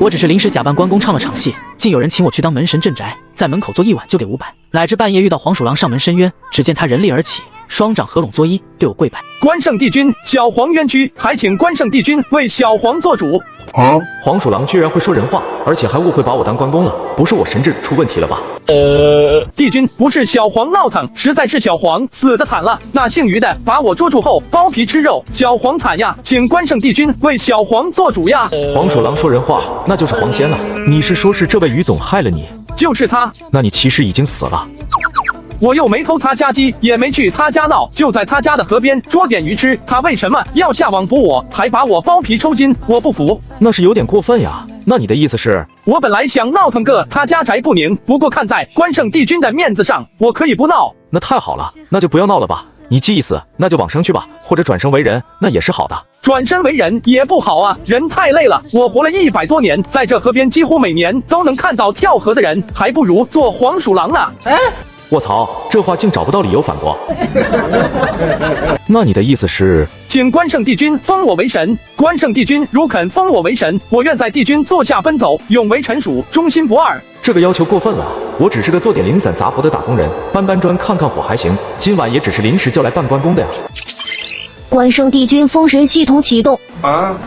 我只是临时假扮关公唱了场戏，竟有人请我去当门神镇宅，在门口坐一晚就给500，乃至半夜遇到黄鼠狼上门申冤，只见他人立而起，双掌合拢作揖，对我跪拜。关圣帝君，小黄冤屈，还请关圣帝君为小黄做主。黄鼠狼居然会说人话，而且还误会把我当关公了，不是我神智出问题了吧？帝君，不是小黄闹腾，实在是小黄死得惨了。那姓于的把我捉住后剥皮吃肉，小黄惨呀，请关圣帝君为小黄做主呀。黄鼠狼说人话，那就是黄仙了。你是说是这位于总害了你？就是他。那你其实已经死了。我又没偷他家鸡，也没去他家闹，就在他家的河边捉点鱼吃。他为什么要下网捕我，还把我剥皮抽筋？我不服。那是有点过分呀。那你的意思是？我本来想闹腾个他家宅不宁，不过看在关圣帝君的面子上，我可以不闹。那太好了，那就不要闹了吧。你既已死，那就往生去吧，或者转生为人，那也是好的。转身为人也不好啊，人太累了。我活了100多年，在这河边几乎每年都能看到跳河的人，还不如做黄鼠狼呢。卧槽，这话竟找不到理由反驳。那你的意思是？请关圣帝君封我为神。关圣帝君如肯封我为神，我愿在帝君座下奔走，永为臣属，忠心不二。这个要求过分了，我只是个做点零散杂活的打工人，搬搬砖看看火还行，今晚也只是临时叫来扮关公的呀。关圣帝君封神系统启动。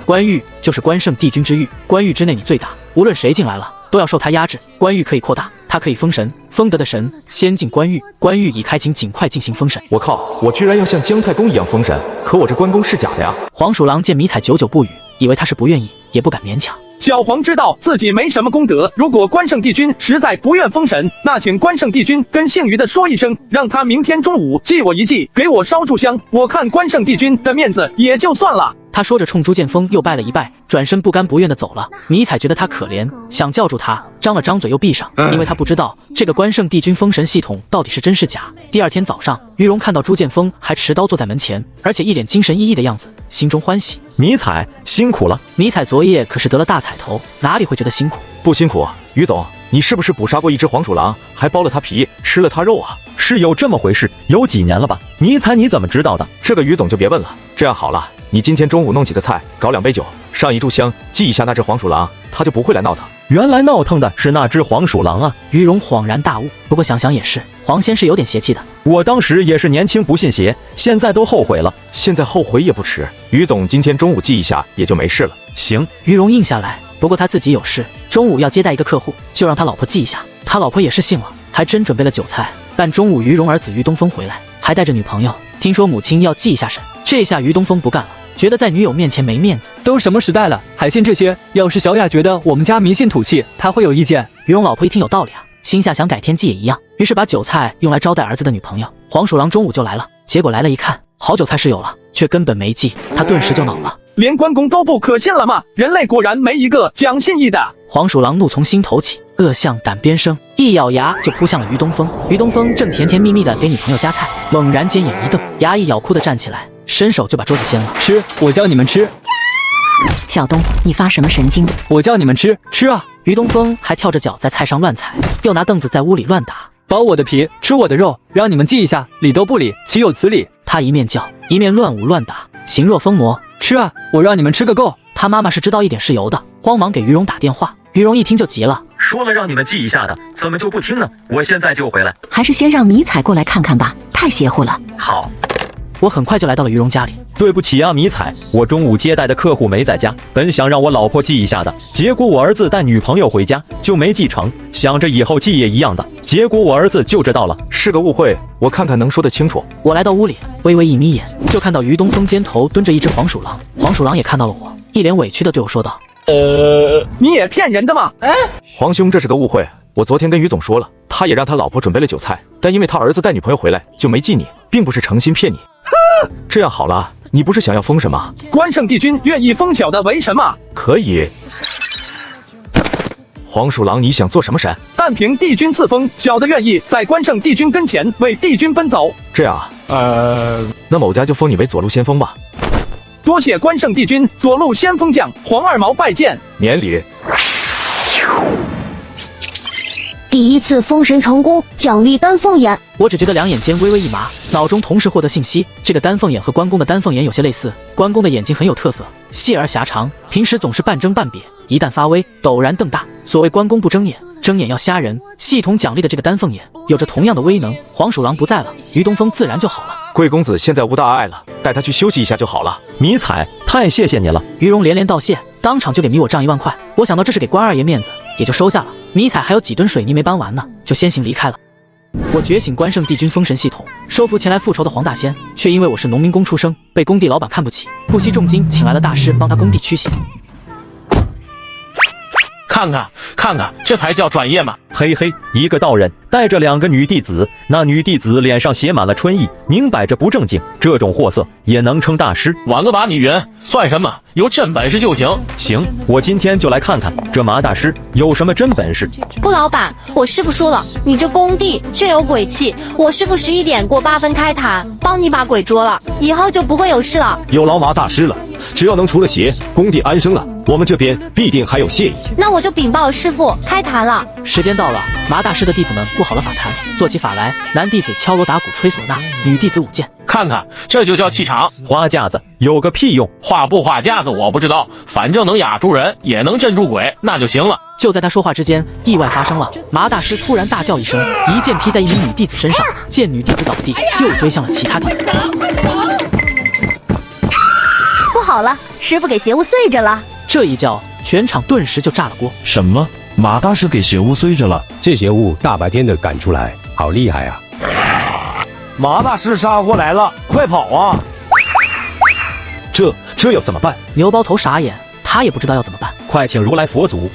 关羽就是关圣帝君之域，关域之内你最大，无论谁进来了都要受他压制。关域可以扩大，他可以封神，封得的神先进关域，关域已开，请尽快进行封神。我靠，我居然要像姜太公一样封神，可我这关公是假的呀。黄鼠狼见迷彩久久不语，以为他是不愿意，也不敢勉强。小黄知道自己没什么功德，如果关圣帝君实在不愿封神，那请关圣帝君跟姓于的说一声，让他明天中午祭我一祭，给我烧炷香，我看关圣帝君的面子也就算了。他说着冲朱剑锋又拜了一拜，转身不甘不愿地走了。迷彩觉得他可怜，想叫住他，张了张嘴又闭上，因为他不知道这个关圣帝君封神系统到底是真是假。第二天早上，于荣看到朱剑锋还持刀坐在门前，而且一脸精神奕奕的样子，心中欢喜。迷彩辛苦了。迷彩昨夜可是得了大彩头，哪里会觉得辛苦？不辛苦。于总，你是不是捕杀过一只黄鼠狼，还剥了它皮，吃了它肉啊？是有这么回事，有几年了吧？迷彩你怎么知道的？这个于总就别问了。这样好了，你今天中午弄几个菜，搞2杯酒，上一炷香，祭一下那只黄鼠狼，他就不会来闹腾。原来闹腾的是那只黄鼠狼啊！于荣恍然大悟，不过想想也是，黄仙是有点邪气的。我当时也是年轻不信邪，现在都后悔了。现在后悔也不迟。于总今天中午祭一下也就没事了。行，于荣应下来，不过他自己有事，中午要接待一个客户，就让他老婆祭一下。他老婆也是信了，还真准备了酒菜。但中午于荣儿子于东风回来，还带着女朋友，听说母亲要祭一下神。这下于东风不干了，觉得在女友面前没面子。都什么时代了，还信这些？要是小雅觉得我们家迷信土气，她会有意见。于荣老婆一听有道理啊，心下想改天祭也一样，于是把酒菜用来招待儿子的女朋友。黄鼠狼中午就来了，结果来了一看，好酒菜是有了，却根本没祭，他顿时就恼了。连关公都不可信了吗？人类果然没一个讲信义的。黄鼠狼怒从心头起，恶向胆边生，一咬牙就扑向了于东风。于东风正甜甜蜜蜜的给女朋友夹菜，猛然间眼一瞪，牙一咬，哭的站起来，伸手就把桌子掀了。吃，我叫你们吃。小东，你发什么神经？我叫你们吃，吃啊！于东风还跳着脚在菜上乱踩，又拿凳子在屋里乱打。剥我的皮，吃我的肉，让你们记一下，理都不理，岂有此理！他一面叫，一面乱舞乱打，形若疯魔。吃啊，我让你们吃个够！他妈妈是知道一点是油的，慌忙给于荣打电话。于荣一听就急了，说了让你们记一下的，怎么就不听呢？我现在就回来。还是先让迷彩过来看看吧，太邪乎了。好。我很快就来到了于荣家里。对不起啊，迷彩，我中午接待的客户没在家，本想让我老婆祭一下的，结果我儿子带女朋友回家就没祭成，想着以后祭也一样的，结果我儿子就知道了，是个误会，我看看能说得清楚。我来到屋里，微微一眯眼，就看到于东风肩头蹲着一只黄鼠狼，黄鼠狼也看到了我，一脸委屈的对我说道：你也骗人的吗？黄兄，这是个误会，我昨天跟于总说了，他也让他老婆准备了酒菜，但因为他儿子带女朋友回来就没祭你，并不是诚心骗你。这样好了，你不是想要封神吗？关圣帝君愿意封小的为神吗？可以。黄鼠狼，你想做什么神？但凭帝君赐封，小的愿意在关圣帝君跟前为帝君奔走。这样啊，那某家就封你为左路先锋吧。多谢关圣帝君，左路先锋将黄二毛拜见。免礼。第一次封神成功，奖励丹凤眼。我只觉得两眼间微微一麻，脑中同时获得信息，这个丹凤眼和关公的丹凤眼有些类似。关公的眼睛很有特色，细而狭长，平时总是半睁半瘪，一旦发威，陡然瞪大。所谓关公不睁眼，睁眼要瞎人。系统奖励的这个丹凤眼有着同样的威能。黄鼠狼不在了，于东风自然就好了。贵公子现在无大碍了，带他去休息一下就好了。迷彩，太谢谢你了。于荣连连道谢，当场就给迷我账1万块。我想到这是给关二爷面子，也就收下了。迷彩还有几吨水泥没搬完呢，就先行离开了。我觉醒关圣帝君封神系统，收服前来复仇的黄大仙，却因为我是农民工出身，被工地老板看不起，不惜重金请来了大师帮他工地驱邪。看看，这才叫专业嘛！嘿嘿，一个道人带着2个女弟子，那女弟子脸上写满了春意，明摆着不正经。这种货色也能称大师？晚个把你匀，算什么？有真本事就行。行，我今天就来看看这马大师有什么真本事。不，老板，我师傅说了，你这工地确有鬼气。我师傅11点过8分开坛，帮你把鬼捉了，以后就不会有事了。有老马大师了，只要能除了邪，工地安生了，我们这边必定还有谢意。那我就禀报师傅开坛了。时间到了，麻大师的弟子们布好了法坛，做起法来。男弟子敲锣打鼓吹唢呐，女弟子舞剑。看，这就叫气场。花架子有个屁用！画不画架子我不知道，反正能压住人，也能镇住鬼，那就行了。就在他说话之间，意外发生了。麻大师突然大叫一声，一剑劈在一名女弟子身上，见女弟子倒地，又追向了其他弟子。不好了，师傅给邪物碎着了！这一叫，全场顿时就炸了锅。什么？马大师给邪物碎着了？这邪物大白天的赶出来，好厉害啊！马大师杀过来了，快跑啊！这要怎么办？牛包头傻眼，他也不知道要怎么办。快请如来佛祖！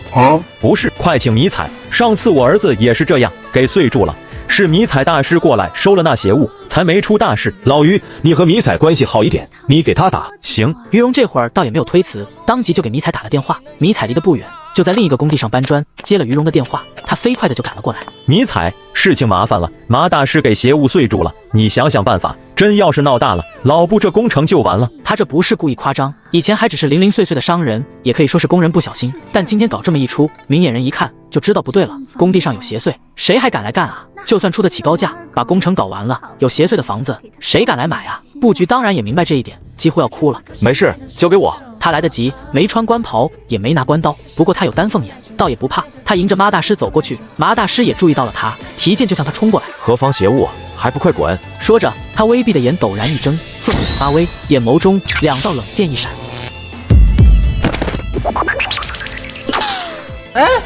不是，快请迷彩。上次我儿子也是这样，给碎住了。是迷彩大师过来收了那邪物，才没出大事。老于，你和迷彩关系好一点，你给他打。行。于荣这会儿倒也没有推辞，当即就给迷彩打了电话。迷彩离得不远，就在另一个工地上搬砖，接了于荣的电话，他飞快的就赶了过来。迷彩，事情麻烦了，麻大师给邪物碎住了，你想想办法。真要是闹大了，老布这工程就完了。他这不是故意夸张，以前还只是零零碎碎的伤人，也可以说是工人不小心，但今天搞这么一出，明眼人一看就知道不对了。工地上有邪祟，谁还敢来干啊？就算出得起高价，把工程搞完了，有邪祟的房子，谁敢来买啊？布局当然也明白这一点，几乎要哭了。没事，交给我。他来得及，没穿官袍，也没拿关刀，不过他有丹凤眼，倒也不怕。他迎着麻大师走过去，麻大师也注意到了他，提剑就向他冲过来。何方邪物，还不快滚！说着，他微闭的眼陡然一睁，凤眼发威，眼眸中2道冷箭一闪。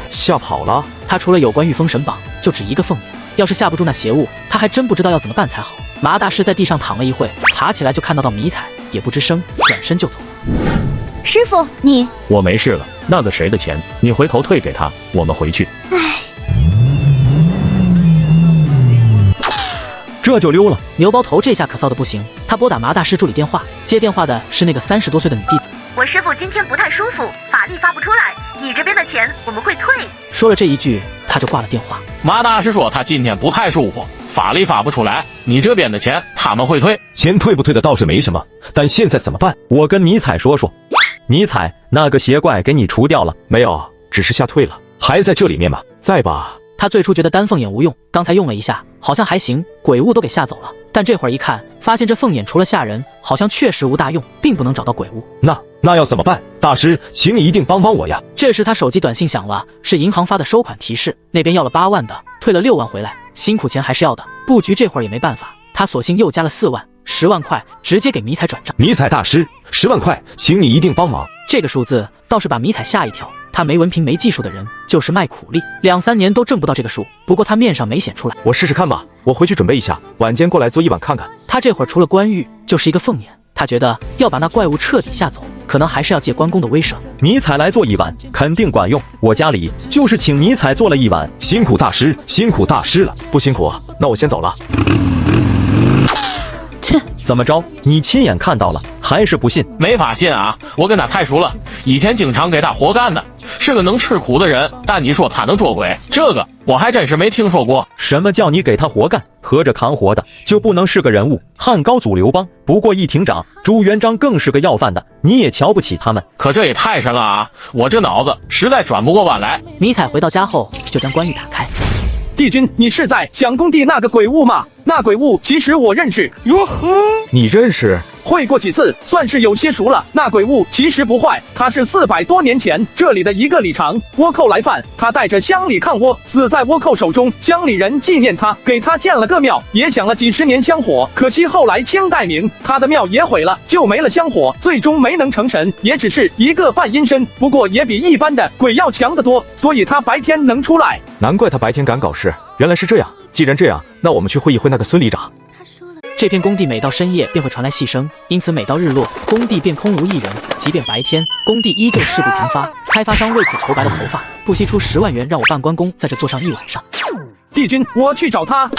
吓跑了。他除了有关御风神榜，就只一个凤眼，要是吓不住那邪物，他还真不知道要怎么办才好。麻大师在地上躺了一会，爬起来就看到迷彩，也不吱声，转身就走。师傅，你我没事了，那个谁的钱，你回头退给他，我们回去。这就溜了。牛包头这下可臊得不行，他拨打麻大师助理电话，接电话的是那个30多岁的女弟子。我师傅今天不太舒服，法力发不出来，你这边的钱我们会退。说了这一句，他就挂了电话。麻大师说他今天不太舒服，法力发不出来，你这边的钱他们会退。钱退不退的倒是没什么，但现在怎么办？我跟迷彩说说。迷彩，那个邪怪给你除掉了没有？只是吓退了。还在这里面吗？在吧。他最初觉得丹凤眼无用，刚才用了一下，好像还行，鬼物都给吓走了。但这会儿一看，发现这凤眼除了吓人，好像确实无大用，并不能找到鬼物。那要怎么办？大师，请你一定帮我呀！这时他手机短信响了，是银行发的收款提示，那边要了8万的，退了6万回来，辛苦钱还是要的。布局这会儿也没办法，他索性又加了4万，10万块直接给迷彩转账。迷彩大师，10万块，请你一定帮忙。这个数字倒是把迷彩吓一跳，他没文凭没技术的人，就是卖苦力，2、3年都挣不到这个数。不过他面上没显出来。我试试看吧，我回去准备一下，晚间过来做一碗看看。他这会儿除了关羽，就是一个凤眼，他觉得要把那怪物彻底吓走，可能还是要借关公的威慑。迷彩来做一碗，肯定管用。我家里就是请迷彩做了一碗。辛苦大师，辛苦大师了。不辛苦，那我先走了。切，怎么着？你亲眼看到了，还是不信？没法信啊！我跟他太熟了，以前经常给他活干的，是个能吃苦的人。但你说他能捉鬼，这个我还真是没听说过。什么叫你给他活干？合着扛活的就不能是个人物？汉高祖刘邦不过一庭长，朱元璋更是个要饭的，你也瞧不起他们？可这也太神了啊！我这脑子实在转不过弯来。迷彩回到家后，就将关羽打开。帝君，你是在讲工地那个鬼物吗？那鬼物其实我认识。哟呵，你认识？会过几次，算是有些熟了。那鬼物其实不坏，他是400多年前这里的一个里长倭寇来犯，他带着乡里抗倭，死在倭寇手中。乡里人纪念他，给他建了个庙，也享了几10年香火。可惜后来清代明，他的庙也毁了，就没了香火，最终没能成神，也只是一个半阴身，不过也比一般的鬼要强得多，所以他白天能出来。难怪他白天敢搞事，原来是这样。既然这样，那我们去会一会那个孙里长。这片工地每到深夜便会传来细声，因此每到日落，工地便空无一人。即便白天，工地依旧事不频发。开发商为此愁白了头发，不惜出10万元让我办关公在这坐上一晚上。帝君，我去找他。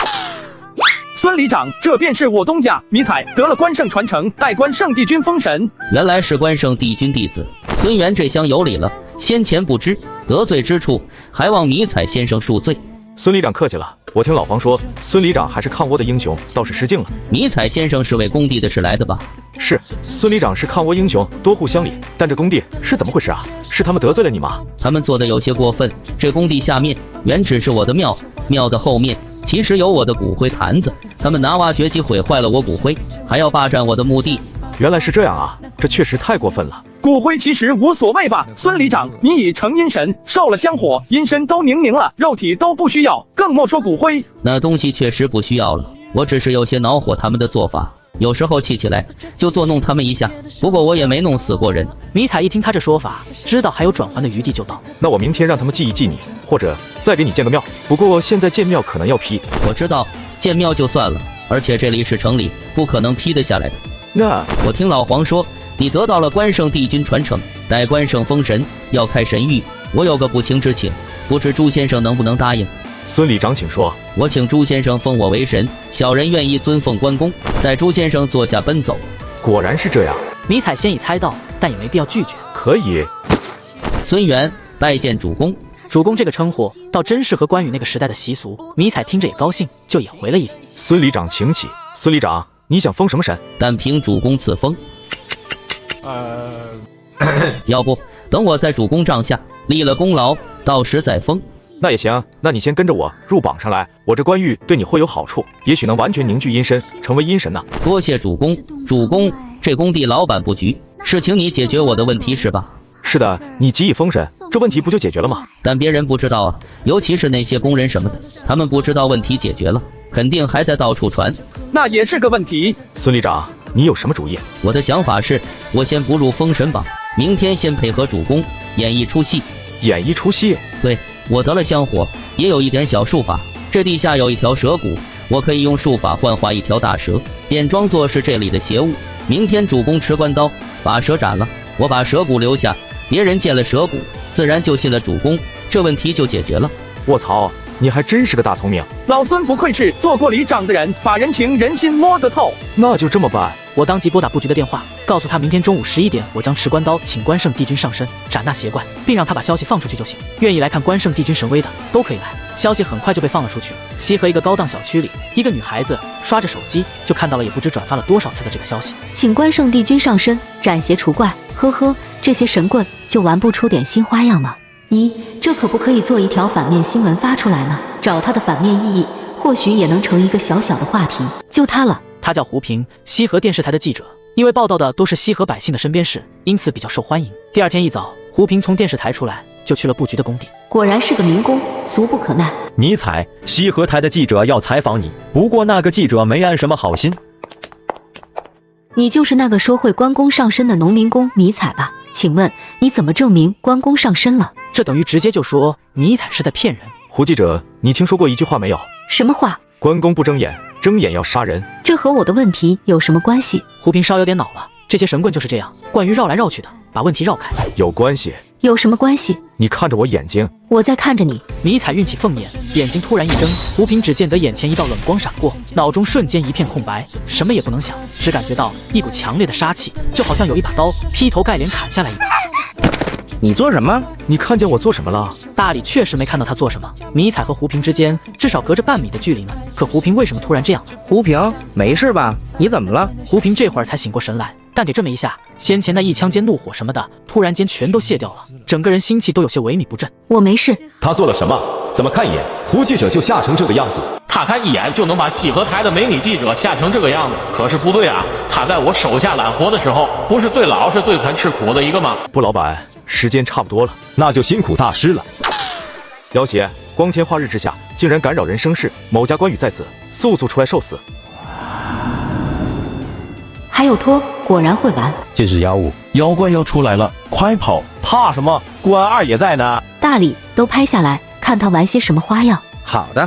孙里长，这便是我东家迷彩，得了关圣传承，代关圣帝君封神。原来是关圣帝君弟子孙元，这厢有礼了。先前不知，得罪之处，还望迷彩先生恕罪。孙里长客气了，我听老黄说，孙里长还是抗倭的英雄，倒是失敬了。迷彩先生是为工地的事来的吧？是，孙里长是抗倭英雄，多护乡里。但这工地是怎么回事啊？是他们得罪了你吗？他们做的有些过分。这工地下面原只是我的庙，庙的后面其实有我的骨灰坛子，他们拿挖掘机毁坏了我骨灰，还要霸占我的墓地。原来是这样啊，这确实太过分了。骨灰其实无所谓吧，孙里长，你已成阴神，受了香火，阴身都凝了，肉体都不需要，更莫说骨灰。那东西确实不需要了，我只是有些恼火他们的做法，有时候气起来就作弄他们一下，不过我也没弄死过人。迷彩一听他这说法，知道还有转圜的余地，就道：那我明天让他们祭一祭你，或者再给你建个庙。不过现在建庙可能要批。我知道，建庙就算了，而且这里是城里，不可能批得下来的。那我听老黄说，你得到了关圣帝君传承，待关圣封神，要开神谕。我有个不情之请，不知朱先生能不能答应？孙里长请说。我请朱先生封我为神，小人愿意尊奉关公，在朱先生座下奔走。果然是这样。迷彩先已猜到，但也没必要拒绝。可以。孙元拜见主公。主公这个称呼，倒真适合关羽那个时代的习俗。迷彩听着也高兴，就也回了一礼。孙里长请起。孙里长，你想封什么神？但凭主公赐封。要不等我在主公帐下立了功劳，到时再封。那也行，那你先跟着我入榜上来，我这关羽对你会有好处，也许能完全凝聚阴身，成为阴神呢。多谢主公。主公，这工地老板布局是请你解决我的问题是吧？是的，你即已封神，这问题不就解决了吗？但别人不知道啊，尤其是那些工人什么的，他们不知道问题解决了，肯定还在到处传。那也是个问题。孙里长，你有什么主意？我的想法是，我先不入封神榜，明天先配合主公演一出戏。演一出戏？对，我得了香火，也有一点小术法。这地下有一条蛇骨，我可以用术法幻化一条大蛇，便装作是这里的邪物。明天主公持关刀把蛇斩了，我把蛇骨留下，别人见了蛇骨，自然就信了主公，这问题就解决了。卧槽，你还真是个大聪明。老孙不愧是做过里长的人，把人情人心摸得透。那就这么办。我当即拨打布局的电话，告诉他明天中午11点，我将持关刀请关圣帝君上身斩那邪怪，并让他把消息放出去就行。愿意来看关圣帝君神威的都可以来。消息很快就被放了出去。西河一个高档小区里，一个女孩子刷着手机就看到了，也不知转发了多少次的这个消息。请关圣帝君上身斩邪除怪，呵呵，这些神棍就玩不出点新花样吗？咦，这可不可以做一条反面新闻发出来呢？找它的反面意义，或许也能成一个小小的话题。就它了。他叫胡平，西河电视台的记者，因为报道的都是西河百姓的身边事，因此比较受欢迎。第二天一早，胡平从电视台出来，就去了布局的工地。果然是个民工，俗不可耐。迷彩，西河台的记者要采访你，不过那个记者没安什么好心。你就是那个说会关公上身的农民工迷彩吧？请问你怎么证明关公上身了？这等于直接就说迷彩是在骗人。胡记者，你听说过一句话没有？什么话？关公不睁眼，睁眼要杀人。这和我的问题有什么关系？胡平稍有点恼了，这些神棍就是这样，惯于绕来绕去的，把问题绕开。有关系。有什么关系？你看着我眼睛。我在看着你。迷彩运起凤眼，眼睛突然一睁，胡平只见得眼前一道冷光闪过，脑中瞬间一片空白，什么也不能想，只感觉到一股强烈的杀气，就好像有一把刀劈头盖脸砍下来一般。你做什么？你看见我做什么了？大理确实没看到他做什么。迷彩和胡平之间至少隔着半米的距离呢，可胡平为什么突然这样呢？胡平，没事吧？你怎么了？胡平这会儿才醒过神来，但给这么一下，先前那一枪间怒火什么的，突然间全都卸掉了，整个人心气都有些萎靡不振。我没事。他做了什么？怎么看一眼胡记者就吓成这个样子？他看一眼就能把西河台的美女记者吓成这个样子。可是不对啊，他在我手下揽活的时候，不是最老实、最肯吃苦的一个吗？不，老板，时间差不多了，那就辛苦大师了。妖邪，光天化日之下，竟然敢扰人生事，某家关羽在此，速速出来受死！还有拖，果然会玩。这是妖物，妖怪要出来了，快跑！怕什么？关二也在呢。大礼都拍下来，看他玩些什么花样。好的。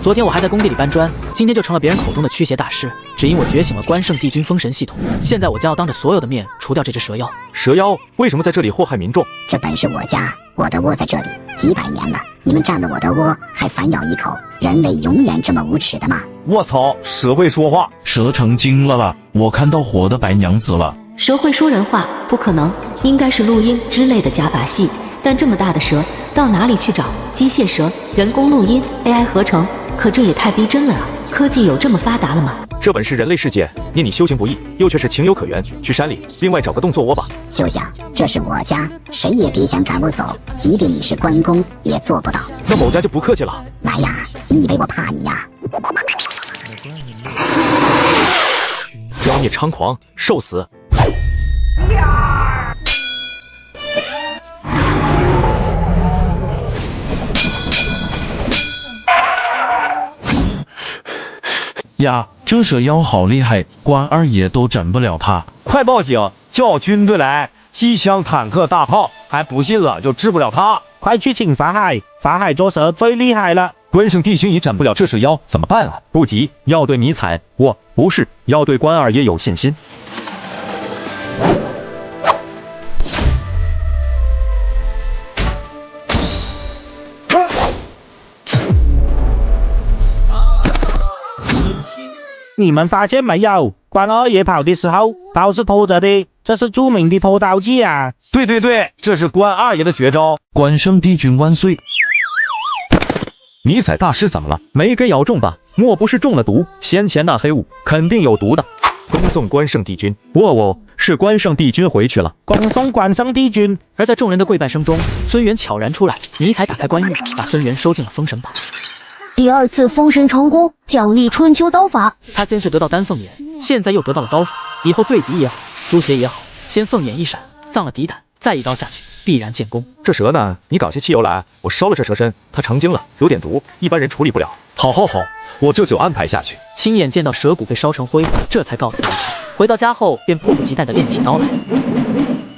昨天我还在工地里搬砖，今天就成了别人口中的驱邪大师，只因我觉醒了关圣帝君封神系统。现在我将要当着所有的面除掉这只蛇妖。蛇妖为什么在这里祸害民众？这本是我家，我的窝在这里几百年了，你们占了我的窝还反咬一口，人类永远这么无耻的吗？我操，蛇会说话，蛇成精了啦！我看到活的白娘子了。蛇会说人话？不可能，应该是录音之类的假把戏。但这么大的蛇到哪里去找？机械蛇、人工录音、AI 合成，可这也太逼真了啊！科技有这么发达了吗？这本是人类世界，念你修行不易，又却是情有可原。去山里，另外找个洞做窝吧。休想，这是我家，谁也别想赶我走，即便你是关公也做不到。那某家就不客气了。来呀，你以为我怕你呀？妖孽猖狂，受死！呀，这蛇妖好厉害，关二爷都整不了他。快报警，叫军队来！机枪、坦克、大炮，还不信了就治不了他。快去请法海，法海捉蛇最厉害了。关圣帝君也斩不了这蛇妖，怎么办啊？不急，要对迷彩，我不是要对关二爷有信心。你们发现没有？关二爷跑的时候，刀是拖着的，这是著名的拖刀技啊！对对对，这是关二爷的绝招。关圣帝君万岁！迷彩大师怎么了？没给咬中吧？莫不是中了毒？先前那黑雾肯定有毒的。恭送关圣帝君！喔，是关圣帝君回去了。恭送关圣帝君！而在众人的跪拜声中，孙元悄然出来，尼采打开关玉，把孙元收进了封神榜。第二次封神成功，奖励春秋刀法。他先是得到丹凤眼，现在又得到了刀法，以后对敌也好，诛邪也好，先凤眼一闪，葬了敌胆，再一刀下去，必然建功。这蛇呢？你搞些汽油来，我烧了这蛇身，它成精了，有点毒，一般人处理不了。好，我这就安排下去。亲眼见到蛇骨被烧成灰，这才告辞离开。回到家后，便迫不及待地练起刀来。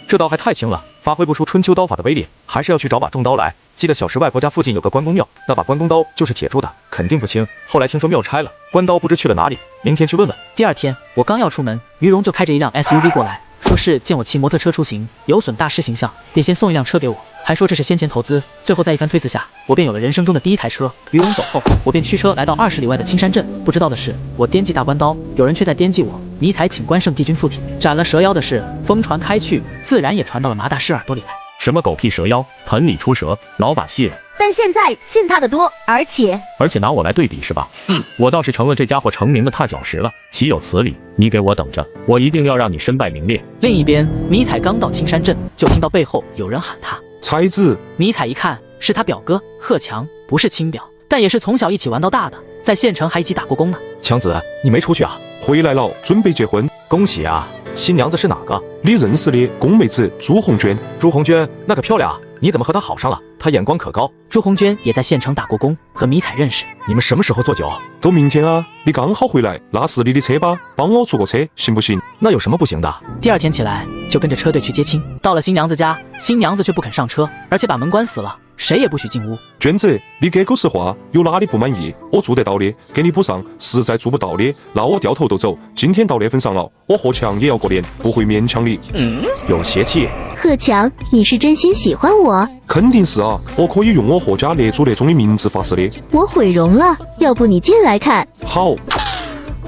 这刀还太轻了，发挥不出春秋刀法的威力，还是要去找把重刀来。记得小时外婆家附近有个关公庙，那把关公刀就是铁铸的，肯定不轻。后来听说庙拆了，关刀不知去了哪里，明天去问问。第二天，我刚要出门，于荣就开着一辆 SUV 过来，说是见我骑摩托车出行有损大师形象，便先送一辆车给我，还说这是先前投资。最后在一番推辞下，我便有了人生中的第一台车。于荣走后，我便驱车来到20里外的青山镇。不知道的是，我颠记大关刀，有人却在颠记我。尼采请关圣帝君附体，斩了蛇妖的事风传开去，自然也传到了麻大师耳朵里来。什么狗屁蛇妖，盆里出蛇，老把戏了。但现在信他的多，而且拿我来对比是吧？我倒是成了这家伙成名的踏脚石了，岂有此理！你给我等着，我一定要让你身败名裂。另一边，尼采刚到青山镇，就听到背后有人喊他才子。尼采一看，是他表哥贺强，不是亲表，但也是从小一起玩到大的，在县城还一起打过工呢。强子，你没出去啊？回来了，准备结婚。恭喜啊！新娘子是哪个？你认识的宫妹子朱红娟。朱红娟那个漂亮啊，你怎么和她好上了？她眼光可高。朱红娟也在县城打过工，和迷彩认识。你们什么时候做酒？都明天啊，你刚好回来，那是你的车吧？帮我坐个车行不行？那有什么不行的？第二天起来就跟着车队去接亲，到了新娘子家，新娘子却不肯上车，而且把门关死了，谁也不许进屋。娟子，你给口实话，有哪里不满意？我做得到的，给你补上；实在做不到的，那我掉头就走。今天到那份上了，我贺强也要过年，不会勉强你。有邪气。贺强，你是真心喜欢我？肯定是啊，我可以用我贺家列祖列宗的名字发誓的。我毁容了，要不你进来看？好，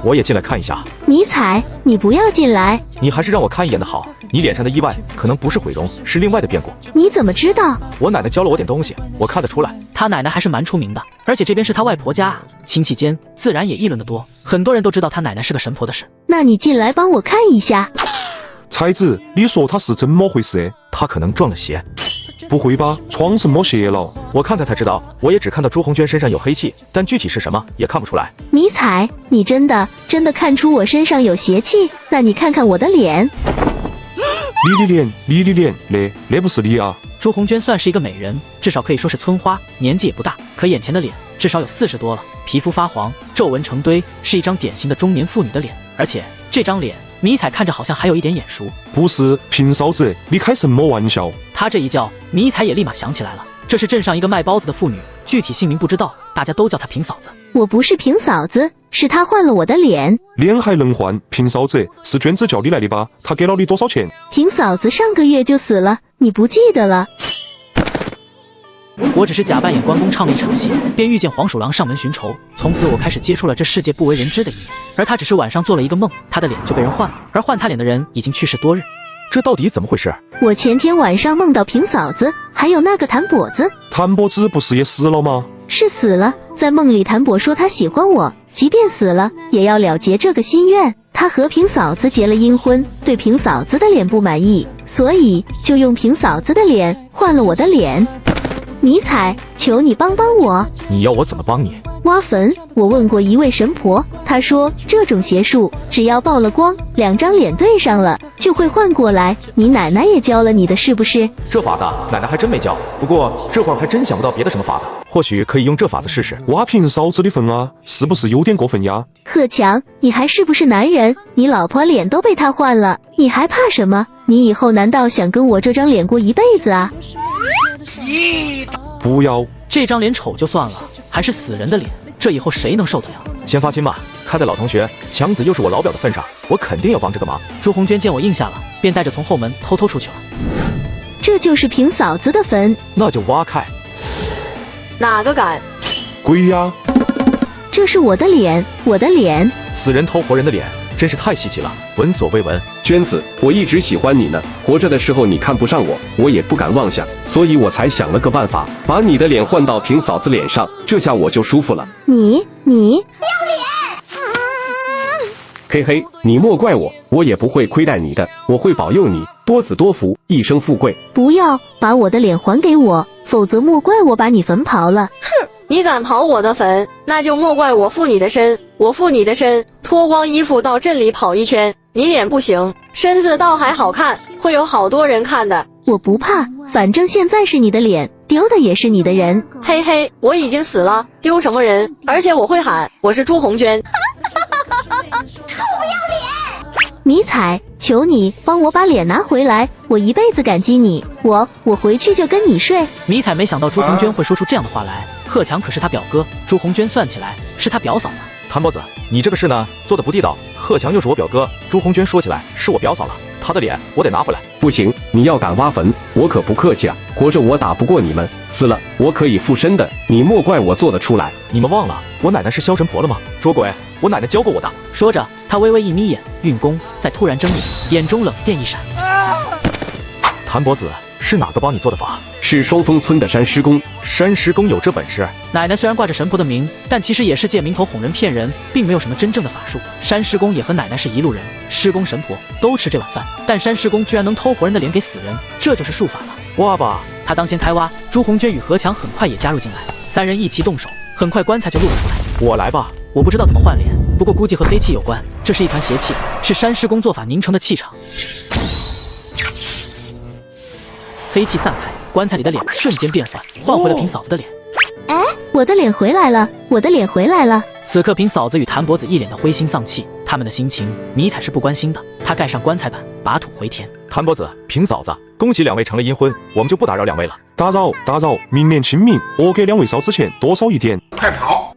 我也进来看一下。尼采，你不要进来。你还是让我看一眼的好。你脸上的意外可能不是毁容，是另外的变故。你怎么知道？我奶奶教了我点东西，我看得出来。他奶奶还是蛮出名的，而且这边是他外婆家，亲戚间自然也议论得多，很多人都知道他奶奶是个神婆的事。那你进来帮我看一下。才子，你说他是怎么回事？他可能撞了邪。不会吧？床是抹血了？我看看才知道，我也只看到朱红娟身上有黑气，但具体是什么也看不出来。迷彩，你真的看出我身上有邪气？那你看看我的脸。你的脸，那不是你啊！朱红娟算是一个美人，至少可以说是村花，年纪也不大，可眼前的脸至少有40多了，皮肤发黄，皱纹成堆，是一张典型的中年妇女的脸。而且这张脸，迷彩看着好像还有一点眼熟。不是，平嫂子，你开什么玩笑？他这一叫，迷彩也立马想起来了，这是镇上一个卖包子的妇女，具体姓名不知道，大家都叫她平嫂子。我不是平嫂子，是她换了我的脸。脸还能换？平嫂子，是娟子叫你来的吧？她给了你多少钱？平嫂子上个月就死了，你不记得了？我只是假扮演关公唱了一场戏，便遇见黄鼠狼上门寻仇。从此我开始接触了这世界不为人知的一面。而他只是晚上做了一个梦，他的脸就被人换了，而换他脸的人已经去世多日。这到底怎么回事？我前天晚上梦到平嫂子，还有那个谭跛子。谭跛子不是也死了吗？是死了，在梦里谭跛说他喜欢我，即便死了也要了结这个心愿。他和平嫂子结了阴婚，对平嫂子的脸不满意，所以就用平嫂子的脸换了我的脸。迷彩，求你帮帮我！你要我怎么帮你？挖坟，我问过一位神婆，她说这种邪术只要曝了光，2张脸对上了就会换过来。你奶奶也教了你的是不是？这法子奶奶还真没教，不过这会儿还真想不到别的什么法子，或许可以用这法子试试。挖平嫂子的坟啊，是不是有点过分呀？贺强，你还是不是男人？你老婆脸都被他换了，你还怕什么？你以后难道想跟我这张脸过一辈子啊？不要，这张脸丑就算了，还是死人的脸，这以后谁能受得了？先发亲吧，看在老同学强子又是我老表的份上，我肯定要帮这个忙。朱红娟见我应下了，便带着从后门偷偷出去了。这就是平嫂子的坟，那就挖开。哪个敢？鬼呀！这是我的脸，我的脸。死人偷活人的脸，真是太稀奇了，闻所未闻。娟子，我一直喜欢你呢，活着的时候你看不上我，我也不敢妄想，所以我才想了个办法，把你的脸换到平嫂子脸上，这下我就舒服了。你不要脸！嘿嘿，你莫怪我，我也不会亏待你的，我会保佑你多子多福，一生富贵。不要把我的脸还给我，否则莫怪我把你坟刨了。哼！你敢刨我的坟，那就莫怪我附你的身。我附你的身，脱光衣服到镇里跑一圈。你脸不行，身子倒还好看，会有好多人看的。我不怕，反正现在是你的脸，丢的也是你的人。嘿嘿，我已经死了，丢什么人？而且我会喊，我是朱红娟。臭不要脸！迷彩，求你帮我把脸拿回来，我一辈子感激你。我回去就跟你睡。迷彩没想到朱红娟会说出这样的话来。贺强可是他表哥，朱红娟算起来是他表嫂呢。谭包子，你这个事呢做的不地道。贺强又是我表哥，朱红娟说起来是我表嫂了，她的脸我得拿回来。不行，你要敢挖坟，我可不客气啊！活着我打不过你们，死了我可以附身的，你莫怪我做得出来。你们忘了我奶奶是萧神婆了吗？捉鬼，我奶奶教过我的。说着，他微微一眯眼，运功，再突然睁眼，眼中冷电一闪。谭伯子，是哪个帮你做的法？是双峰村的山师公。山师公有这本事？奶奶虽然挂着神婆的名，但其实也是借名头哄人骗人，并没有什么真正的法术。山师公也和奶奶是一路人，师公神婆都吃这碗饭，但山师公居然能偷活人的脸给死人，这就是术法了。挖吧！他当先开挖，朱红娟与何强很快也加入进来，三人一齐动手，很快棺材就露了出来。我来吧。我不知道怎么换脸，不过估计和黑气有关，这是一团邪气，是山师公做法凝成的气场。黑气散开，棺材里的脸瞬间变换，换回了平嫂子的脸。哎，我的脸回来了，我的脸回来了。此刻平嫂子与谭伯子一脸的灰心丧气，他们的心情迷彩是不关心的。他盖上棺材板，把土回填。谭伯子、平嫂子，恭喜两位成了阴婚，我们就不打扰两位了。打扰，明年清明我给两位烧纸钱多烧一点。快跑！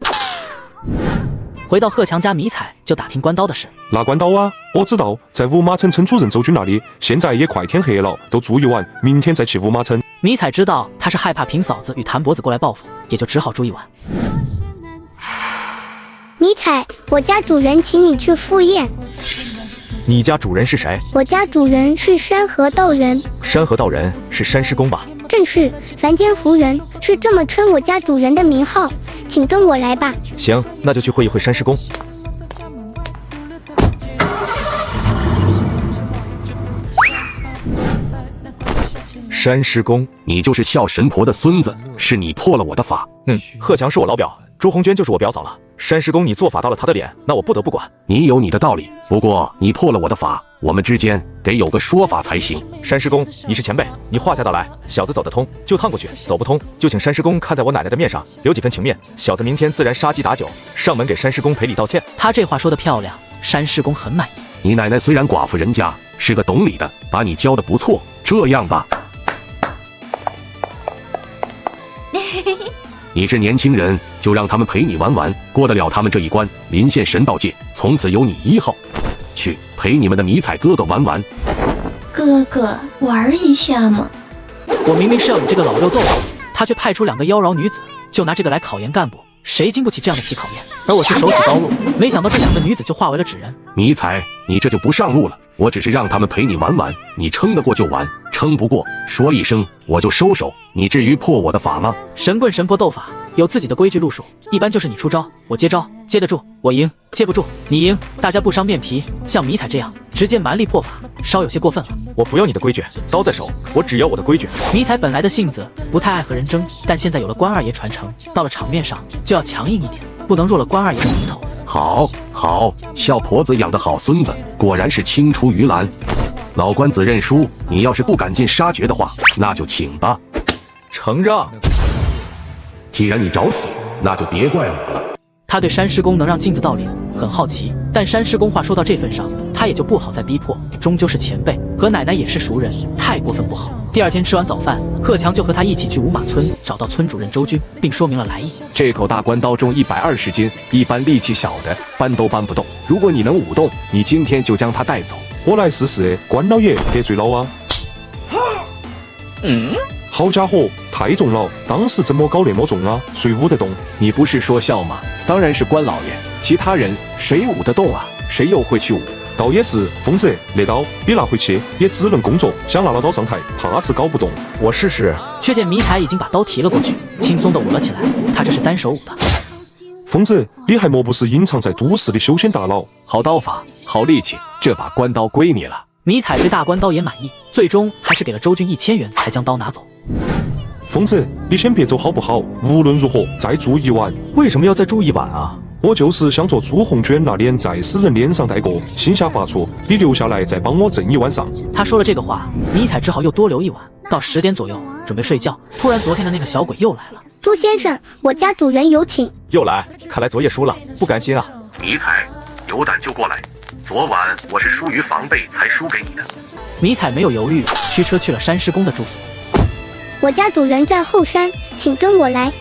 回到贺强家，迷彩就打听关刀的事。那关刀啊，我知道，在五马城村主任周军那里，现在也快天黑了，都住一晚，明天再去五马城。迷彩知道他是害怕平嫂子与谭伯子过来报复，也就只好住一晚。迷彩，我家主人请你去赴宴。你家主人是谁？我家主人是山河道人。山河道人是山师公吧？正是，凡间福人是这么称我家主人的名号，请跟我来吧。行，那就去会一会山师公。山师公，你就是笑神婆的孙子，是你破了我的法。贺强是我老表，朱红娟就是我表嫂了。山师公，你做法到了他的脸，那我不得不管。你有你的道理，不过你破了我的法，我们之间得有个说法才行。山师公，你是前辈，你话下道来，小子走得通就趟过去，走不通就请山师公看在我奶奶的面上留几分情面。小子明天自然杀鸡打酒，上门给山师公赔礼道歉。他这话说得漂亮，山师公很满意。你奶奶虽然寡妇人家，是个懂礼的，把你教得不错。这样吧，你是年轻人，就让他们陪你玩玩，过得了他们这一关，临县神道界从此有你1号。去陪你们的迷彩哥哥玩玩。哥哥，玩一下嘛。我明明是要你这个老肉豆腐，他却派出2个妖娆女子，就拿这个来考验干部，谁经不起这样的奇考验？而我却手起刀落，没想到这2个女子就化为了纸人。迷彩，你这就不上路了。我只是让他们陪你玩玩，你撑得过就玩，撑不过说一声我就收手。你至于破我的法吗？神棍神婆斗法有自己的规矩路数，一般就是你出招，我接招，接得住我赢，接不住你赢，大家不伤面皮。像迷彩这样直接蛮力破法，稍有些过分了。我不要你的规矩，刀在手，我只要我的规矩。迷彩本来的性子不太爱和人争，但现在有了关二爷传承，到了场面上就要强硬一点，不能弱了关二爷的名头。好，笑婆子养的好孙子，果然是青出于蓝。老关子认输，你要是不赶尽杀绝的话，那就请吧。承让。既然你找死，那就别怪我了。他对山师公能让镜子到脸很好奇，但山师公话说到这份上，他也就不好再逼迫，终究是前辈，和奶奶也是熟人，太过分不好。第2天吃完早饭，贺强就和他一起去五马村找到村主任周军，并说明了来意。这口大关刀重120斤，一般力气小的搬都搬不动。如果你能舞动，你今天就将它带走。我来试试，关老爷得罪了啊！好家伙，太重了！当时怎么搞那么重啊？谁舞得动？你不是说笑吗？当然是关老爷，其他人谁舞得动啊？谁又会去舞？倒也是，疯子，那刀你拿回去也只能工作，想拿到刀上台，怕是搞不动。我试试。却见迷彩已经把刀提了过去，轻松地舞了起来。他这是单手舞的。疯子，你还莫不是隐藏在都市的修仙大佬？好刀法，好力气，这把关刀归你了。迷彩对大关刀也满意，最终还是给了周军1000元才将刀拿走。疯子，你先别走好不好？无论如何再住一晚。为什么要再住一晚啊？我就是想做朱红娟那脸在死人脸上带过，心下发怵，你留下来再帮我挣一晚上。他说了这个话，迷彩只好又多留一晚。到10点左右准备睡觉，突然昨天的那个小鬼又来了。朱先生，我家主人有请。又来，看来昨夜输了，不甘心啊。迷彩，有胆就过来。昨晚我是出于防备才输给你的。迷彩没有犹豫，驱车去了山师公的住所。我家主人在后山，请跟我来。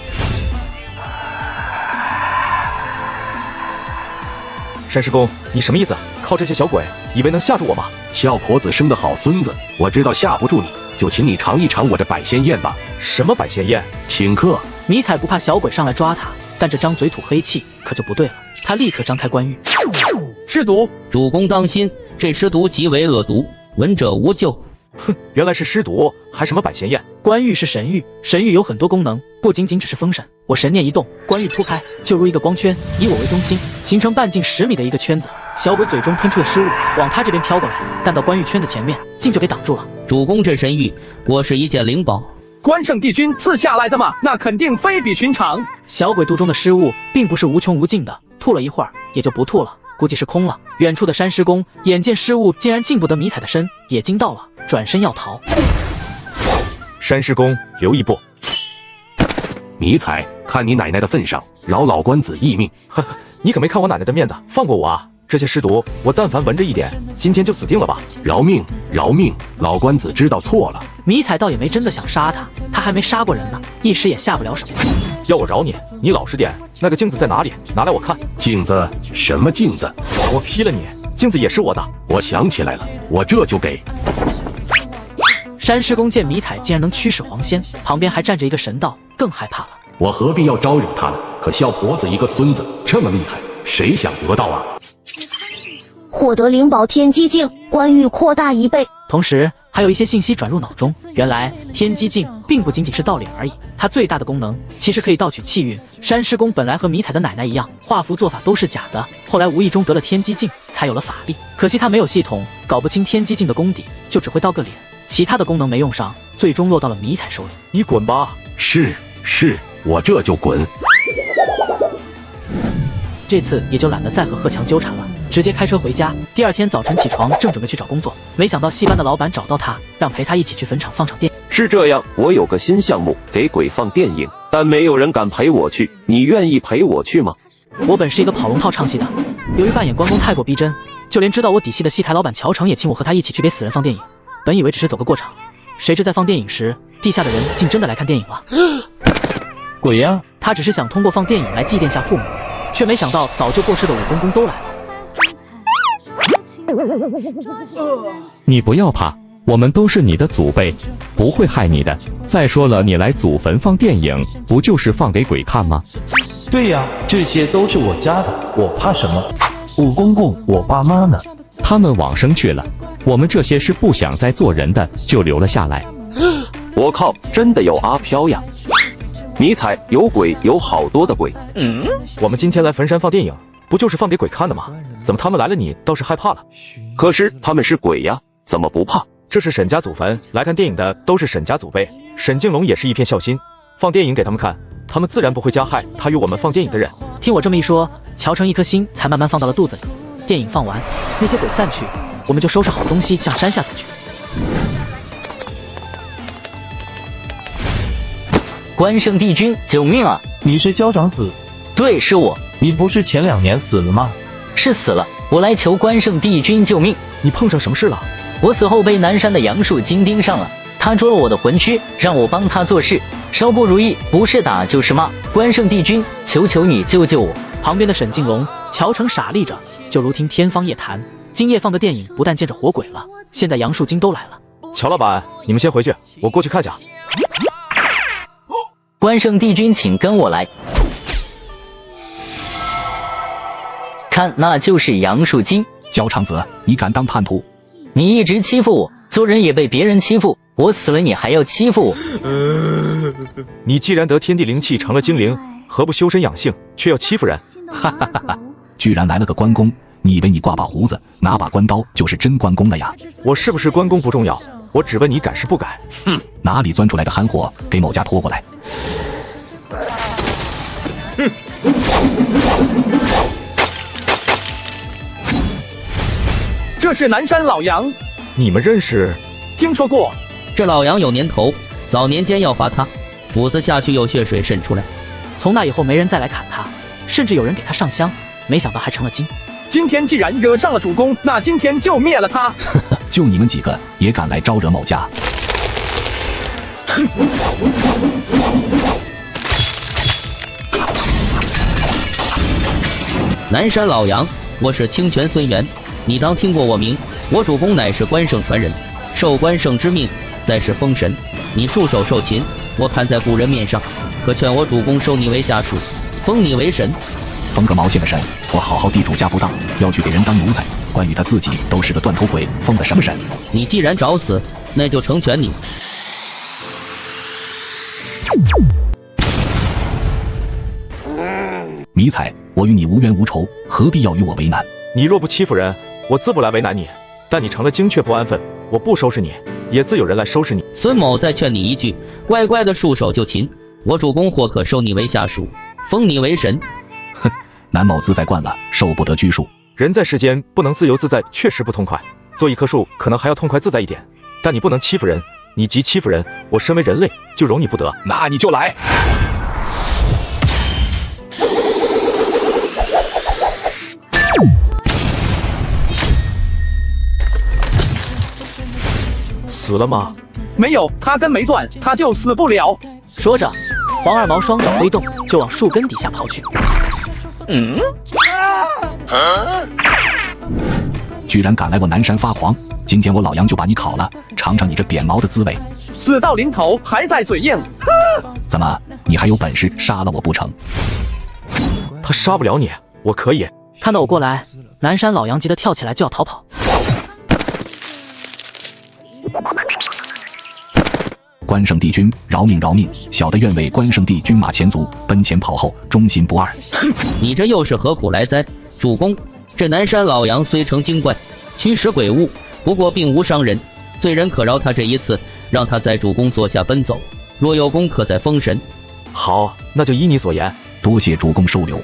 山师公，你什么意思？靠这些小鬼，以为能吓住我吗？笑婆子生的好孙子，我知道吓不住你，就请你尝一尝我这百仙宴吧。什么百仙宴？请客。迷彩不怕小鬼上来抓他，但这张嘴吐黑气可就不对了。他立刻张开关玉。尸毒，主公当心，这尸毒极为恶毒，闻者无救。哼，原来是尸毒，还什么百仙宴？关玉是神玉，神玉有很多功能，不仅仅只是封神。我神念一动，关玉铺开，就如一个光圈，以我为中心，形成半径10米的一个圈子。小鬼嘴中喷出的尸物往他这边飘过来，但到关玉圈子前面，竟就给挡住了。主公这神玉，果是一件灵宝。关圣帝君赐下来的嘛，那肯定非比寻常。小鬼肚中的尸物并不是无穷无尽的，吐了一会儿也就不吐了，估计是空了。远处的山师公眼见尸物竟然进不得迷彩的身，也惊到了，转身要逃。山师公留一步。迷彩，看你奶奶的份上，饶老关子一命。呵呵，你可没看我奶奶的面子，放过我啊！这些尸毒，我但凡闻着一点，今天就死定了吧！饶命，饶命！老关子知道错了。迷彩倒也没真的想杀他，他还没杀过人呢，一时也下不了手。要我饶你，你老实点。那个镜子在哪里？拿来我看。镜子？什么镜子？我劈了你！镜子也是我的。我想起来了，我这就给。山师公见迷彩竟然能驱使黄仙，旁边还站着一个神道，更害怕了。我何必要招惹他呢？可笑婆子一个孙子这么厉害，谁想得到啊？获得灵宝天机镜，关羽扩大1倍。同时还有一些信息转入脑中，原来天机镜并不仅仅是盗脸而已，它最大的功能其实可以盗取气运。山师公本来和迷彩的奶奶一样，画符做法都是假的，后来无意中得了天机镜，才有了法力。可惜他没有系统，搞不清天机镜的功底，就只会盗个脸，其他的功能没用上，最终落到了迷彩手里。你滚吧！是，我这就滚。这次也就懒得再和贺强纠缠了，直接开车回家。第二天早晨起床，正准备去找工作，没想到戏班的老板找到他，让陪他一起去坟场放场电影。是这样，我有个新项目，给鬼放电影，但没有人敢陪我去，你愿意陪我去吗？我本是一个跑龙套唱戏的，由于扮演关公太过逼真，就连知道我底细的戏台老板乔成也请我和他一起去给死人放电影。本以为只是走个过场，谁知在放电影时，地下的人竟真的来看电影了。鬼呀！他只是想通过放电影来祭奠下父母，却没想到早就过世的武公公都来了。你不要怕，我们都是你的祖辈，不会害你的。再说了，你来祖坟放电影，不就是放给鬼看吗？对呀，这些都是我家的，我怕什么？武公公，我爸妈呢？他们往生去了，我们这些是不想再做人的，就留了下来。我靠，真的有阿飘呀！迷彩有鬼，有好多的鬼。我们今天来坟山放电影，不就是放给鬼看的吗？怎么他们来了你倒是害怕了？可是他们是鬼呀，怎么不怕？这是沈家祖坟，来看电影的都是沈家祖辈，沈敬龙也是一片孝心，放电影给他们看，他们自然不会加害他与我们放电影的人。听我这么一说，乔成一颗心才慢慢放到了肚子里。电影放完，那些鬼散去，我们就收拾好东西向山下走去。关圣帝君，救命啊！你是焦长子？对，是我。你不是前2年死了吗？是死了，我来求关圣帝君救命。你碰上什么事了？我死后被南山的杨树精盯上了，他捉了我的魂躯，让我帮他做事，稍不如意，不是打就是骂。关圣帝君，求求你救救我！旁边的沈敬龙、乔成傻立着，就如听天方夜谭。今夜放的电影不但见着活鬼了，现在杨树精都来了。乔老板，你们先回去，我过去看下。关圣帝君，请跟我来。看，那就是杨树精。焦长子，你敢当叛徒？你一直欺负我，做人也被别人欺负，我死了你还要欺负我？你既然得天地灵气成了精灵，何不修身养性，却要欺负人？哈哈哈哈！居然来了个关公，你以为你挂把胡子，拿把关刀就是真关公了呀？我是不是关公不重要，我只问你敢是不敢？哼，哪里钻出来的憨货，给某家拖过来。这是南山老杨，你们认识？听说过。这老杨有年头，早年间要罚他，斧子下去有血水渗出来。从那以后没人再来砍他，甚至有人给他上香，没想到还成了精。今天既然惹上了主公，那今天就灭了他。就你们几个也敢来招惹某家？南山老杨，我是清泉孙元，你当听过我名？我主公乃是关圣传人，受关圣之命，再是封神。你束手受擒，我看在古人面上，可劝我主公收你为下属，封你为神。封个毛线的神！我好好地主家不当，要去给人当奴才。关羽他自己都是个断头鬼，封的什么神？你既然找死，那就成全你。迷彩，我与你无冤无仇，何必要与我为难？你若不欺负人，我自不来为难你。但你成了精却不安分，我不收拾你，也自有人来收拾你。孙某再劝你一句，乖乖的束手就擒，我主公或可收你为下属，封你为神。哼，南某自在惯了，受不得拘束。人在世间不能自由自在，确实不痛快。做一棵树可能还要痛快自在一点，但你不能欺负人。你既欺负人，我身为人类就容你不得。那你就来。死了吗？没有，他根没断，他就死不了。说着，黄二毛双爪挥动，就往树根底下跑去。居然敢来我南山发狂！今天我老杨就把你烤了，尝尝你这扁毛的滋味。死到临头还在嘴硬，怎么，你还有本事杀了我不成？他杀不了你，我可以。看到我过来，南山老杨急得跳起来就要逃跑。关圣帝君，饶命饶命！小的愿为关圣帝君马前卒，奔前跑后，忠心不二。你这又是何苦来哉？主公，这南山老杨虽成精怪，驱使鬼物，不过并无伤人，罪人可饶他这一次，让他在主公座下奔走，若有功可再封神。好，那就依你所言。多谢主公收留。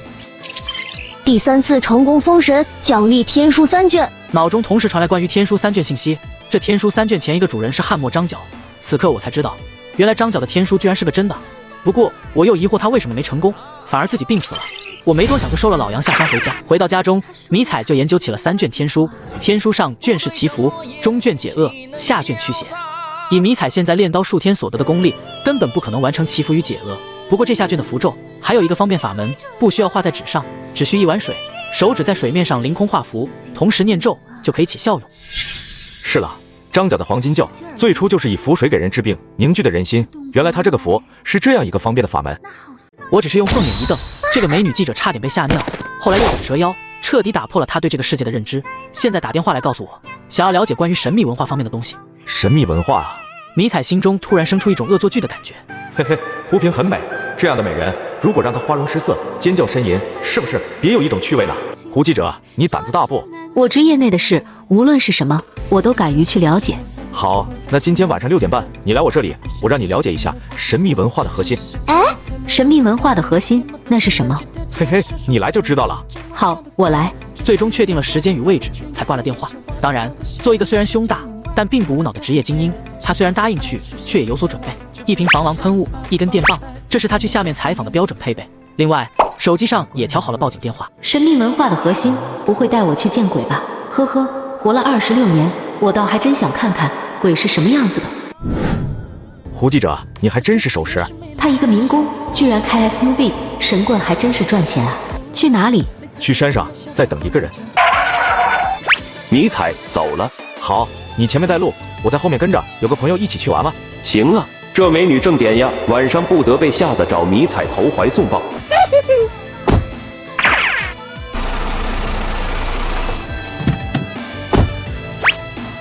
第3次成功封神，奖励天书3卷。脑中同时传来关于天书3卷信息。这天书3卷前一个主人是汉末张角，此刻我才知道，原来张角的天书居然是个真的。不过我又疑惑他为什么没成功，反而自己病死了。我没多想就收了老杨下山回家。回到家中，迷彩就研究起了3卷天书。天书上卷是祈福，中卷解厄，下卷驱邪。以迷彩现在练刀数天所得的功力，根本不可能完成祈福与解厄。不过这下卷的符咒还有一个方便法门，不需要画在纸上，只需1碗水，手指在水面上凌空画符，同时念咒就可以起效用。是了，张角的黄金教最初就是以符水给人治病，凝聚的人心。原来他这个符是这样一个方便的法门。我只是用凤眼一瞪，这个美女记者差点被吓尿。后来又斩蛇妖，彻底打破了她对这个世界的认知。现在打电话来告诉我，想要了解关于神秘文化方面的东西。神秘文化啊！迷彩心中突然生出一种恶作剧的感觉。嘿嘿，胡平很美，这样的美人，如果让她花容失色、尖叫呻吟，是不是别有一种趣味呢？胡记者，你胆子大不？我知业内的事，无论是什么，我都敢于去了解。好，那今天晚上6点半，你来我这里，我让你了解一下神秘文化的核心。哎，神秘文化的核心那是什么？嘿嘿，你来就知道了。好，我来。最终确定了时间与位置，才挂了电话。当然，做一个虽然胸大但并不无脑的职业精英，他虽然答应去，却也有所准备。一瓶防狼喷雾，一根电棒，这是他去下面采访的标准配备。另外，手机上也调好了报警电话。神秘文化的核心不会带我去见鬼吧？呵呵，活了26年，我倒还真想看看鬼是什么样子的。胡记者，你还真是守时。他一个民工，居然开 SUV， 神棍还真是赚钱啊！去哪里？去山上，再等一个人。迷彩走了。好，你前面带路，我在后面跟着。有个朋友一起去玩吗？行啊，这美女正点呀，晚上不得被吓得找迷彩投怀送抱。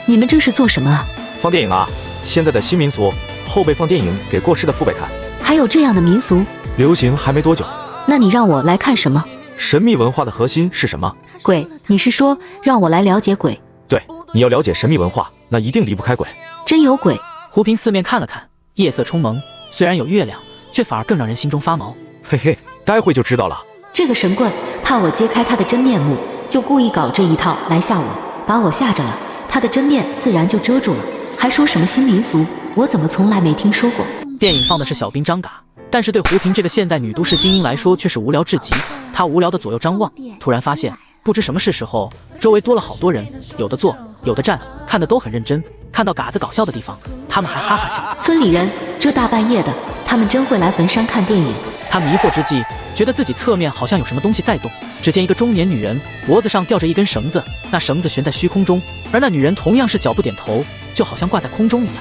你们这是做什么啊？放电影啊！现在的新民俗，后辈放电影给过世的父辈看。还有这样的民俗？流行还没多久。那你让我来看什么？神秘文化的核心是什么？鬼。你是说让我来了解鬼？对，你要了解神秘文化，那一定离不开鬼。真有鬼？胡平四面看了看，夜色充蒙，虽然有月亮，却反而更让人心中发毛。嘿嘿，待会就知道了。这个神棍怕我揭开他的真面目，就故意搞这一套来吓我，把我吓着了，他的真面自然就遮住了。还说什么新民俗，我怎么从来没听说过？电影放的是小兵张嘎，但是对胡平这个现代女都市精英来说却是无聊至极。她无聊的左右张望，突然发现不知什么是时候，周围多了好多人，有的坐，有的站，看得都很认真。看到嘎子搞笑的地方，他们还哈哈笑。村里人这大半夜的，他们真会来坟山看电影？他迷惑之际，觉得自己侧面好像有什么东西在动。只见一个中年女人脖子上吊着一根绳子，那绳子悬在虚空中，而那女人同样是脚不点头，就好像挂在空中一样。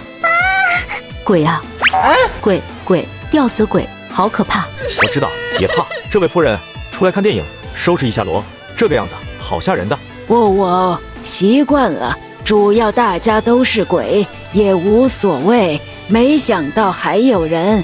鬼啊！鬼，吊死鬼，好可怕！我知道，别怕。这位夫人出来看电影，收拾一下罗，这个样子好吓人的。我习惯了，主要大家都是鬼，也无所谓。没想到还有人。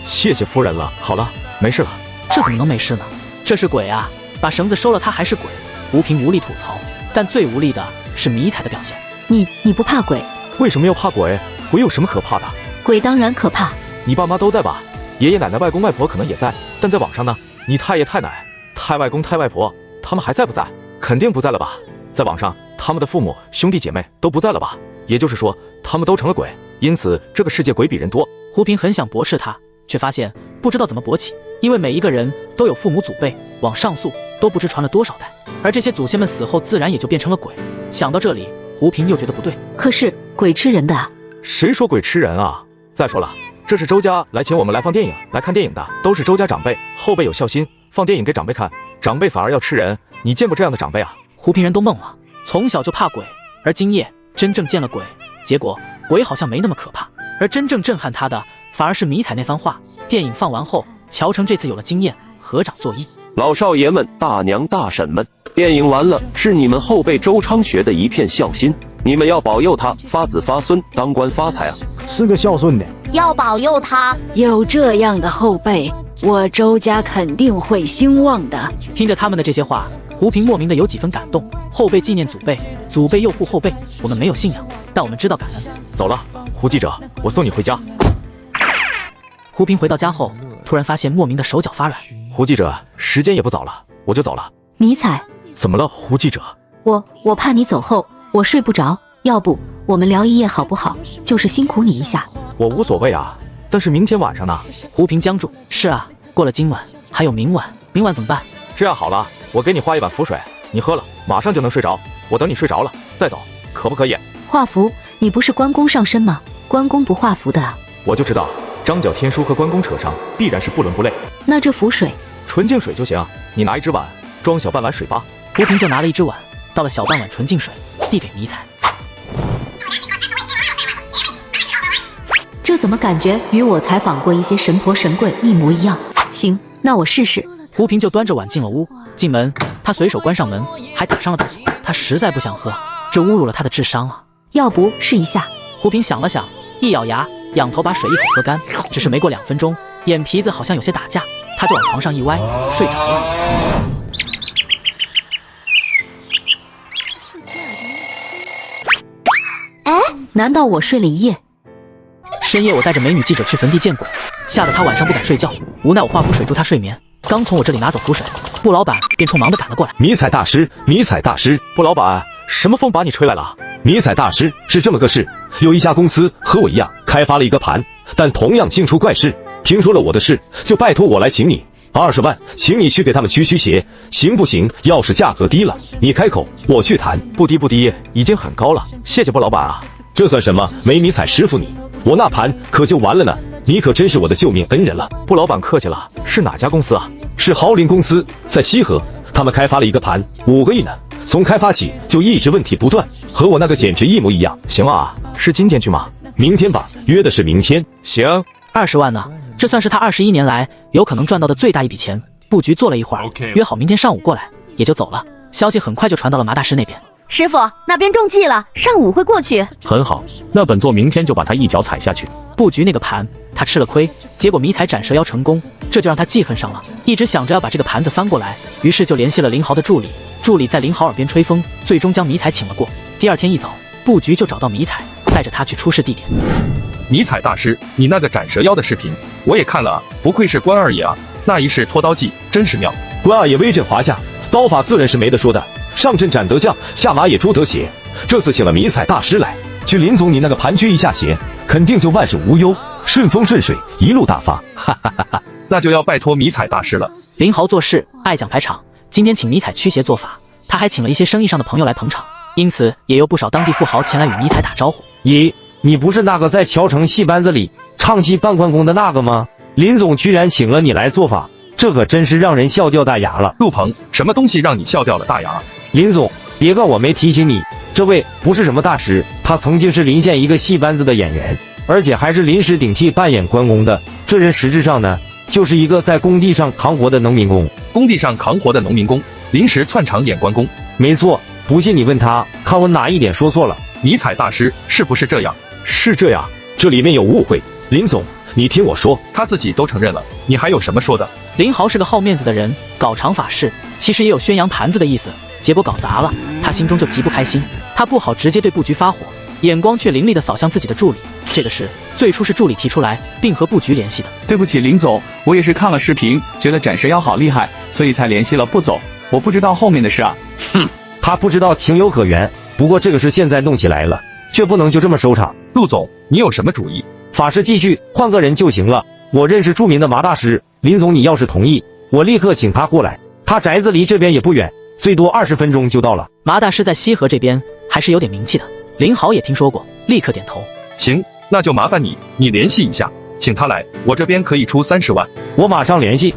谢谢夫人了。好了，没事了。这怎么能没事呢？这是鬼啊！把绳子收了，他还是鬼。吴平无力吐槽，但最无力的是迷彩的表现。你不怕鬼？为什么要怕鬼？鬼有什么可怕的？鬼当然可怕。你爸妈都在吧？爷爷奶奶、外公外婆可能也在，但在网上呢？你太爷太奶、太外公、太外婆，他们还在不在？肯定不在了吧？在网上，他们的父母、兄弟姐妹都不在了吧？也就是说，他们都成了鬼，因此这个世界鬼比人多。胡平很想驳斥他，却发现不知道怎么驳起，因为每一个人都有父母祖辈，往上溯都不知传了多少代，而这些祖先们死后自然也就变成了鬼。想到这里，胡平又觉得不对。可是鬼吃人的啊！谁说鬼吃人啊？再说了，这是周家来请我们来放电影、来看电影的，都是周家长辈，后辈有孝心，放电影给长辈看，长辈反而要吃人，你见过这样的长辈啊？胡平人都懵了，从小就怕鬼，而今夜真正见了鬼，结果鬼好像没那么可怕，而真正震撼他的反而是迷彩那番话。电影放完后，乔成这次有了经验，合掌作揖。老少爷们、大娘大婶们，电影完了，是你们后辈周昌学的一片孝心，你们要保佑他发子发孙，当官发财啊！是个孝顺的，要保佑他有这样的后辈，我周家肯定会兴旺的。听着他们的这些话，胡平莫名的有几分感动，后辈纪念祖辈，祖辈又护后辈。我们没有信仰，但我们知道感恩。走了，胡记者，我送你回家。胡平回到家后，突然发现莫名的手脚发软。胡记者，时间也不早了，我就走了。迷彩，怎么了，胡记者？我怕你走后我睡不着，要不我们聊一夜好不好？就是辛苦你一下。我无所谓啊，但是明天晚上呢？胡平僵住。是啊，过了今晚还有明晚，明晚怎么办？这样好了，我给你画一碗符水，你喝了马上就能睡着。我等你睡着了再走，可不可以？画符？你不是关公上身吗？关公不画符的啊。我就知道张角天书和关公扯上，必然是不伦不类。那这符水，纯净水就行。你拿一只碗，装小半碗水吧。胡平就拿了一只碗，倒了小半碗纯净水，递给迷彩。这怎么感觉与我采访过一些神婆神棍一模一样？行，那我试试。胡平就端着碗进了屋，进门他随手关上门，还打上了道锁。他实在不想喝，这侮辱了他的智商啊！要不试一下？胡平想了想，一咬牙，仰头把水一口喝干。只是没过2分钟，眼皮子好像有些打架，他就往床上一歪，睡着了。哎，难道我睡了一夜？深夜我带着美女记者去坟地见鬼，吓得他晚上不敢睡觉。无奈我画符水助他睡眠，刚从我这里拿走符水，布老板便匆忙的赶了过来。迷彩大师，迷彩大师，布老板，什么风把你吹来了？迷彩大师，是这么个事，有一家公司和我一样开发了一个盘，但同样惊出怪事，听说了我的事，就拜托我来请你20万，请你去给他们驱邪，行不行？要是价格低了，你开口，我去谈。不低不低，已经很高了，谢谢布老板啊。这算什么？没迷彩师傅你，我那盘可就完了呢。你可真是我的救命恩人了。布老板客气了，是哪家公司啊？是豪林公司，在西河，他们开发了一个盘，5个亿呢。从开发起就一直问题不断，和我那个简直一模一样。行啊，是今天去吗？明天吧，约的是明天。行，20万呢，这算是他21年来有可能赚到的最大一笔钱。布局做了一会儿，约好明天上午过来，也就走了。消息很快就传到了麻大师那边。师傅，那边中计了，上午会过去。很好，那本座明天就把他一脚踩下去。布局那个盘，他吃了亏，结果迷彩斩蛇妖成功，这就让他记恨上了，一直想着要把这个盘子翻过来，于是就联系了林豪的助理，助理在林豪耳边吹风，最终将迷彩请了过。第2天一早，布局就找到迷彩，带着他去出事地点。迷彩大师，你那个斩蛇妖的视频我也看了啊，不愧是关二爷啊，那一式脱刀技真是妙。关二爷威震华夏，刀法自然是没得说的，上阵斩得将，下马也捉得邪。这次请了迷彩大师来，去林总你那个盘驱一下邪，肯定就万事无忧，顺风顺水，一路大发。哈哈哈哈，那就要拜托迷彩大师了。林豪做事爱讲排场，今天请迷彩驱邪做法，他还请了一些生意上的朋友来捧场，因此也有不少当地富豪前来与迷彩打招呼。咦，你不是那个在乔城戏班子里唱戏扮关公的那个吗？林总居然请了你来做法，这可真是让人笑掉大牙了。陆鹏，什么东西让你笑掉了大牙？林总，别怪我没提醒你，这位不是什么大师，他曾经是临县一个戏班子的演员，而且还是临时顶替扮演关公的。这人实质上呢，就是一个在工地上扛活的农民工。工地上扛活的农民工，临时串场演关公？没错，不信你问他，看我哪一点说错了。迷彩大师是不是这样？是这样，这里面有误会。林总，你听我说，他自己都承认了，你还有什么说的？林豪是个好面子的人，搞长法事其实也有宣扬盘子的意思，结果搞砸了，他心中就极不开心。他不好直接对布局发火，眼光却凌厉地扫向自己的助理。这个事最初是助理提出来，并和布局联系的。对不起林总，我也是看了视频，觉得斩蛇妖好厉害，所以才联系了布总，我不知道后面的事啊。哼，他不知道情有可原，不过这个事现在弄起来了，却不能就这么收场。陆总，你有什么主意？法事继续，换个人就行了。我认识著名的麻大师，林总你要是同意，我立刻请他过来。他宅子离这边也不远，最多20分钟就到了。麻大师在西河这边还是有点名气的，林豪也听说过，立刻点头。行，那就麻烦你联系一下，请他来，我这边可以出30万。我马上联系。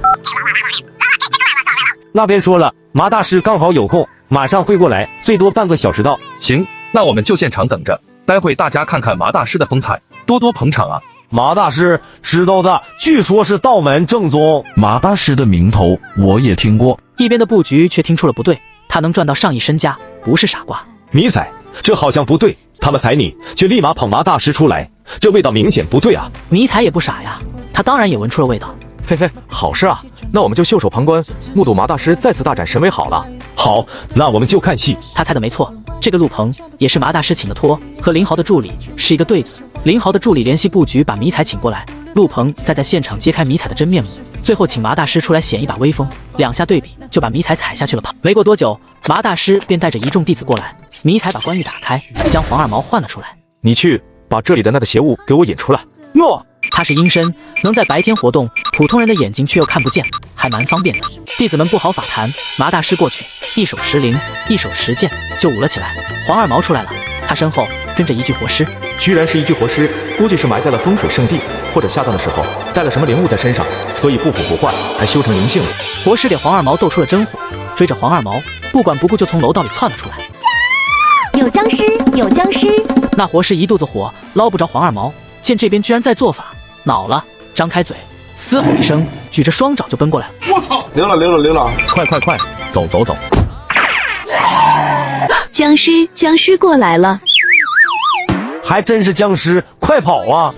那边说了，麻大师刚好有空，马上会过来，最多半个小时到。行，那我们就现场等着，待会大家看看麻大师的风采，多多捧场啊。麻大师知道的，据说是道门正宗。马大师的名头我也听过。一边的布局却听出了不对，他能赚到上亿身家，不是傻瓜。迷彩，这好像不对，他们踩你，却立马捧麻大师出来，这味道明显不对啊。迷彩也不傻呀，他当然也闻出了味道。嘿嘿，好事啊，那我们就袖手旁观，目睹麻大师再次大展神威好了。好，那我们就看戏。他猜的没错，这个陆鹏也是麻大师请的托，和林豪的助理是一个对子。林豪的助理联系布局把迷彩请过来，陆鹏再在现场揭开迷彩的真面目，最后请麻大师出来显一把威风，两下对比就把迷彩踩下去了。没过多久，麻大师便带着一众弟子过来，迷彩把关羽打开，将黄二毛换了出来。你去把这里的那个邪物给我引出来。诺。他是阴身，能在白天活动，普通人的眼睛却又看不见，还蛮方便的。弟子们不好法谈，麻大师过去，一手持铃，一手持剑，就舞了起来。黄二毛出来了，他身后跟着一具活尸，居然是一具活尸，估计是埋在了风水圣地，或者下葬的时候带了什么灵物在身上，所以不腐不坏，还修成灵性了。活尸给黄二毛斗出了真火，追着黄二毛，不管不顾就从楼道里窜了出来。有僵尸，有僵尸！那活尸一肚子火，捞不着黄二毛，见这边居然在做法，恼了，张开嘴，嘶吼一声，举着双爪就奔过来了。我操！溜了！快，走！僵尸过来了！还真是僵尸，快跑啊！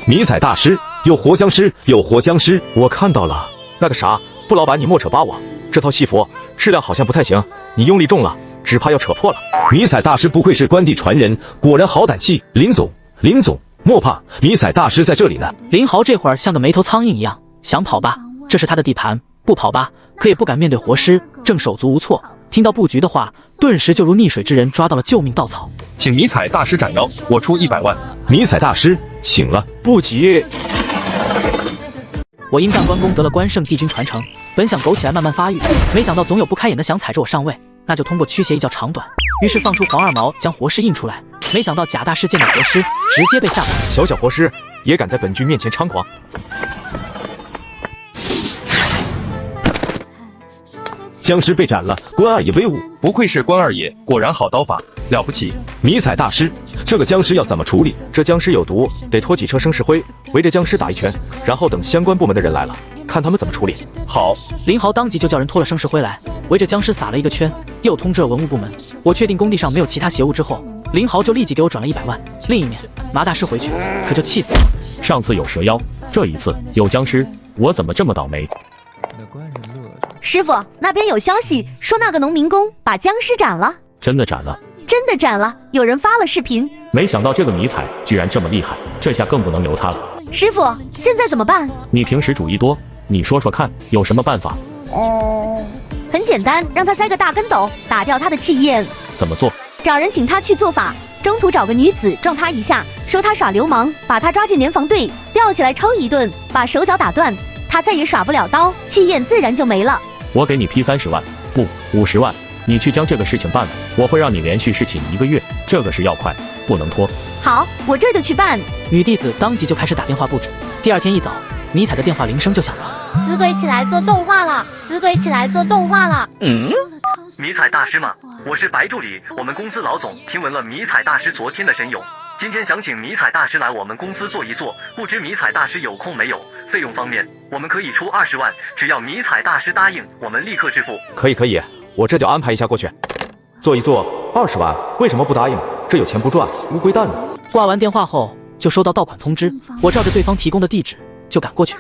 迷彩大师，有活僵尸，有活僵尸！我看到了，那个啥，布老板你莫扯把我，这套戏服质量好像不太行，你用力重了，只怕要扯破了。迷彩大师不愧是关帝传人，果然好胆气。林总，莫怕，迷彩大师在这里呢。林豪这会儿像个没头苍蝇一样，想跑吧，这是他的地盘；不跑吧，可也不敢面对活尸，正手足无措。听到布局的话，顿时就如溺水之人抓到了救命稻草。请迷彩大师斩妖，我出100万。迷彩大师，请了。不急，我因干关公得了关圣帝君传承，本想苟起来慢慢发育，没想到总有不开眼的想踩着我上位，那就通过驱邪一较长短。于是放出黄二毛将活尸印出来，没想到贾大师见到活尸，直接被吓跑。小活尸也敢在本君面前猖狂？僵尸被斩了，关二爷威武，不愧是关二爷，果然好刀法，了不起。迷彩大师，这个僵尸要怎么处理？这僵尸有毒，得拖几车生石灰，围着僵尸打一圈，然后等相关部门的人来了，看他们怎么处理。好，林豪当即就叫人拖了生石灰来，围着僵尸撒了一个圈，又通知了文物部门。我确定工地上没有其他邪物之后，林豪就立即给我转了100万。另一面，麻大师回去可就气死了。上次有蛇妖，这一次有僵尸，我怎么这么倒霉？师傅，那边有消息说那个农民工把僵尸斩了。真的斩了？真的斩了，有人发了视频。没想到这个迷彩居然这么厉害，这下更不能留他了。师傅，现在怎么办？你平时主意多，你说说看，有什么办法？很简单，让他栽个大跟斗，打掉他的气焰。怎么做？找人请他去做法，中途找个女子撞他一下，说他耍流氓，把他抓进联防队，吊起来抽一顿，把手脚打断，他再也耍不了刀，气焰自然就没了。我给你批30万，不50万，你去将这个事情办了，我会让你连续侍寝1个月，这个事要快，不能拖。好，我这就去办。女弟子当即就开始打电话布置。第二天一早，迷彩的电话铃声就响了。死鬼起来做动画了，死鬼起来做动画了。迷彩大师吗？我是白助理，我们公司老总听闻了迷彩大师昨天的神勇，今天想请迷彩大师来我们公司坐一坐，不知迷彩大师有空没有？费用方面，我们可以出20万，只要迷彩大师答应，我们立刻支付。可以，我这就安排一下过去。坐一坐，20万，为什么不答应？这有钱不赚，乌龟蛋呢。挂完电话后，就收到到款通知，我照着对方提供的地址就赶过去。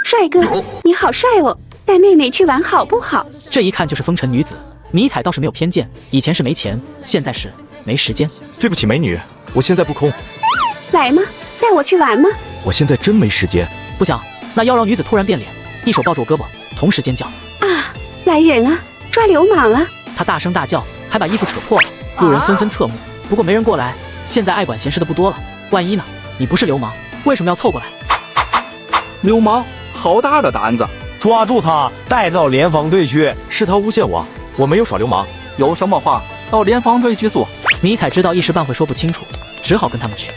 帅哥，你好帅哦，带妹妹去玩好不好？这一看就是风尘女子，迷彩倒是没有偏见，以前是没钱，现在是没时间。对不起美女，我现在不空。来吗？带我去玩吗？我现在真没时间。不想。那妖娆女子突然变脸，一手抱住我胳膊，同时尖叫：啊！来人啊！抓流氓啊！她大声大叫，还把衣服扯破了，路人纷纷侧目。不过没人过来，现在爱管闲事的不多了。万一呢？你不是流氓，为什么要凑过来？流氓，好大的胆子！抓住他，带到联防队去。是他诬陷我，我没有耍流氓。有什么话到联防队去说。迷彩知道一时半会说不清楚，只好跟他们去。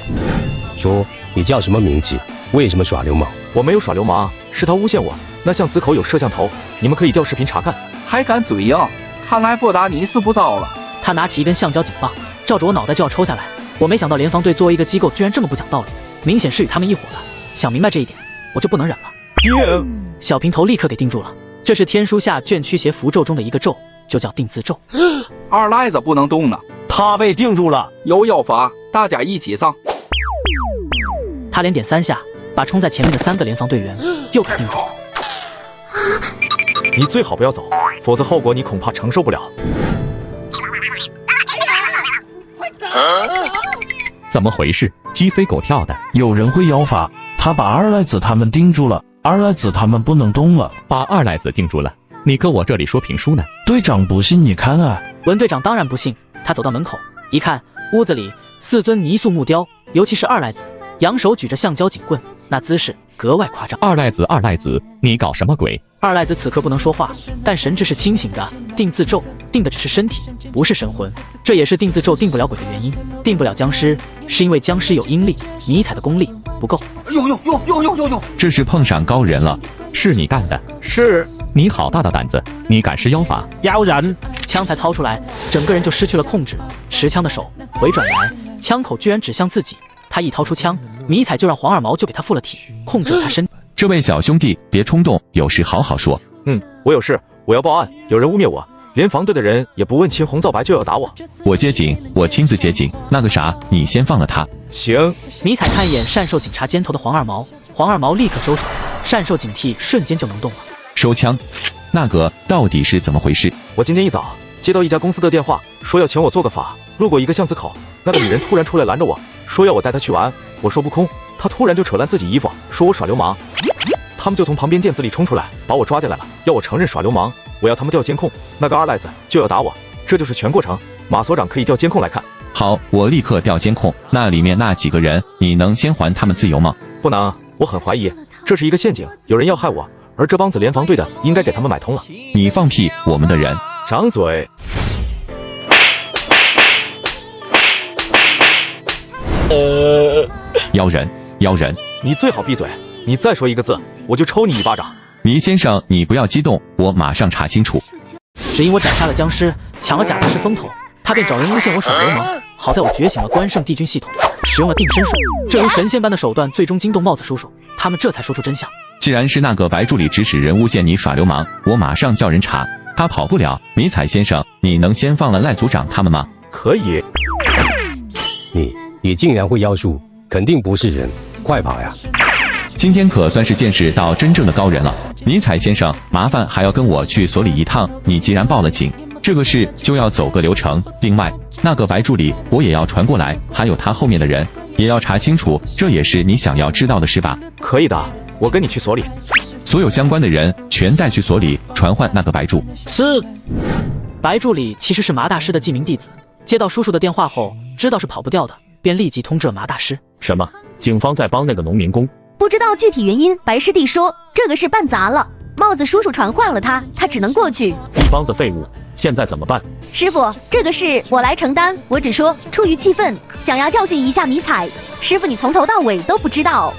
说你叫什么名字？为什么耍流氓？我没有耍流氓，是他诬陷我。那巷子口有摄像头，你们可以调视频查看。还敢嘴呀？看来不打你是不招了。他拿起一根橡胶警棒，照着我脑袋就要抽下来。我没想到联防队作为一个机构，居然这么不讲道理，明显是与他们一伙的。想明白这一点，我就不能忍了。小平头立刻给定住了。这是天书下卷驱邪符咒中的一个咒，就叫定字咒。二赖子不能动了，他被定住了。有妖法，大家一起上。他连点3下，把冲在前面的3个联防队员又给定住了。你最好不要走，否则后果你恐怕承受不了。怎么回事？鸡飞狗跳的。有人会妖法，他把二赖子他们定住了，二赖子他们不能动了。把二赖子定住了？你搁我这里说评书呢？队长不信，你看啊。文队长当然不信，他走到门口一看，屋子里4尊泥塑木雕，尤其是二赖子，扬手举着橡胶警棍，那姿势格外夸张。二赖子，你搞什么鬼？二赖子此刻不能说话，但神志是清醒的。定字咒定的只是身体，不是神魂，这也是定字咒定不了鬼的原因。定不了僵尸，是因为僵尸有阴力，迷彩的功力不够。呦！这是碰上高人了，是你干的？是。你好大的胆子，你敢施妖法？妖人！枪才掏出来，整个人就失去了控制，持枪的手回转来，枪口居然指向自己。他一掏出枪，迷彩就让黄二毛就给他附了体，控制了他身。这位小兄弟，别冲动，有事好好说。我有事，我要报案，有人污蔑我，连防队的人也不问青红皂白就要打我。我接警，我亲自接警。那个啥，你先放了他。行。迷彩看一眼善受警察肩头的黄二毛，黄二毛立刻收手，善受警惕瞬间就能动了。收枪，那个到底是怎么回事？我今天一早接到一家公司的电话，说要请我做个法。路过一个巷子口，那个女人突然出来拦着我，说要我带她去玩。我说不空，她突然就扯烂自己衣服，说我耍流氓。他们就从旁边店子里冲出来，把我抓进来了，要我承认耍流氓。我要他们调监控，那个二赖子就要打我。这就是全过程。马所长可以调监控来看。好，我立刻调监控。那里面那几个人，你能先还他们自由吗？不能，我很怀疑这是一个陷阱，有人要害我。而这帮子联防队的应该给他们买通了。你放屁！我们的人掌嘴。妖人，你最好闭嘴！你再说一个字，我就抽你一巴掌！迷先生，你不要激动，我马上查清楚。只因我斩杀了僵尸，抢了贾大师风头，他便找人诬陷我耍流氓。好在我觉醒了关圣帝君系统，使用了定身术，这如神仙般的手段最终惊动帽子叔叔，他们这才说出真相。既然是那个白助理指使人诬陷你耍流氓，我马上叫人查，他跑不了。迷彩先生，你能先放了赖组长他们吗？可以。你竟然会妖术，肯定不是人，快跑呀！今天可算是见识到真正的高人了。迷彩先生，麻烦还要跟我去所里一趟。你既然报了警，这个事就要走个流程。另外，那个白助理我也要传过来，还有他后面的人也要查清楚，这也是你想要知道的事吧？可以的，我跟你去所里，所有相关的人全带去所里传唤那个白助。是。白助理其实是麻大师的记名弟子，接到叔叔的电话后，知道是跑不掉的，便立即通知了麻大师。什么？警方在帮那个农民工？不知道具体原因，白师弟说这个事办砸了，帽子叔叔传唤了他，他只能过去。一帮子废物，现在怎么办？师傅，这个事我来承担，我只说出于气愤，想要教训一下迷彩。师傅，你从头到尾都不知道。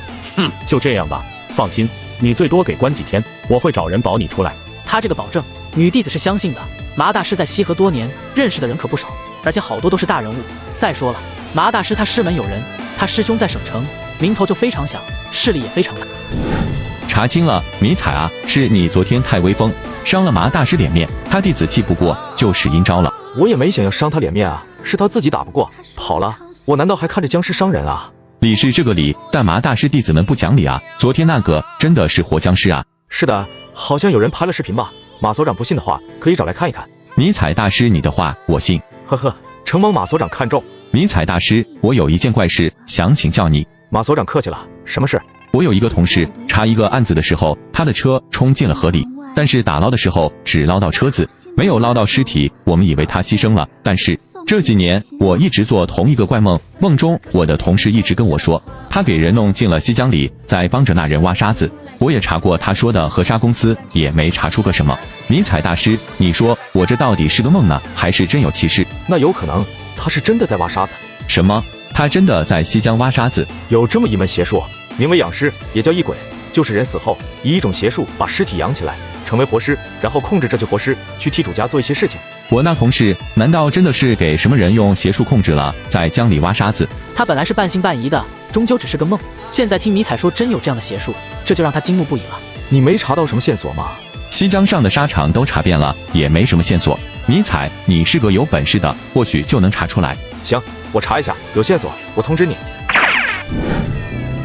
就这样吧，放心，你最多给关几天，我会找人保你出来。他这个保证，女弟子是相信的。麻大师在西河多年，认识的人可不少，而且好多都是大人物。再说了，麻大师他师门有人，他师兄在省城，名头就非常响，势力也非常大。查清了，迷彩啊，是你昨天太威风，伤了麻大师脸面，他弟子气不过就使阴招了。我也没想要伤他脸面啊，是他自己打不过跑了，我难道还看着僵尸伤人啊？理是这个理，但麻大师弟子们不讲理啊！昨天那个真的是活僵尸啊！是的，好像有人拍了视频吧？马所长不信的话，可以找来看一看。迷彩大师，你的话我信。呵呵，承蒙马所长看重。迷彩大师，我有一件怪事想请教你。马所长客气了，什么事？我有一个同事查一个案子的时候，他的车冲进了河里，但是打捞的时候只捞到车子，没有捞到尸体，我们以为他牺牲了。但是这几年我一直做同一个怪梦，梦中我的同事一直跟我说，他给人弄进了西江里，在帮着那人挖沙子。我也查过他说的河沙公司，也没查出个什么。迷彩大师，你说我这到底是个梦呢，还是真有其事？那有可能他是真的在挖沙子。什么？他真的在西江挖沙子？有这么一门邪术，名为养尸，也叫异鬼，就是人死后以一种邪术把尸体养起来，成为活尸，然后控制这具活尸去替主家做一些事情。我那同事难道真的是给什么人用邪术控制了，在江里挖沙子？他本来是半信半疑的，终究只是个梦。现在听迷彩说真有这样的邪术，这就让他惊怒不已了。你没查到什么线索吗？西江上的沙场都查遍了，也没什么线索。迷彩，你是个有本事的，或许就能查出来。行，我查一下，有线索我通知你。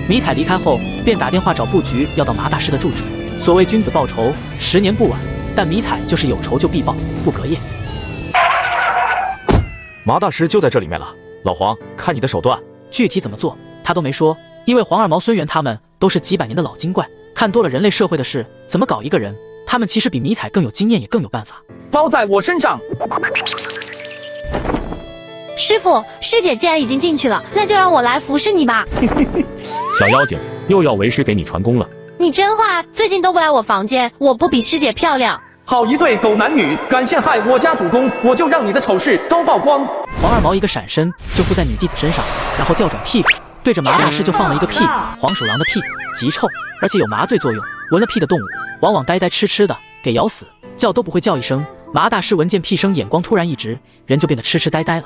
迷彩离开后，便打电话找布局要到麻大师的住址。所谓君子报仇，10年不晚。但迷彩就是有仇就必报，不隔夜。麻大师就在这里面了，老黄，看你的手段。具体怎么做，他都没说，因为黄二毛、孙元他们都是几百年的老精怪，看多了人类社会的事，怎么搞一个人，他们其实比迷彩更有经验，也更有办法。包在我身上。师傅，师姐既然已经进去了，那就让我来服侍你吧。小妖精，又要为师给你传功了。你真坏，最近都不来我房间，我不比师姐漂亮。好一对狗男女，敢陷害我家主公，我就让你的丑事都曝光。黄二毛一个闪身就附在女弟子身上，然后调转屁股，对着麻大师就放了一个屁。黄鼠狼的屁极臭，而且有麻醉作用，闻了屁的动物往往呆呆痴痴的，给咬死，叫都不会叫一声。麻大师闻见屁声，眼光突然一直，人就变得痴痴呆呆了。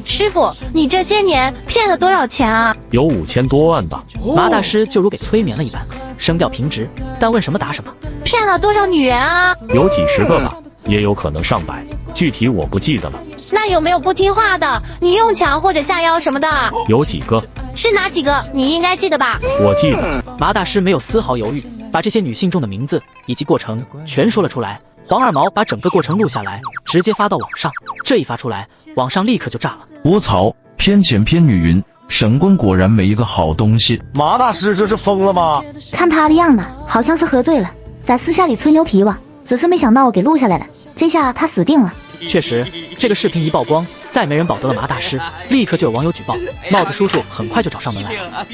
师傅，你这些年骗了多少钱啊？有5000多万吧。麻大师就如给催眠了一般，声调平直，但问什么答什么。骗了多少女人啊？有几10个吧，也有可能上百，具体我不记得了。那有没有不听话的？你用强或者下药什么的？有几个？是哪几个？你应该记得吧？我记得。麻大师没有丝毫犹豫，把这些女性中的名字以及过程全说了出来。黄二毛把整个过程录下来，直接发到网上。这一发出来，网上立刻就炸了。我操，偏钱偏女云，神棍果然没一个好东西。麻大师这是疯了吗？看他的样子，好像是喝醉了，在私下里吹牛皮吧。只是没想到我给录下来了，这下他死定了。确实，这个视频一曝光，再没人保得了麻大师，立刻就有网友举报。帽子叔叔很快就找上门来了。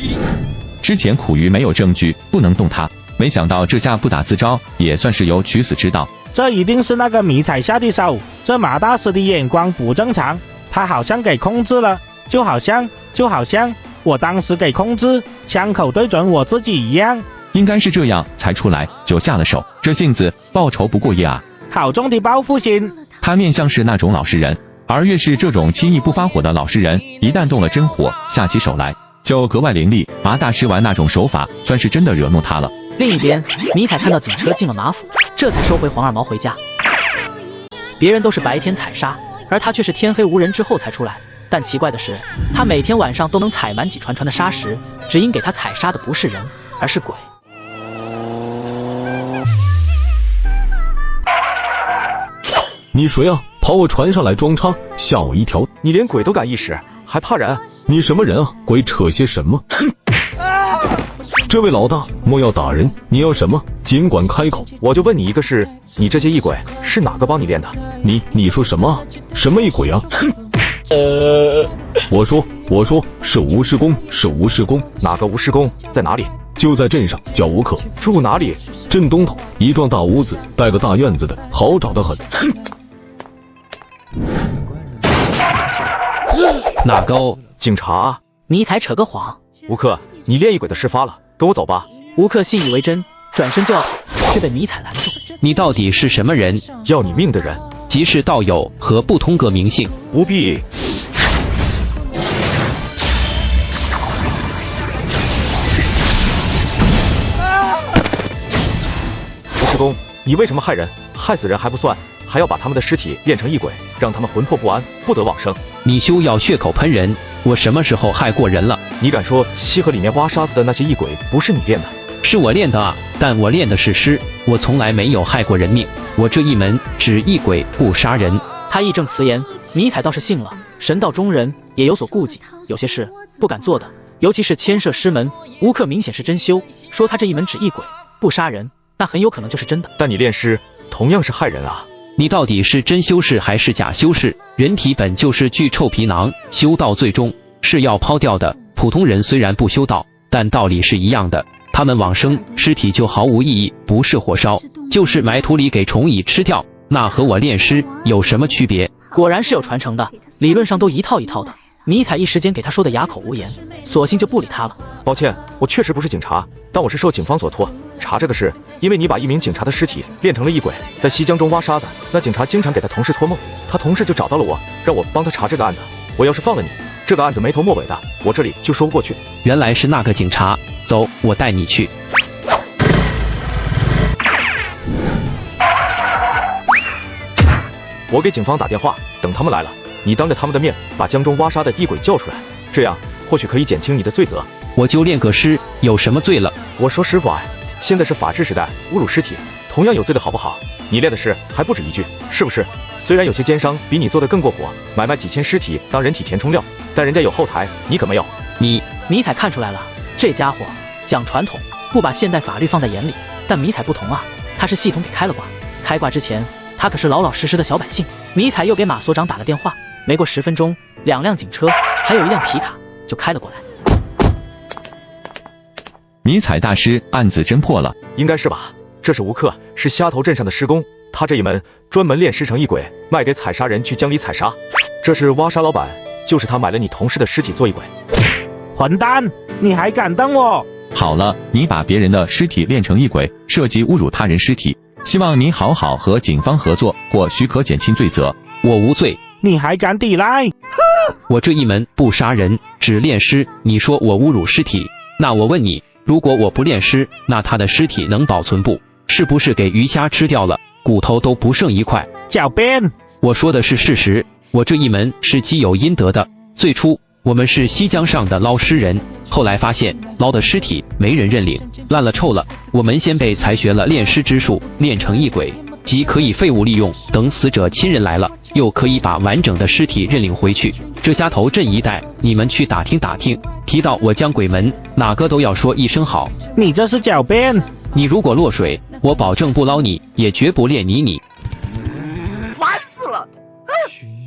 之前苦于没有证据，不能动他，没想到这下不打自招，也算是有取死之道。这一定是那个迷彩下的手，这马大师的眼光不正常，他好像给控制了，就好像我当时给控制，枪口对准我自己一样。应该是这样才出来就下了手，这性子报仇不过夜啊！好重的报复心。他面相是那种老实人，而越是这种轻易不发火的老实人，一旦动了真火，下起手来就格外凌厉。麻大师玩那种手法，算是真的惹怒他了。另一边，迷彩看到警车进了马府，这才收回黄二毛回家。别人都是白天采杀，而他却是天黑无人之后才出来。但奇怪的是，他每天晚上都能采满几船的沙石，只因给他采杀的不是人，而是鬼。你谁啊？跑我船上来装叉，吓我一跳！你连鬼都敢一使，还怕人？你什么人啊？鬼扯些什么？这位老大，莫要打人，你要什么？尽管开口。我就问你一个事，你这些异鬼是哪个帮你练的？你说什么？什么异鬼啊？我说是吴师公，是吴师公。哪个吴师公？在哪里？就在镇上，叫吴克。住哪里？镇东头，一幢大屋子，带个大院子的，好找得很。哪个哦？警察？迷彩扯个谎。吴克，你练异鬼的事发了，跟我走吧。吴克信以为真，转身就要跑，却被迷彩拦住。你到底是什么人？要你命的人。即是道友和不通个名姓。不必。吴师公，你为什么害人？害死人还不算，还要把他们的尸体变成异鬼，让他们魂魄不安，不得往生。你休要血口喷人，我什么时候害过人了？你敢说西河里面挖沙子的那些异鬼不是你练的？是我练的啊，但我练的是诗，我从来没有害过人命。我这一门只异鬼不杀人。他义正辞严，迷彩倒是信了。神道中人也有所顾忌，有些事不敢做的，尤其是牵涉师门。吴克明显是真修，说他这一门只异鬼不杀人，那很有可能就是真的。但你练诗同样是害人啊！你到底是真修士还是假修士？人体本就是具臭皮囊，修道最终是要抛掉的。普通人虽然不修道，但道理是一样的。他们往生，尸体就毫无意义，不是火烧，就是埋土里给虫蚁吃掉。那和我练诗有什么区别？果然是有传承的，理论上都一套一套的。迷彩一时间给他说的哑口无言，索性就不理他了。抱歉，我确实不是警察，但我是受警方所托查这个事，因为你把一名警察的尸体练成了异鬼，在西江中挖沙子，那警察经常给他同事托梦，他同事就找到了我，让我帮他查这个案子。我要是放了你，这个案子没头没尾的，我这里就说不过去。原来是那个警察，走，我带你去。我给警方打电话，等他们来了，你当着他们的面把江中挖沙的异鬼叫出来，这样或许可以减轻你的罪责。我就练个诗，有什么罪了？我说师傅啊，现在是法治时代，侮辱尸体同样有罪的好不好？你练的事还不止一句，是不是？虽然有些奸商比你做的更过火，买卖几千尸体当人体填充料，但人家有后台，你可没有。迷彩看出来了，这家伙讲传统，不把现代法律放在眼里。但迷彩不同啊，他是系统给开了挂，开挂之前他可是老老实实的小百姓。迷彩又给马所长打了电话，没过10分钟，2辆警车还有一辆皮卡就开了过来。迷彩大师，案子侦破了，应该是吧？这是吴克，是虾头镇上的施工，他这一门专门炼尸成异鬼，卖给采砂人去江里采砂。这是挖沙老板，就是他买了你同事的尸体做异鬼。混蛋，你还敢瞪我？好了，你把别人的尸体炼成异鬼，涉及侮辱他人尸体，希望你好好和警方合作，或许可减轻罪责。我无罪，你还敢抵赖？我这一门不杀人，只炼尸。你说我侮辱尸体，那我问你，如果我不炼尸，那他的尸体能保存不？是不是给鱼虾吃掉了，骨头都不剩一块？狡辩！我说的是事实，我这一门是积有阴德的。最初我们是西江上的捞尸人，后来发现捞的尸体没人认领，烂了臭了，我们先辈才学了炼尸之术，炼成异鬼，即可以废物利用，等死者亲人来了，又可以把完整的尸体认领回去。这虾头镇一带，你们去打听打听，提到我江鬼门，哪个都要说一声好。你这是狡辩！你如果落水，我保证不捞你，也绝不炼你。烦死了！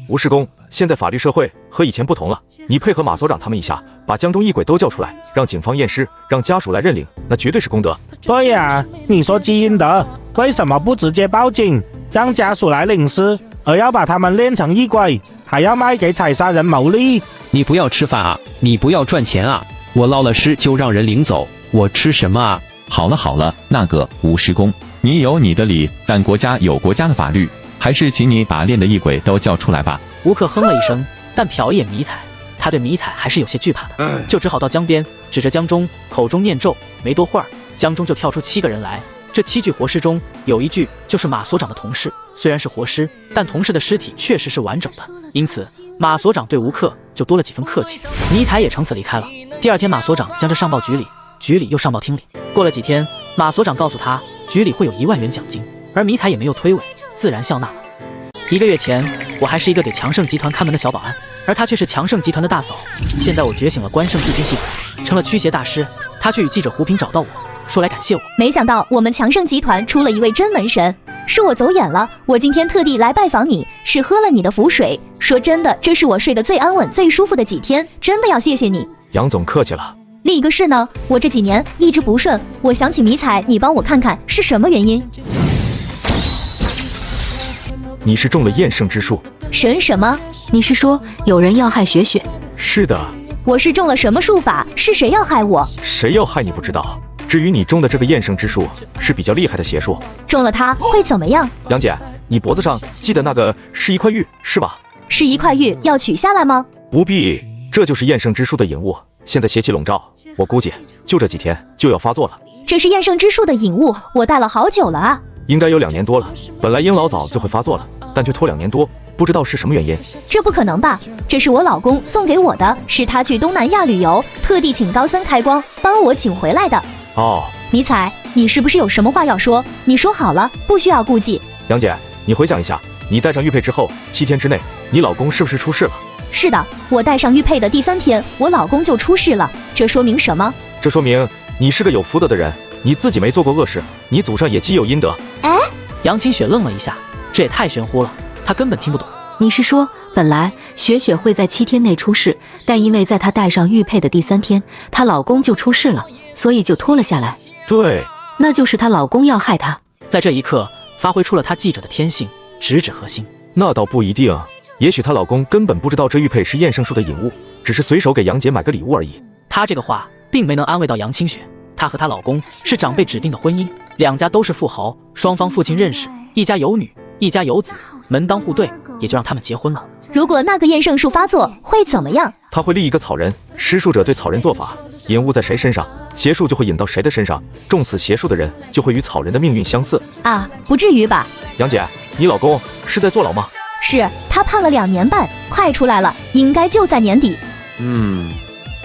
吴师公，现在法律社会和以前不同了，你配合马所长他们一下，把江中异鬼都叫出来，让警方验尸，让家属来认领，那绝对是功德。对呀，你说积阴德，为什么不直接报警，让家属来领尸，而要把他们炼成异鬼，还要卖给采砂人牟利？你不要吃饭啊，你不要赚钱啊，我捞了尸就让人领走，我吃什么啊？好了，那个吴师公，你有你的理，但国家有国家的法律，还是请你把炼的异鬼都叫出来吧。吴克哼了一声，但瞟一眼迷彩，他对迷彩还是有些惧怕的，就只好到江边，指着江中，口中念咒。没多会儿，江中就跳出7个人来。这7具活尸中，有1具就是马所长的同事，虽然是活尸，但同事的尸体确实是完整的，因此马所长对吴克就多了几分客气。迷彩也乘此离开了。第2天，马所长将这上报局里，局里又上报厅里。过了几天，马所长告诉他，局里会有1万元奖金，而迷彩也没有推诿，自然笑纳了。1个月前，我还是一个给强盛集团看门的小保安，而他却是强盛集团的大嫂。现在我觉醒了关圣帝君系统，成了驱邪大师，他却与记者胡平找到我，说来感谢我。没想到我们强盛集团出了一位真门神，是我走眼了。我今天特地来拜访你，是喝了你的符水。说真的，这是我睡得最安稳、最舒服的几天，真的要谢谢你。杨总客气了。另一个事呢，我这几年一直不顺，我想起迷彩，你帮我看看是什么原因。你是中了厌胜之术。神什么？你是说有人要害雪雪？是的。我是中了什么术法？是谁要害我？谁要害你不知道，至于你中的这个厌胜之术，是比较厉害的邪术。中了它会怎么样？杨姐，你脖子上系的那个是一块玉，是吧？是一块玉，要取下来吗？不必，这就是厌胜之术的引物。现在邪气笼罩，我估计就这几天就要发作了。这是厌胜之术的引物，我戴了好久了啊。应该有2年多了，本来应老早就会发作了，但却拖2年多，不知道是什么原因。这不可能吧？这是我老公送给我的，是他去东南亚旅游，特地请高僧开光，帮我请回来的。哦，迷彩，你是不是有什么话要说？你说好了，不需要顾忌。杨姐，你回想一下，你戴上玉佩之后7天之内，你老公是不是出事了？是的，我戴上玉佩的第3天，我老公就出事了。这说明什么？这说明你是个有福德的人，你自己没做过恶事，你祖上也积有阴德。哎，杨清雪愣了一下，这也太玄乎了，她根本听不懂。你是说，本来雪雪会在7天内出事，但因为在她戴上玉佩的第3天，她老公就出事了，所以就拖了下来。对，那就是她老公要害她。在这一刻，发挥出了她记者的天性，直指核心。那倒不一定，也许她老公根本不知道这玉佩是厌胜术的引物，只是随手给杨姐买个礼物而已。她这个话并没能安慰到杨清雪。她和她老公是长辈指定的婚姻，2家都是富豪，双方父亲认识，一家有女，一家有子，门当户对，也就让他们结婚了。如果那个厌胜术发作会怎么样？他会立一个草人，施术者对草人做法，引物在谁身上，邪术就会引到谁的身上，中此邪术的人就会与草人的命运相似。啊，不至于吧？杨姐，你老公是在坐牢吗？是，他判了2年半，快出来了，应该就在年底。嗯，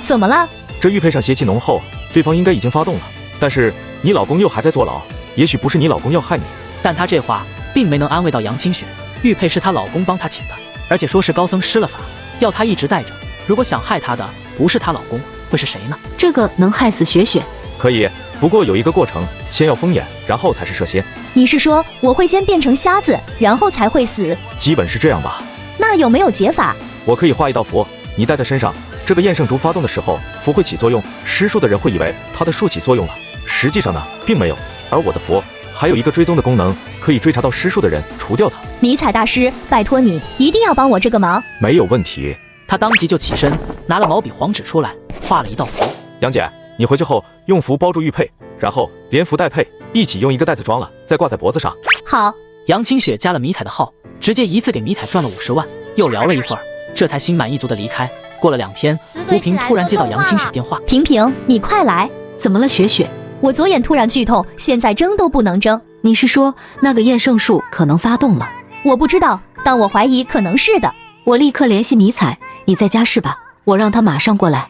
怎么了？这玉佩上邪气浓厚，对方应该已经发动了。但是你老公又还在坐牢，也许不是你老公要害你。但她这话并没能安慰到杨清雪。玉佩是她老公帮她请的，而且说是高僧施了法，要她一直带着。如果想害她的不是她老公，会是谁呢？这个能害死雪雪？可以，不过有一个过程，先要封眼，然后才是摄仙。你是说我会先变成瞎子，然后才会死？基本是这样吧。那有没有解法？我可以画一道符，你带在身上。这个厌胜烛发动的时候，符会起作用，施术的人会以为他的术起作用了，实际上呢，并没有。而我的符还有一个追踪的功能，可以追查到施术的人，除掉他。迷彩大师，拜托你一定要帮我这个忙。没有问题。他当即就起身，拿了毛笔黄纸出来，画了一道符。杨姐，你回去后用符包住玉佩，然后连符带佩一起用一个袋子装了，再挂在脖子上。好。杨清雪加了迷彩的号，直接一次给迷彩赚了50万。又聊了一会儿，这才心满意足的离开。过了2天，胡平突然接到杨清雪电话：“平平，你快来！怎么了，雪雪？我左眼突然剧痛，现在争都不能争。你是说那个厌胜术可能发动了？我不知道，但我怀疑可能是的。我立刻联系迷彩，你在家是吧？我让他马上过来。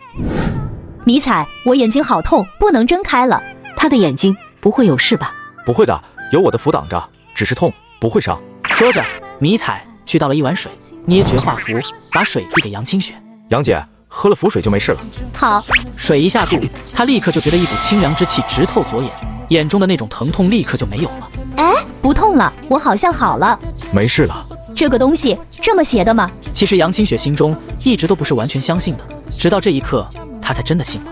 迷彩，我眼睛好痛，不能睁开了。他的眼睛不会有事吧？不会的，有我的符挡着，只是痛，不会伤。”说着，迷彩去倒了一碗水，捏诀画符，把水递给杨清雪。杨姐，喝了符水就没事了。好。水一下肚，她立刻就觉得一股清凉之气直透左眼，眼中的那种疼痛立刻就没有了。哎，不痛了，我好像好了。没事了。这个东西这么邪的吗？其实杨清雪心中一直都不是完全相信的，直到这一刻，她才真的信了。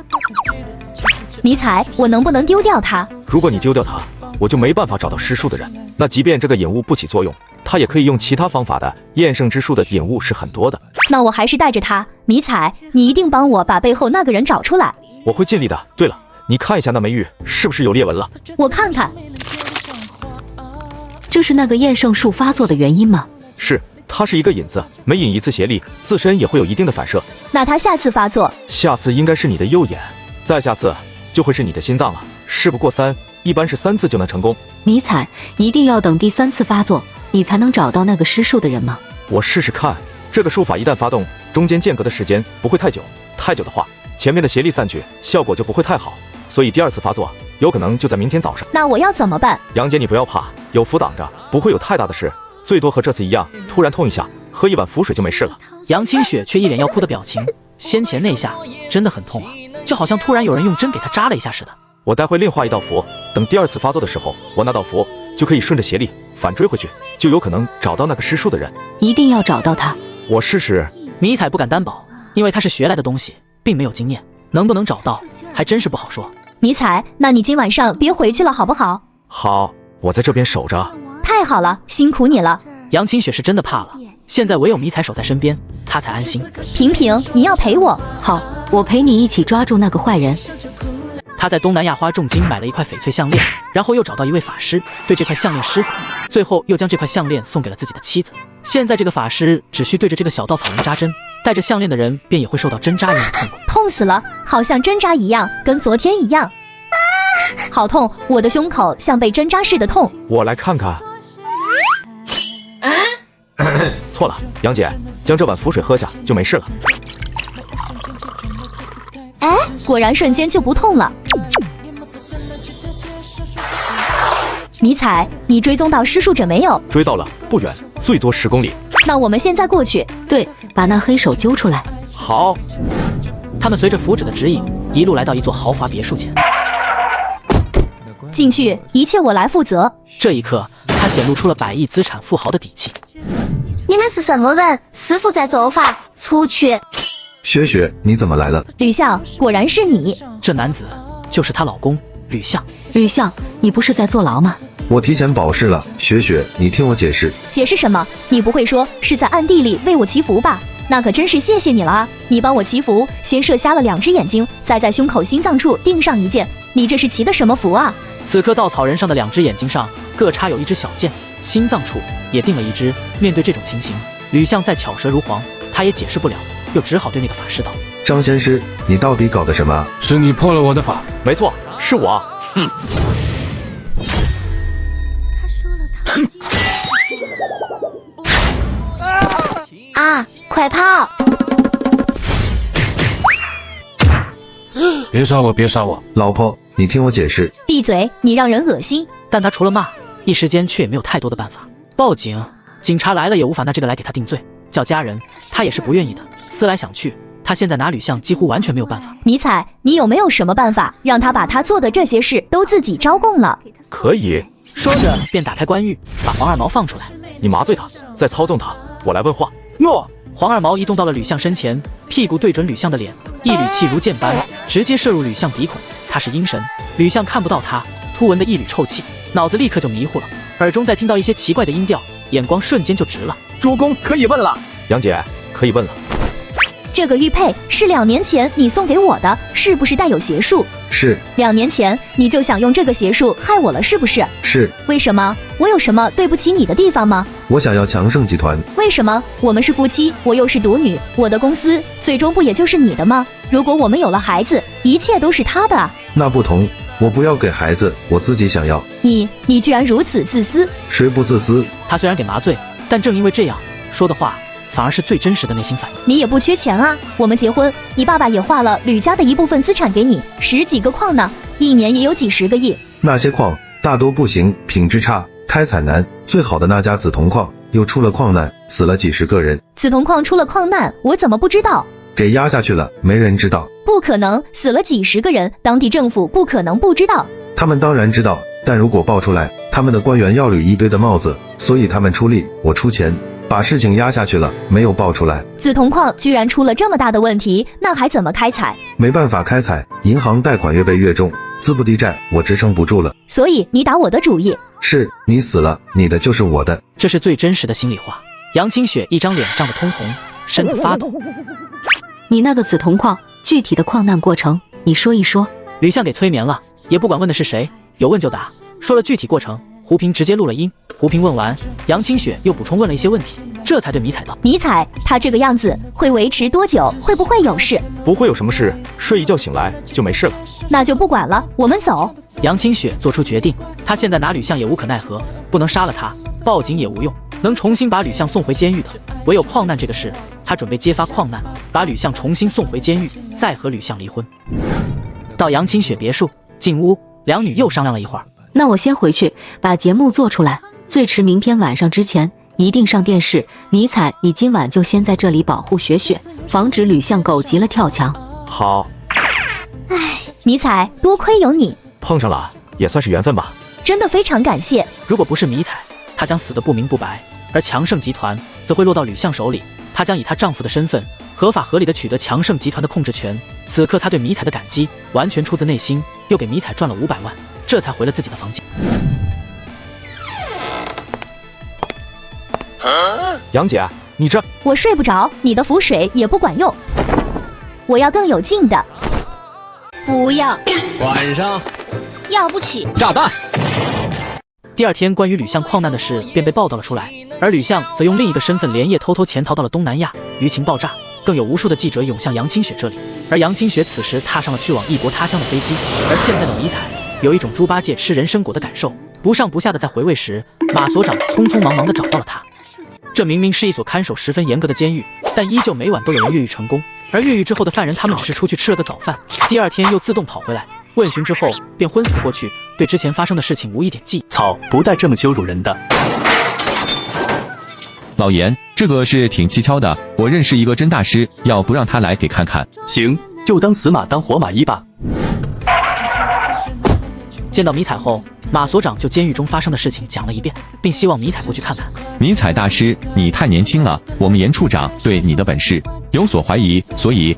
迷彩，我能不能丢掉它？如果你丢掉它，我就没办法找到施术的人。那即便这个引物不起作用，他也可以用其他方法的。厌胜之术的引物是很多的。那我还是带着它。迷彩，你一定帮我把背后那个人找出来。我会尽力的。对了，你看一下那枚玉是不是有裂纹了？我看看。这是那个厌胜术发作的原因吗？是，它是一个引子，每引一次邪力，自身也会有一定的反射。那它下次发作？下次应该是你的右眼，再下次就会是你的心脏了。事不过3，一般是3次就能成功。迷彩，一定要等第3次发作，你才能找到那个施术的人吗？我试试看。这个术法一旦发动，中间间隔的时间不会太久，太久的话，前面的邪力散去，效果就不会太好。所以第2次发作有可能就在明天早上。那我要怎么办？杨姐，你不要怕，有符挡着，不会有太大的事，最多和这次一样，突然痛一下，喝一碗符水就没事了。杨清雪却一脸要哭的表情，先前那下真的很痛啊，就好像突然有人用针给她扎了一下似的。我待会另画一道符，等第2次发作的时候，我那道符就可以顺着邪力反追回去，就有可能找到那个施术的人。一定要找到他。我试试。迷彩不敢担保，因为他是学来的东西，并没有经验，能不能找到还真是不好说。迷彩，那你今晚上别回去了好不好？好，我在这边守着。太好了，辛苦你了。杨清雪是真的怕了，现在唯有迷彩守在身边，她才安心。平平，你要陪我。好，我陪你一起抓住那个坏人。他在东南亚花重金买了一块翡翠项链，然后又找到一位法师对这块项链施法，最后又将这块项链送给了自己的妻子。现在这个法师只需对着这个小稻草人扎针，戴着项链的人便也会受到针扎一样的痛苦。痛死了，好像针扎一样，跟昨天一样。好痛，我的胸口像被针扎似的痛。我来看看。错了，杨姐，将这碗符水喝下就没事了。哎，果然瞬间就不痛了。迷彩，你追踪到施术者没有？追到了，不远，最多10公里。那我们现在过去。对，把那黑手揪出来。好。他们随着符纸的指引，一路来到一座豪华别墅前。进去，一切我来负责。这一刻，他显露出了100亿资产富豪的底气。你们是什么人？师傅在做法，出去。雪雪，你怎么来了？吕相，果然是你。这男子就是她老公吕相。吕相，你不是在坐牢吗？我提前保释了。雪雪，你听我解释。解释什么？你不会说是在暗地里为我祈福吧？那可真是谢谢你了啊！你帮我祈福，先射瞎了2只眼睛，再在胸口心脏处钉上一箭。你这是祈的什么福啊？此刻稻草人上的2只眼睛上各插有1支小箭，心脏处也钉了1支。面对这种情形，吕相再巧舌如簧，他也解释不了，又只好对那个法师道：“张仙师，你到底搞的什么？是你破了我的法。”没错，是我。哼。啊！快跑！别杀我！别杀我！老婆，你听我解释。闭嘴，你让人恶心。但他除了骂，一时间却也没有太多的办法。报警，警察来了也无法拿这个来给他定罪，叫家人他也是不愿意的。思来想去，他现在拿吕相几乎完全没有办法。迷彩，你有没有什么办法让他把他做的这些事都自己招供了？可以。说着便打开关狱，把黄二毛放出来。你麻醉他，再操纵他，我来问话。诺。黄二毛移动到了吕相身前，屁股对准吕相的脸，一缕气如箭般直接射入吕相鼻孔。他是阴神，吕相看不到他，突闻的一缕臭气，脑子立刻就迷糊了，耳中再听到一些奇怪的音调，眼光瞬间就直了。主公可以问了。杨姐可以问了。这个玉佩是2年前你送给我的，是不是带有邪术？是。2年前你就想用这个邪术害我了，是不是？是。为什么？我有什么对不起你的地方吗？我想要强盛集团。为什么？我们是夫妻，我又是独女，我的公司最终不也就是你的吗？如果我们有了孩子，一切都是他的。那不同，我不要给孩子，我自己想要。你居然如此自私！谁不自私？他虽然给麻醉，但正因为这样说的话反而是最真实的内心反应。你也不缺钱啊，我们结婚，你爸爸也划了吕家的一部分资产给你，10几个矿呢，1年也有几10个亿。那些矿大多不行，品质差，开采难，最好的那家紫铜矿又出了矿难，死了几10个人。紫铜矿出了矿难，我怎么不知道？给压下去了，没人知道。不可能，死了几10个人，当地政府不可能不知道。他们当然知道，但如果爆出来，他们的官员要捋一堆的帽子，所以他们出力，我出钱。把事情压下去了，没有爆出来。紫铜矿居然出了这么大的问题，那还怎么开采？没办法开采，银行贷款越背越重，资不抵债，我支撑不住了。所以你打我的主意？是，你死了，你的就是我的。这是最真实的心里话。杨清雪一张脸涨得通红，身子发抖。你那个紫铜矿具体的矿难过程，你说一说。吕相给催眠了，也不管问的是谁，有问就答，说了具体过程。胡平直接录了音，胡平问完，杨清雪又补充问了一些问题，这才对迷彩道：迷彩，他这个样子会维持多久？会不会有事？不会有什么事，睡一觉醒来就没事了。那就不管了，我们走。杨清雪做出决定，他现在拿吕相也无可奈何，不能杀了他，报警也无用，能重新把吕相送回监狱的唯有矿难这个事。他准备揭发矿难，把吕相重新送回监狱，再和吕相离婚。到杨清雪别墅进屋，两女又商量了一会儿。那我先回去把节目做出来，最迟明天晚上之前一定上电视。迷彩，你今晚就先在这里保护雪雪，防止吕相狗急了跳墙。好。唉，迷彩，多亏有你，碰上了也算是缘分吧。真的非常感谢。如果不是迷彩，她将死得不明不白，而强盛集团则会落到吕相手里。她将以她丈夫的身份，合法合理的取得强盛集团的控制权。此刻她对迷彩的感激完全出自内心，又给迷彩赚了500万。这才回了自己的房间。杨姐，你这……我睡不着，你的符水也不管用，我要更有劲的。不要。晚上。要不起。炸弹。第二天，关于吕相矿难的事便被报道了出来，而吕相则用另一个身份连夜偷偷潜逃到了东南亚，舆情爆炸，更有无数的记者涌向杨清雪这里。而杨清雪此时踏上了去往异国他乡的飞机，而现在的迷彩有一种猪八戒吃人参果的感受，不上不下的在回味时，马所长匆匆忙忙的找到了他。这明明是一所看守十分严格的监狱，但依旧每晚都有人越狱成功。而越狱之后的犯人，他们只是出去吃了个早饭，第二天又自动跑回来。问询之后便昏死过去，对之前发生的事情无一点记忆。操，不带这么羞辱人的。老严，这个是挺蹊跷的，我认识一个真大师，要不让他来给看看？行，就当死马当活马医吧。见到迷彩后，马所长就监狱中发生的事情讲了一遍，并希望迷彩过去看看。迷彩大师，你太年轻了，我们严处长对你的本事有所怀疑，所以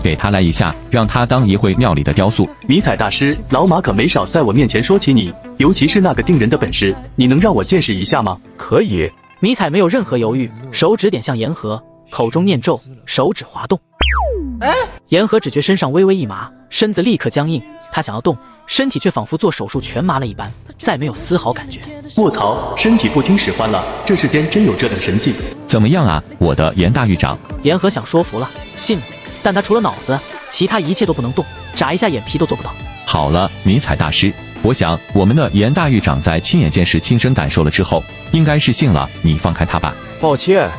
给他来一下，让他当一会庙里的雕塑。迷彩大师，老马可没少在我面前说起你，尤其是那个定人的本事，你能让我见识一下吗？可以。迷彩没有任何犹豫，手指点向言和，口中念咒，手指滑动。言和只觉身上微微一麻，身子立刻僵硬，他想要动，身体却仿佛做手术全麻了一般，再没有丝毫感觉。卧槽，身体不听使唤了，这世间真有这等神器？怎么样啊，我的严大狱长？言和想说服了，信了，但他除了脑子，其他一切都不能动，眨一下眼皮都做不到。好了，迷彩大师，我想我们的严大狱长在亲眼见识、亲身感受了之后，应该是信了，你放开他吧。抱歉。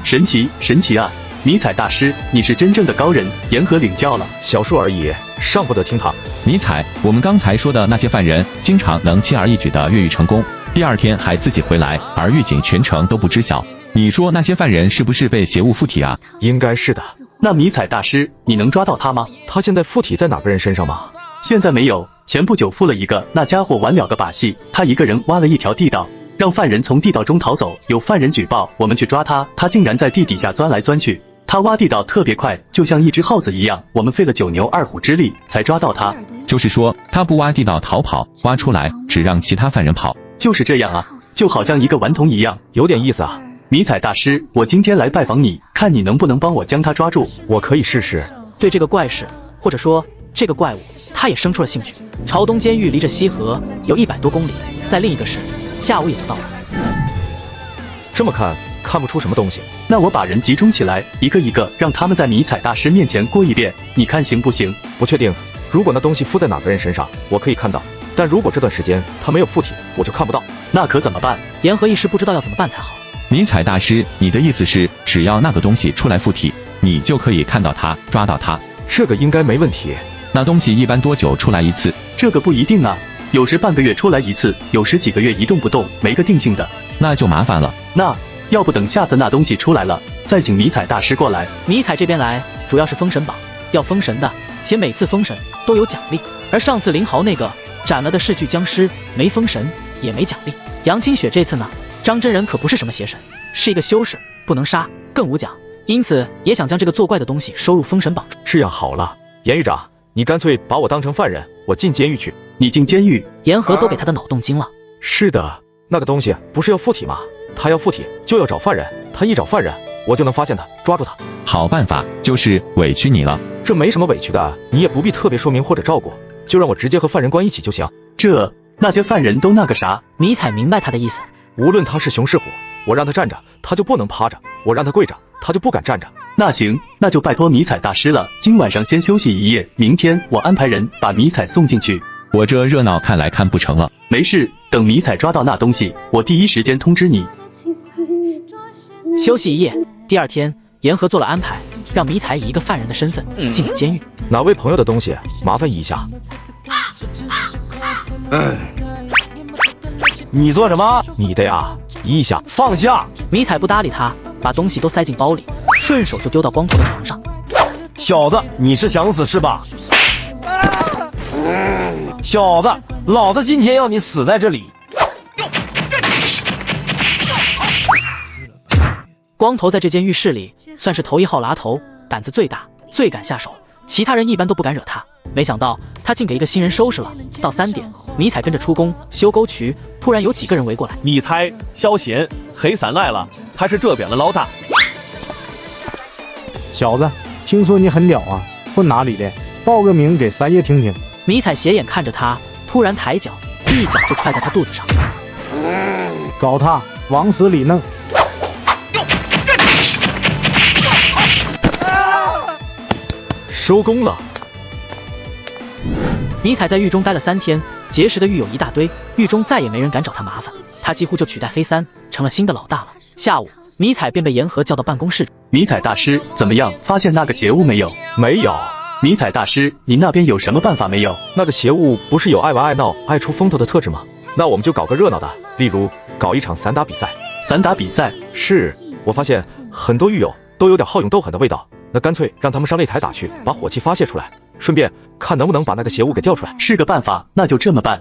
神奇，神奇啊！迷彩大师，你是真正的高人，言和领教了。小数而已，上不得厅堂。迷彩，我们刚才说的那些犯人，经常能轻而易举地越狱成功，第二天还自己回来，而狱警全程都不知晓。你说那些犯人是不是被邪物附体啊？应该是的。那迷彩大师，你能抓到他吗？他现在附体在哪个人身上吗？现在没有，前不久附了一个，那家伙玩了个把戏，他一个人挖了一条地道，让犯人从地道中逃走。有犯人举报，我们去抓他，他竟然在地底下钻来钻去。他挖地道特别快，就像一只耗子一样，我们费了9牛2虎之力才抓到他。就是说，他不挖地道逃跑，挖出来只让其他犯人跑。就是这样啊，就好像一个顽童一样，有点意思啊。迷彩大师，我今天来拜访你，看你能不能帮我将他抓住。我可以试试。对这个怪事，或者说这个怪物，他也生出了兴趣。朝东监狱离着西河有100多公里，在另一个市，下午也就到了。这么看不出什么东西。那我把人集中起来，一个一个让他们在迷彩大师面前过一遍，你看行不行？不确定，如果那东西附在哪个人身上，我可以看到；但如果这段时间他没有附体，我就看不到。那可怎么办？言和一时不知道要怎么办才好。迷彩大师，你的意思是，只要那个东西出来附体，你就可以看到它，抓到它？这个应该没问题。那东西一般多久出来一次？这个不一定啊，有时半个月出来一次，有时几个月一动不动，没个定性的。那就麻烦了。那要不等下次那东西出来了，再请迷彩大师过来。迷彩这边来，主要是封神榜，要封神的，且每次封神都有奖励。而上次林豪那个斩了的是具僵尸，没封神也没奖励。杨清雪这次呢，张真人可不是什么邪神，是一个修士，不能杀，更无奖，因此也想将这个作怪的东西收入封神榜中。这样好了，严狱长，你干脆把我当成犯人，我进监狱去。你进监狱？言和都给他的脑洞惊了。是的，那个东西不是要附体吗？他要附体就要找犯人，他一找犯人，我就能发现他，抓住他。好办法，就是委屈你了。这没什么委屈的，你也不必特别说明或者照顾，就让我直接和犯人关一起就行。那些犯人都那个啥？迷彩明白他的意思。无论他是熊是虎，我让他站着，他就不能趴着；我让他跪着，他就不敢站着。那行，那就拜托迷彩大师了。今晚上先休息一夜，明天我安排人把迷彩送进去。我这热闹看来看不成了。没事，等迷彩抓到那东西，我第一时间通知你。休息一夜，第二天，言和做了安排，让迷彩以一个犯人的身份进了监狱。哪位朋友的东西，麻烦移一下。你做什么？你的呀，移一下。放下！迷彩不搭理他，把东西都塞进包里，顺手就丢到光头的床上。小子，你是想死是吧？小子，老子今天要你死在这里！光头在这间浴室里算是头一号拉头，胆子最大，最敢下手，其他人一般都不敢惹他。没想到他竟给一个新人收拾了。到3点，迷彩跟着出宫修沟渠，突然有几个人围过来。你猜萧贤黑伞来了，他是这边的老大。小子，听说你很屌啊，混哪里的？报个名给三爷听听。迷彩斜眼看着他，突然抬脚，一脚就踹在他肚子上。搞他，往死里弄！收工了。迷彩在狱中待了3天，结识的狱友一大堆，狱中再也没人敢找他麻烦，他几乎就取代黑三，成了新的老大了。下午，迷彩便被言和叫到办公室。迷彩大师，怎么样？发现那个邪物没有？没有。迷彩大师，你那边有什么办法没有？那个邪物不是有爱玩爱闹、爱出风头的特质吗？那我们就搞个热闹的，例如搞一场散打比赛。散打比赛？是，我发现很多狱友都有点好勇斗狠的味道，那干脆让他们上擂台打去，把火气发泄出来，顺便看能不能把那个邪物给调出来。是个办法，那就这么办。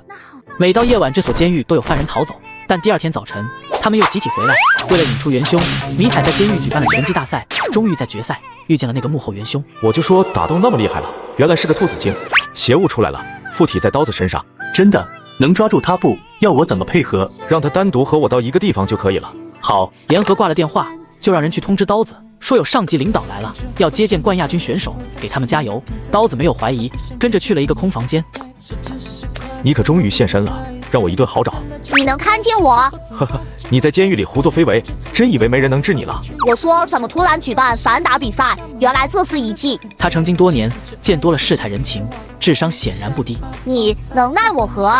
每到夜晚，这所监狱都有犯人逃走，但第二天早晨，他们又集体回来。为了引出元凶，迷彩在监狱举办了拳击大赛，终于在决赛遇见了那个幕后元凶。我就说打斗那么厉害了，原来是个兔子精，邪物出来了，附体在刀子身上。真的能抓住他不？要我怎么配合？让他单独和我到一个地方就可以了。好。言和挂了电话，就让人去通知刀子，说有上级领导来了，要接见冠亚军选手，给他们加油。刀子没有怀疑，跟着去了一个空房间。你可终于现身了，让我一顿好找。你能看见我？呵呵，你在监狱里胡作非为，真以为没人能治你了？我说怎么突然举办散打比赛？原来这是一计。他成精多年，见多了世态人情，智商显然不低。你能奈我何？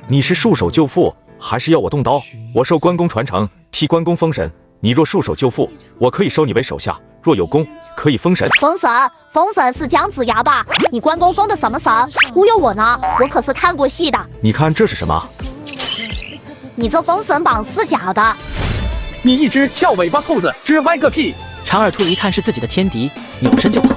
你是束手就缚，还是要我动刀？我受关公传承，替关公封神，你若束手就缚，我可以收你为手下；若有功，可以封神。封神是姜子牙吧？你关公封的什么神？忽悠我呢？我可是看过戏的。你看这是什么？你这封神榜是假的。你一只翘尾巴兔子，只歪个屁！长耳兔一看是自己的天敌，扭身就跑。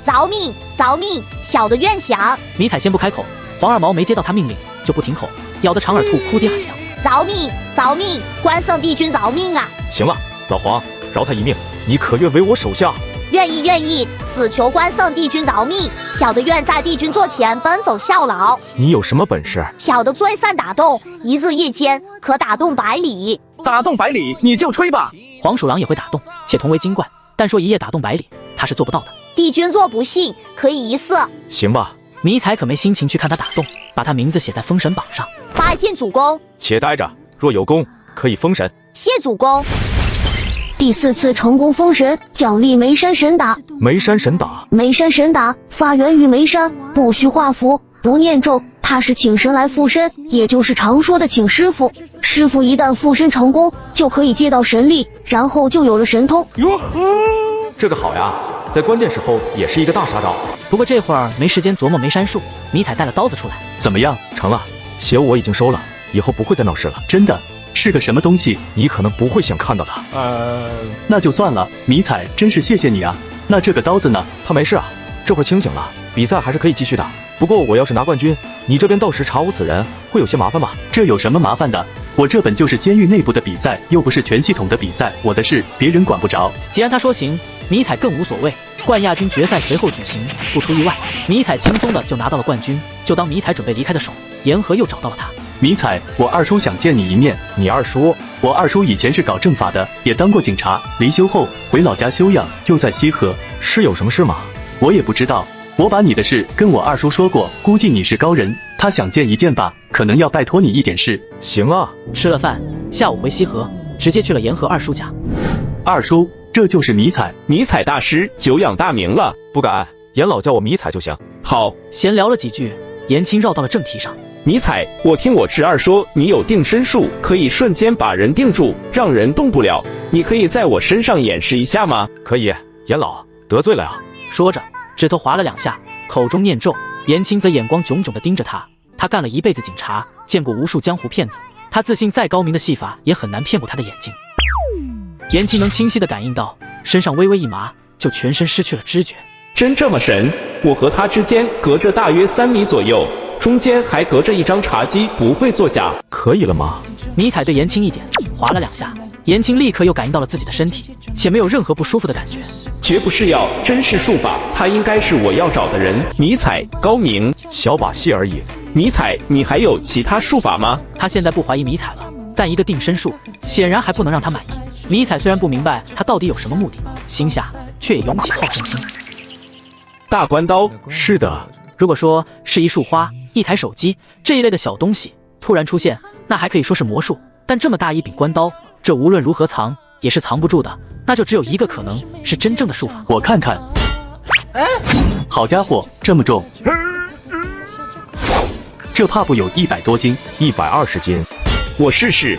饶命！饶命！小的愿降。迷彩先不开口，黄二毛没接到他命令就不停口，咬得长耳兔哭爹喊娘。饶命！饶命！关圣帝君饶命啊！行了，老黄，饶他一命，你可愿为我手下？愿意，只求关圣帝君饶命。小的愿在帝君座前奔走效劳。你有什么本事？小的最善打洞，一日夜间可打洞100里。打洞100里，你就吹吧。黄鼠狼也会打洞，且同为精怪，但说一夜打洞100里，他是做不到的。帝君若不信，可以一试。行吧。迷彩可没心情去看他打洞，把他名字写在封神榜上。拜见主公。且待着，若有功，可以封神。谢主公。第4次成功封神，奖励梅山神打。梅山神打，梅山神打发源于梅山，不需画符，不念咒，他是请神来附身，也就是常说的请师傅。师傅一旦附身成功，就可以借到神力，然后就有了神通。哟呵，这个好呀，在关键时候也是一个大杀招。不过这会儿没时间琢磨梅山术，迷彩带了刀子出来。怎么样？成了，邪物我已经收了，以后不会再闹事了。真的？是个什么东西？你可能不会想看到它。那就算了。迷彩，真是谢谢你啊。那这个刀子呢？他没事啊，这会儿清醒了，比赛还是可以继续的。不过我要是拿冠军，你这边到时查无此人，会有些麻烦吧？这有什么麻烦的？我这本就是监狱内部的比赛，又不是全系统的比赛，我的事别人管不着。既然他说行，迷彩更无所谓。冠亚军决赛随后举行，不出意外，迷彩轻松的就拿到了冠军。就当迷彩准备离开的时候，言和又找到了他。迷彩，我二叔想见你一面。你二叔？我二叔以前是搞政法的，也当过警察，离休后回老家休养，就在西河。是有什么事吗？我也不知道，我把你的事跟我二叔说过，估计你是高人，他想见一见吧，可能要拜托你一点事。行啊。吃了饭，下午回西河，直接去了言和二叔家。二叔，这就是迷彩。迷彩大师久仰大名了。不敢，严老叫我迷彩就行。好。闲聊了几句，言青绕到了正题上。迷彩，我听我侄儿说你有定身术，可以瞬间把人定住，让人动不了。你可以在我身上演示一下吗？可以。严老得罪了呀。说着，指头划了2下，口中念咒。言青则眼光炯炯地盯着他。他干了一辈子警察，见过无数江湖骗子，他自信再高明的戏法也很难骗过他的眼睛。言青能清晰地感应到，身上微微一麻，就全身失去了知觉。真这么神？我和他之间隔着大约3米左右，中间还隔着一张茶几，不会作假。可以了吗？迷彩对言青一点，划了2下，言青立刻又感应到了自己的身体，且没有任何不舒服的感觉。绝不是药，真是术法，他应该是我要找的人。迷彩高明，小把戏而已。迷彩，你还有其他术法吗？他现在不怀疑迷彩了，但一个定身术显然还不能让他满意。迷彩虽然不明白他到底有什么目的，心下却也涌起好胜心。大关刀？是的。如果说是一束花、一台手机这一类的小东西突然出现，那还可以说是魔术，但这么大一柄关刀，这无论如何藏也是藏不住的，那就只有一个可能，是真正的术法。我看看。好家伙，这么重，这怕不有100多斤，120斤。我试试。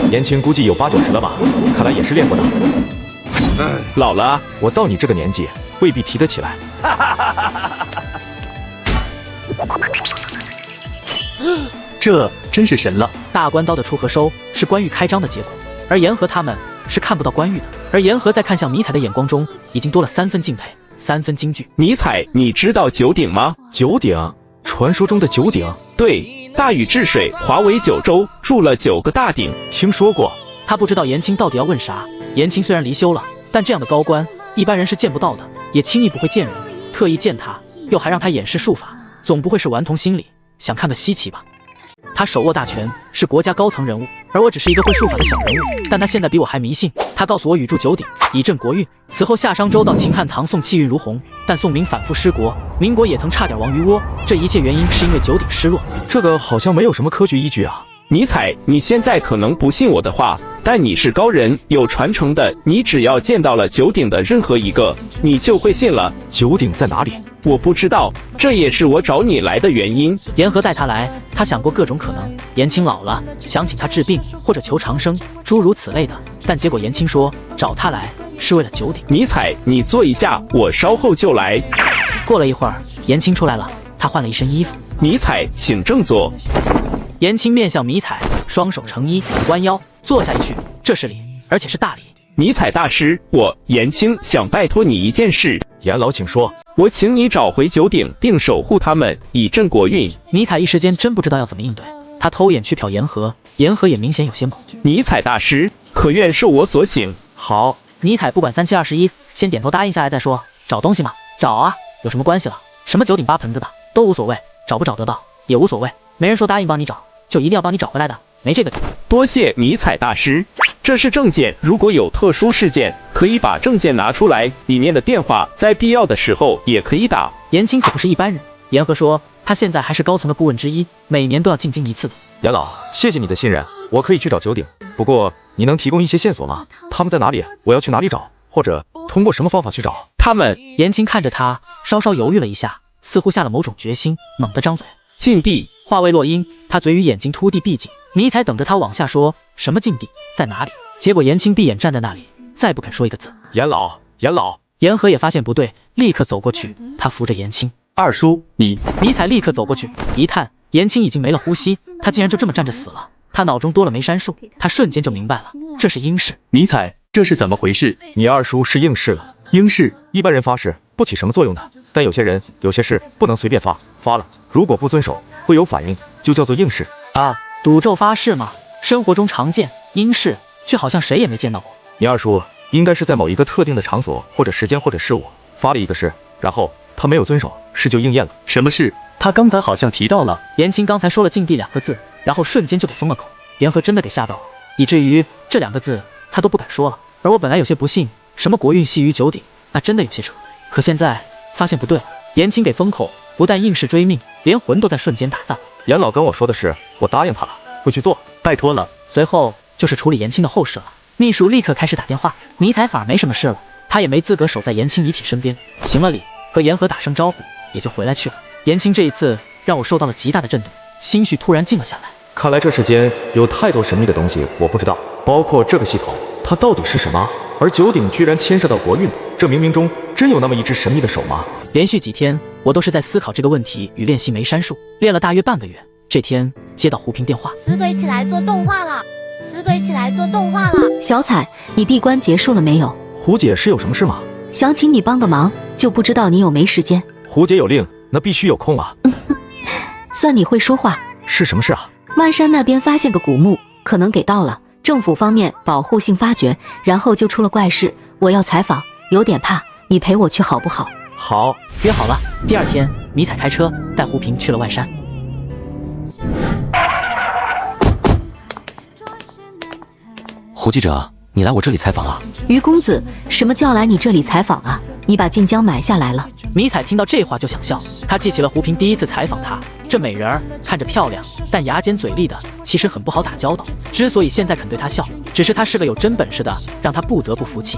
言青估计有8、90了吧，看来也是练过的。老了，我到你这个年纪未必提得起来。这真是神了！大关刀的出和收是关羽开张的结果，而言和他们是看不到关羽的。而言和在看向迷彩的眼光中，已经多了3分敬佩，3分惊惧。迷彩，你知道九鼎吗？九鼎，传说中的九鼎。对，大禹治水，华为9州，铸了9个大鼎。听说过。他不知道言青到底要问啥。言青虽然离休了，但这样的高官一般人是见不到的，也轻易不会见人。特意见他，又还让他演示术法，总不会是顽童心理，想看个稀奇吧？他手握大权，是国家高层人物，而我只是一个会术法的小人物。但他现在比我还迷信。他告诉我禹铸九鼎，以振国运。此后夏商周到秦汉唐宋气运如虹，但宋明反复失国，民国也曾差点亡于倭。这一切原因是因为九鼎失落。这个好像没有什么科学依据啊。尼采，你现在可能不信我的话，但你是高人，有传承的，你只要见到了九鼎的任何一个，你就会信了。九鼎在哪里？我不知道，这也是我找你来的原因。言和带他来，他想过各种可能。颜青老了，想请他治病或者求长生，诸如此类的。但结果颜青说找他来是为了九鼎。尼采，你坐一下，我稍后就来。过了一会儿，颜青出来了，他换了一身衣服。尼采，请正坐。颜青面向迷彩，双手成一，弯腰坐下一去。这是礼，而且是大礼。尼采大师，我颜青想拜托你一件事。颜老，请说。我请你找回九鼎，并守护他们，以振国运。尼采一时间真不知道要怎么应对，他偷眼去瞟言和，言和也明显有些懵。尼采大师，可愿受我所请？好，尼采不管3721，先点头答应下来再说。找东西嘛，找啊，有什么关系了？什么九鼎八盆子的都无所谓，找不找得到也无所谓，没人说答应帮你找就一定要帮你找回来的，没这个理。多谢尼采大师。这是证件，如果有特殊事件，可以把证件拿出来，里面的电话在必要的时候也可以打。颜青可不是一般人，言和说他现在还是高层的顾问之一，每年都要进京一次的。颜老，谢谢你的信任，我可以去找九鼎，不过你能提供一些线索吗？他们在哪里？我要去哪里找？或者通过什么方法去找他们？颜青看着他，稍稍犹豫了一下，似乎下了某种决心，猛地张嘴。禁地。话未落音，他嘴与眼睛突地闭紧。迷彩等着他往下说，什么禁地，在哪里？结果颜青闭眼站在那里，再不肯说一个字。颜老，颜老。言和也发现不对，立刻走过去，他扶着颜青。二叔，你。迷彩立刻走过去，一探，颜青已经没了呼吸，他竟然就这么站着死了。他脑中多了枚山术，他瞬间就明白了，这是应试。尼采，这是怎么回事？你二叔是应试了。应试，一般人发誓不起什么作用的，但有些人有些事不能随便发，发了如果不遵守会有反应，就叫做应试啊。赌咒发誓嘛，生活中常见，应试却好像谁也没见到过。你二叔应该是在某一个特定的场所或者时间或者事物发了一个誓，然后他没有遵守，誓就应验了。什么事？他刚才好像提到了。颜青刚才说了禁地2个字，然后瞬间就给封了口。言和真的给吓到了，以至于这2个字他都不敢说了。而我本来有些不信，什么国运系于九鼎，那真的有些扯。可现在发现不对，颜青给封口，不但应试追命，连魂都在瞬间打散。颜老跟我说的是，我答应他了，会去做，拜托了。随后就是处理颜青的后事了。秘书立刻开始打电话，迷彩反而没什么事了，他也没资格守在颜青遗体身边，行了礼，和言和打声招呼，也就回来去了。颜青这一次让我受到了极大的震动，心绪突然静了下来。看来这世间有太多神秘的东西我不知道，包括这个系统，它到底是什么？而九鼎居然牵涉到国运，这冥冥中真有那么一只神秘的手吗？连续几天我都是在思考这个问题与练习梅山术，练了大约半个月。这天接到胡平电话，死鬼起来做动画了，死鬼起来做动画了。小彩，你闭关结束了没有？胡姐是有什么事吗？想请你帮个忙，就不知道你有没时间。胡姐有令，那必须有空啊。算你会说话。是什么事啊？万山那边发现个古墓，可能给盗了，政府方面保护性发觉，然后就出了怪事，我要采访，有点怕，你陪我去好不好？好，约好了。第2天，迷彩开车带胡平去了万山。胡记者，你来我这里采访啊？于公子，什么叫来你这里采访啊？你把晋江买下来了？迷彩听到这话就想笑，他记起了胡平第一次采访他，这美人儿看着漂亮，但牙尖嘴利的，其实很不好打交道。之所以现在肯对他笑，只是他是个有真本事的，让他不得不服气。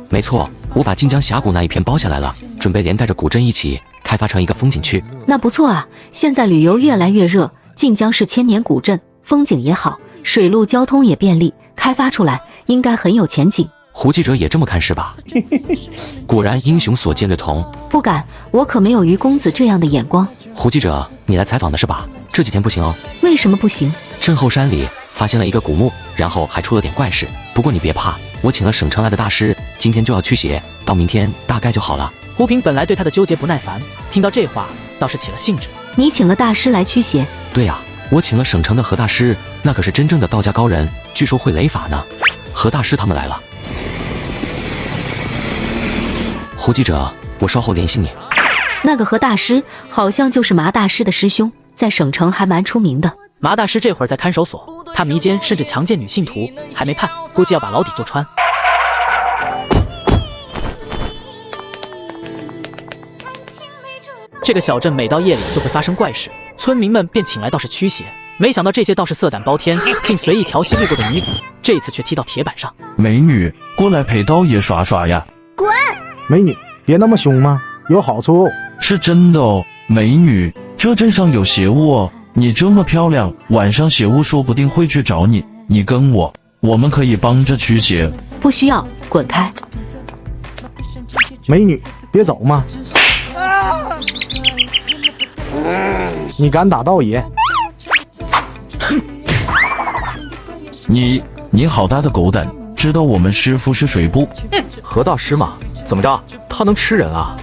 没错，我把晋江峡谷那一片包下来了，准备连带着古镇一起开发成一个风景区。那不错啊，现在旅游越来越热，晋江是千年古镇，风景也好，水陆交通也便利，开发出来应该很有前景。胡记者也这么看是吧？果然英雄所见略同。不敢，我可没有于公子这样的眼光。胡记者，你来采访的是吧？这几天不行哦。为什么不行？镇后山里发现了一个古墓，然后还出了点怪事。不过你别怕，我请了省城来的大师，今天就要驱邪，到明天大概就好了。胡平本来对他的纠结不耐烦，听到这话倒是起了兴致。你请了大师来驱邪？对呀，我请了省城的何大师，那可是真正的道家高人，据说会雷法呢。何大师他们来了。胡记者，我稍后联系你。那个何大师好像就是麻大师的师兄，在省城还蛮出名的。麻大师这会儿在看守所，他迷奸甚至强奸女信徒，还没判，估计要把牢底坐穿。这个小镇每到夜里就会发生怪事，村民们便请来道士驱邪。没想到这些道士色胆包天，竟随意调戏路过的女子，这次却踢到铁板上。美女，过来陪道爷耍耍呀！滚！美女，别那么凶嘛，有好处。是真的哦，美女，这镇上有邪物哦。你这么漂亮，晚上邪物说不定会去找你。你跟我，我们可以帮着驱邪。不需要，滚开！美女，别走嘛！你敢打道爷？你好大的狗胆！知道我们师傅是谁不？何大师嘛，怎么着？他能吃人啊？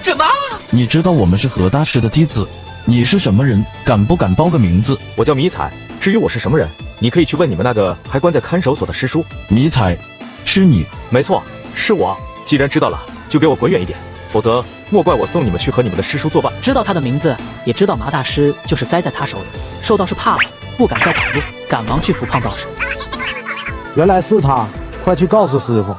什么？你知道我们是何大师的弟子？你是什么人？敢不敢报个名字？我叫迷彩。至于我是什么人，你可以去问你们那个还关在看守所的师叔。迷彩，是你？没错，是我。既然知道了，就给我滚远一点，否则莫怪我送你们去和你们的师叔作伴。知道他的名字，也知道麻大师就是栽在他手里，受道士怕了，不敢再挡路，赶忙去扶胖道士。原来是他，快去告诉师傅。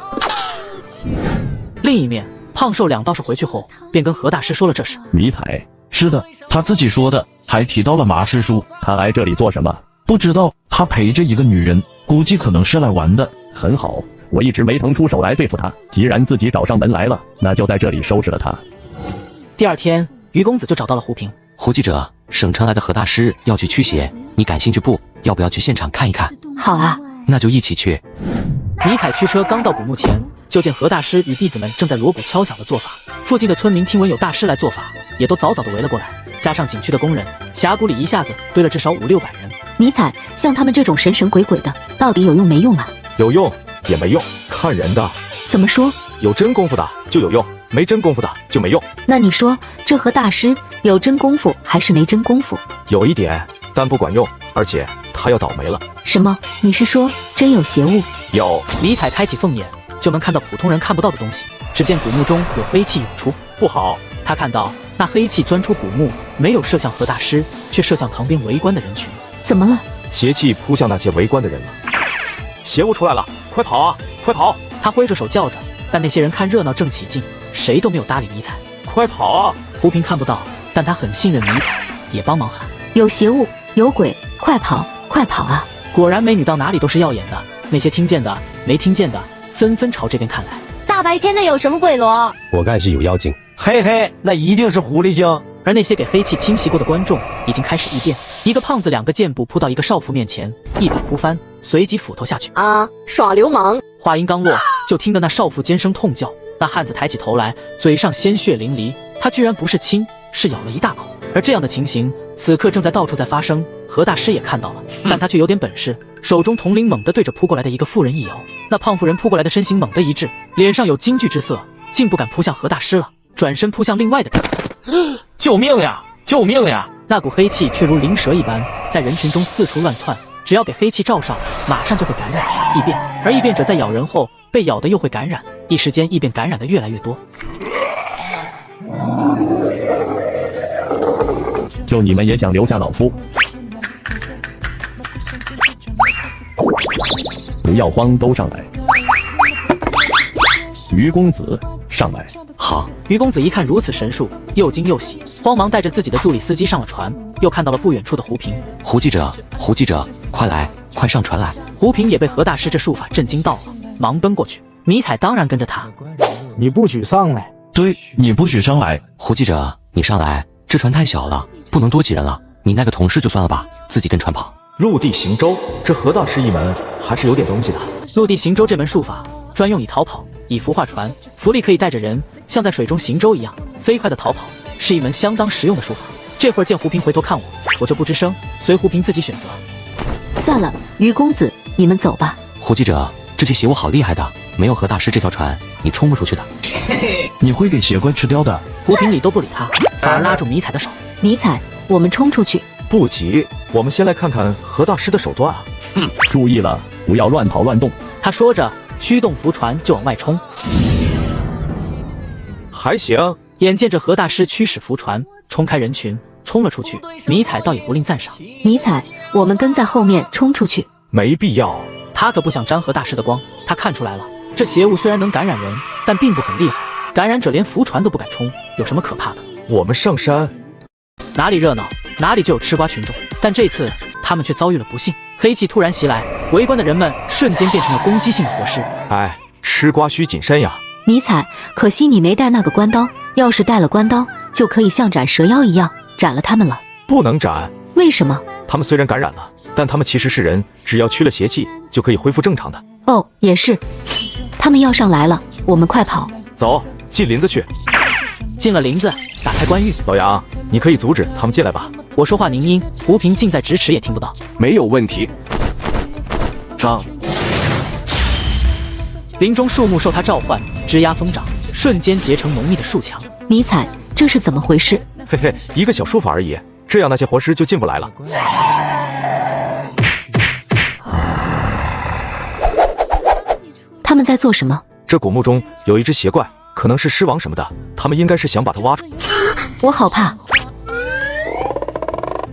另一面，胖瘦两道士回去后，便跟何大师说了这事。迷彩，是的，他自己说的，还提到了麻师叔。他来这里做什么？不知道，他陪着一个女人，估计可能是来玩的。很好，我一直没曾出手来对付他，既然自己找上门来了，那就在这里收拾了他。第二天，于公子就找到了胡平。胡记者，省城来的何大师要去驱邪，你感兴趣不？要不要去现场看一看？好啊，那就一起去。迷彩驱车刚到古墓前，就见何大师与弟子们正在锣鼓敲响的做法。附近的村民听闻有大师来做法，也都早早的围了过来。加上景区的工人，峡谷里一下子堆了至少500-600人。迷彩，像他们这种神神鬼鬼的，到底有用没用啊？有用也没用，看人的。怎么说？有真功夫的就有用，没真功夫的就没用。那你说，这何大师有真功夫还是没真功夫？有一点，但不管用，而且他要倒霉了。什么？你是说真有邪物？有。迷彩开启凤眼，就能看到普通人看不到的东西。只见古墓中有黑气涌出，不好！他看到那黑气钻出古墓，没有射向何大师，却射向旁边围观的人群。怎么了？邪气扑向那些围观的人了。邪物出来了，快跑啊！快跑！他挥着手叫着，但那些人看热闹正起劲，谁都没有搭理迷彩。快跑啊！胡平看不到，但他很信任迷彩，也帮忙喊：有邪物，有鬼，快跑，快跑啊！果然，美女到哪里都是耀眼的。那些听见的、没听见的，纷纷朝这边看来。大白天的有什么鬼罗？我看是有妖精。嘿嘿，那一定是狐狸精。而那些给黑气侵袭过的观众已经开始异变。一个胖子2个箭步扑到一个少妇面前，一把扑翻，随即斧头下去。啊！耍流氓！话音刚落，就听得那少妇尖声痛叫。那汉子抬起头来，嘴上鲜血淋漓，他居然不是亲，是咬了一大口。而这样的情形，此刻正在到处在发生。何大师也看到了，但他却有点本事，手中铜铃猛地对着扑过来的一个妇人一摇。那胖妇人扑过来的身形猛地一滞，脸上有惊惧之色，竟不敢扑向何大师了，转身扑向另外的人。救命呀！救命呀！那股黑气却如灵蛇一般，在人群中四处乱窜，只要给黑气罩上，马上就会感染异变。而异变者在咬人后，被咬的又会感染，一时间异变感染的越来越多。就你们也想留下老夫？不要慌，都上来。于公子，上来。好。于公子一看如此神术，又惊又喜，慌忙带着自己的助理司机上了船，又看到了不远处的胡平。胡记者，胡记者，快来，快上船来！胡平也被何大师这术法震惊到了，忙奔过去。迷彩当然跟着他。你不许上来！对，你不许上来！胡记者，你上来，这船太小了，不能多几人了。你那个同事就算了吧，自己跟船跑。陆地行舟，这何大师一门还是有点东西的。陆地行舟这门术法专用以逃跑，以浮化船，浮力可以带着人像在水中行舟一样飞快的逃跑，是一门相当实用的术法。这会儿见胡平回头看我，我就不吱声，随胡平自己选择。算了，于公子，你们走吧。胡记者，这些邪物好厉害的，没有何大师这条船，你冲不出去的。你会给邪怪吃掉的。胡平理都不理他，反而拉住迷彩的手。迷彩，我们冲出去。不急，我们先来看看何大师的手段啊。注意了，不要乱跑乱动。他说着，驱动浮船就往外冲。还行。眼见着何大师驱使浮船冲开人群，冲了出去，迷彩倒也不吝赞赏。迷彩，我们跟在后面冲出去。没必要。他可不想沾何大师的光，他看出来了，这邪物虽然能感染人，但并不很厉害。感染者连浮船都不敢冲，有什么可怕的？我们上山，哪里热闹，哪里就有吃瓜群众。但这次他们却遭遇了不幸，黑气突然袭来，围观的人们瞬间变成了攻击性的活尸。哎，吃瓜需谨慎呀！迷彩，可惜你没带那个关刀，要是带了关刀，就可以像斩蛇妖一样斩了他们了。不能斩，为什么？他们虽然感染了，但他们其实是人，只要驱了邪气，就可以恢复正常的。哦，也是。他们要上来了，我们快跑！走，进林子去。进了林子，打开关狱。老杨，你可以阻止他们进来吧？我说话凝音，胡平近在咫尺也听不到。没有问题。张。林中树木受他召唤，枝桠疯长，瞬间结成浓密的树墙。迷彩，这是怎么回事？嘿嘿，一个小术法而已，这样那些活尸就进不来了。他们在做什么？这古墓中有一只邪怪，可能是尸王什么的，他们应该是想把它挖出。我好怕。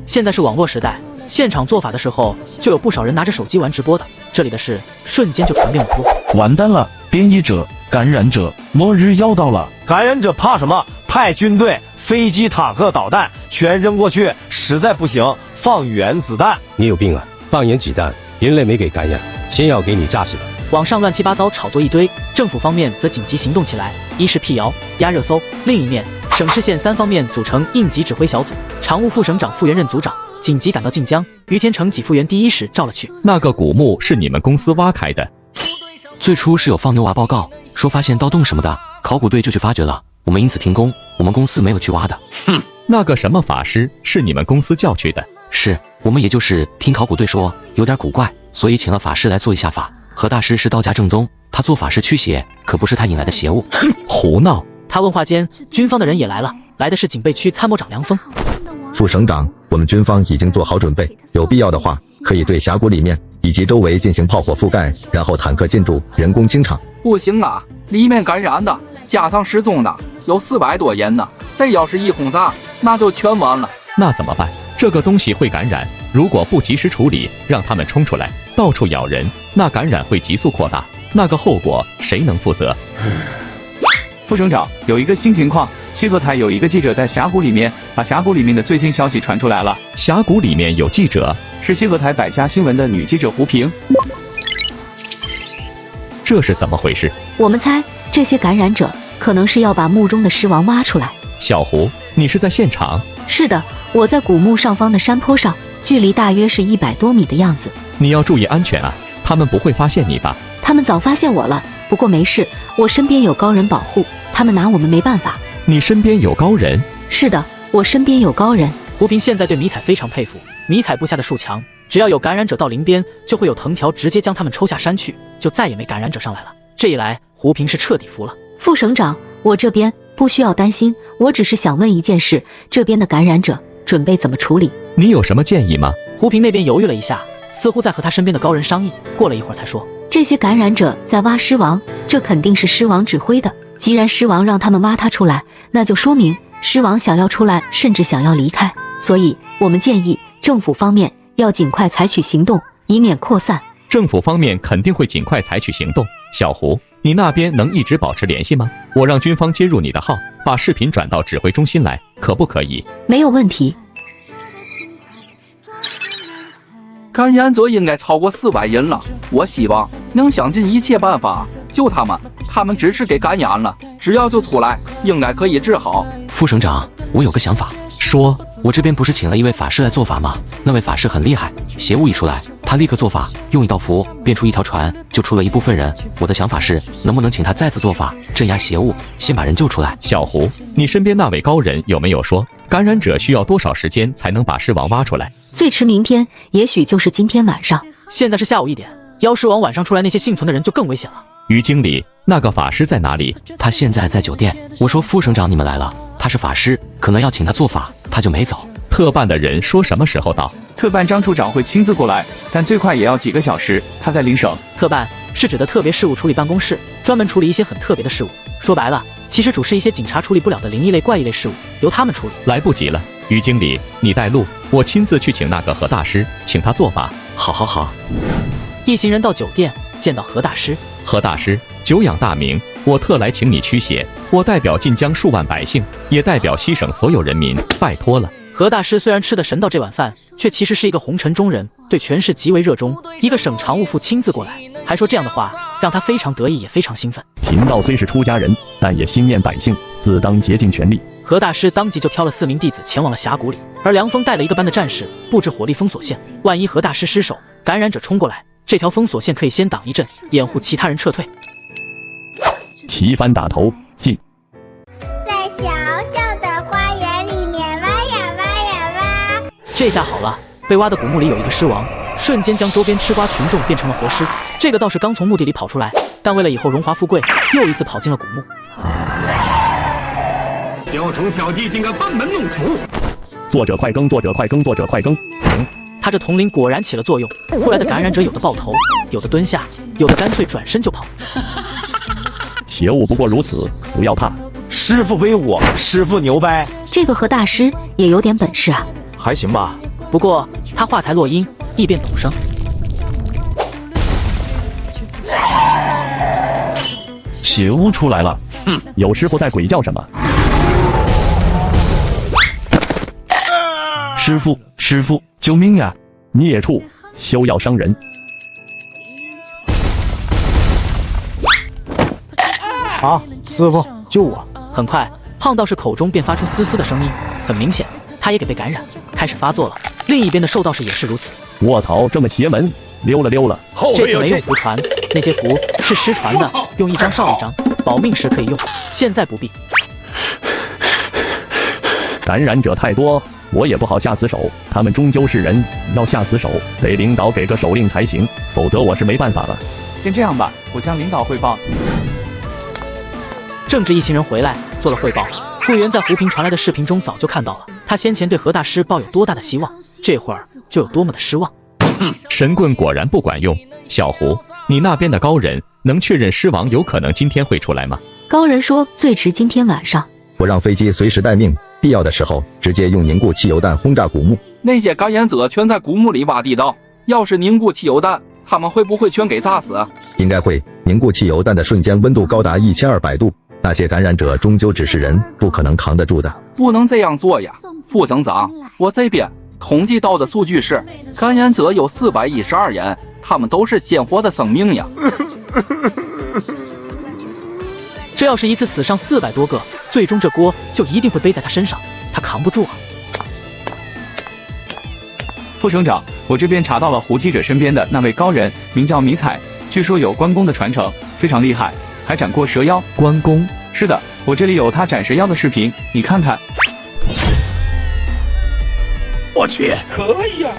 现在是网络时代，现场做法的时候就有不少人拿着手机玩直播的，这里的事瞬间就传遍网络。完蛋了，变异者、感染者，末日要到了！感染者怕什么？派军队、飞机、坦克、导弹全扔过去，实在不行放原子弹。你有病啊！放原子弹，人类没给感染，先要给你炸死了。网上乱七八糟炒作一堆，政府方面则紧急行动起来，一是辟谣压热搜，另一面省市县3方面组成应急指挥小组，常务副省长傅源任组长，紧急赶到晋江，于天成给傅源第一时照了去。那个古墓是你们公司挖开的？最初是有放牛娃报告说发现盗洞什么的，考古队就去发掘了，我们因此停工，我们公司没有去挖的。哼，那个什么法师是你们公司叫去的？是我们也就是听考古队说有点古怪，所以请了法师来做一下法。何大师是道家正宗，他做法是驱邪，可不是他引来的邪物。胡闹！他问话间，军方的人也来了，来的是警备区参谋长梁峰。副省长，我们军方已经做好准备，有必要的话，可以对峡谷里面以及周围进行炮火覆盖，然后坦克进驻，人工清场。不行啊，里面感染的，加上失踪的，有400多人呢。再要是一轰炸，那就全完了。那怎么办？这个东西会感染，如果不及时处理，让他们冲出来，到处咬人，那感染会急速扩大，那个后果谁能负责？副省长，有一个新情况，西河台有一个记者在峡谷里面把峡谷里面的最新消息传出来了。峡谷里面有记者？是西河台百家新闻的女记者胡平。这是怎么回事？我们猜这些感染者可能是要把墓中的尸王挖出来。小胡，你是在现场？是的，我在古墓上方的山坡上，距离大约是100多米的样子。你要注意安全啊，他们不会发现你吧？他们早发现我了，不过没事，我身边有高人保护，他们拿我们没办法。你身边有高人？是的，我身边有高人。胡平现在对迷彩非常佩服，迷彩布下的树墙，只要有感染者到林边，就会有藤条直接将他们抽下山去，就再也没感染者上来了。这一来，胡平是彻底服了。副省长，我这边不需要担心，我只是想问一件事，这边的感染者准备怎么处理？你有什么建议吗？胡平那边犹豫了一下，似乎在和他身边的高人商议，过了一会儿才说，这些感染者在挖尸王，这肯定是尸王指挥的。既然尸王让他们挖他出来，那就说明尸王想要出来，甚至想要离开。所以我们建议政府方面要尽快采取行动，以免扩散。政府方面肯定会尽快采取行动。小胡，你那边能一直保持联系吗？我让军方接入你的号，把视频转到指挥中心来，可不可以？没有问题。感染者应该超过400人了，我希望能想尽一切办法救他们。他们只是给感染了，只要就出来，应该可以治好。副省长，我有个想法。说，我这边不是请了一位法师来做法吗？那位法师很厉害，邪物一出来，他立刻做法，用一道符变出一条船，就出了一部分人。我的想法是，能不能请他再次做法，镇压邪物，先把人救出来？小胡，你身边那位高人有没有说，感染者需要多少时间才能把尸王挖出来？最迟明天，也许就是今天晚上。现在是下午1点，妖尸王晚上出来，那些幸存的人就更危险了。于经理，那个法师在哪里？他现在在酒店。我说副省长你们来了，他是法师，可能要请他做法，他就没走。特办的人说什么时候到？特办张处长会亲自过来，但最快也要几个小时。他在邻省。特办是指的特别事务处理办公室，专门处理一些很特别的事务。说白了，其实主是一些警察处理不了的灵异类、怪异类事务，由他们处理。来不及了，于经理，你带路，我亲自去请那个何大师，请他做法。好好好。一行人到酒店，见到何大师。何大师，久仰大名，我特来请你驱邪，我代表晋江数万百姓，也代表西省所有人民，拜托了。何大师虽然吃的神道这碗饭，却其实是一个红尘中人，对权势极为热衷。一个省常务副亲自过来，还说这样的话，让他非常得意，也非常兴奋。贫道虽是出家人，但也心念百姓，自当竭尽全力。何大师当即就挑了4名弟子前往了峡谷里，而梁峰带了一个班的战士布置火力封锁线，万一何大师失手，感染者冲过来，这条封锁线可以先挡一阵，掩护其他人撤退。旗帆打头，进。在小小的花园里面挖呀挖呀挖。这下好了，被挖的古墓里有一个尸王，瞬间将周边吃瓜群众变成了活尸。这个倒是刚从墓地里跑出来，但为了以后荣华富贵，又一次跑进了古墓。雕虫小技竟敢班门弄斧！作者快更，作者快更，作者快更。他这统领果然起了作用，后来的感染者有的抱头，有的蹲下，有的干脆转身就跑。邪物不过如此，不要怕。师傅威武，师傅牛掰。这个何大师也有点本事啊。还行吧，不过他话才落音，一变陡升。邪物出来了。有师傅在鬼叫什么？师傅，师傅，救命呀！孽畜，休要伤人！啊，师傅，救我！很快，胖道士口中便发出嘶嘶的声音，很明显，他也给被感染，开始发作了。另一边的兽道士也是如此。卧槽，这么邪门！溜了溜了。这次没用符传，那些符是失传的，用一张少一张，保命时可以用，现在不必。感染者太多，我也不好下死手，他们终究是人，要下死手，得领导给个手令才行，否则我是没办法了。先这样吧，我向领导汇报。正值一行人回来做了汇报，傅园在胡平传来的视频中早就看到了，他先前对何大师抱有多大的希望，这会儿就有多么的失望。神棍果然不管用。小胡，你那边的高人能确认狮王有可能今天会出来吗？高人说最迟今天晚上。我让飞机随时待命，必要的时候直接用凝固汽油弹轰炸古墓。那些感染者全在古墓里挖地道，要是凝固汽油弹，他们会不会全给炸死？应该会。凝固汽油弹的瞬间温度高达1200度，那些感染者终究只是人，不可能扛得住的。不能这样做呀，副省长，我这边统计到的数据是，感染者有412人，他们都是鲜活的生命呀。这要是一次死上400多个，最终这锅就一定会背在他身上，他扛不住啊。副省长，我这边查到了胡记者身边的那位高人，名叫迷彩，据说有关公的传承，非常厉害，还斩过蛇妖。关公？是的，我这里有他斩蛇妖的视频，你看看。我去，可以啊！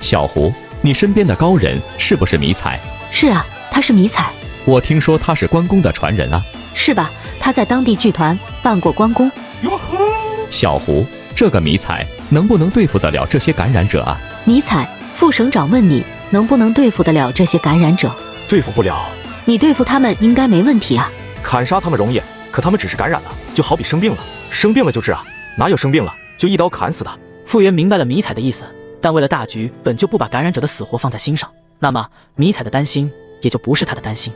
小胡，你身边的高人是不是迷彩？是啊，他是迷彩。我听说他是关公的传人啊。是吧？他在当地剧团扮过关公。哟呵！小胡，这个迷彩能不能对付得了这些感染者啊？迷彩，副省长问你能不能对付得了这些感染者？对付不了。你对付他们应该没问题啊。砍杀他们容易，可他们只是感染了，就好比生病了，生病了就治啊，哪有生病了就一刀砍死的？傅园明白了迷彩的意思，但为了大局，本就不把感染者的死活放在心上，那么迷彩的担心也就不是他的担心。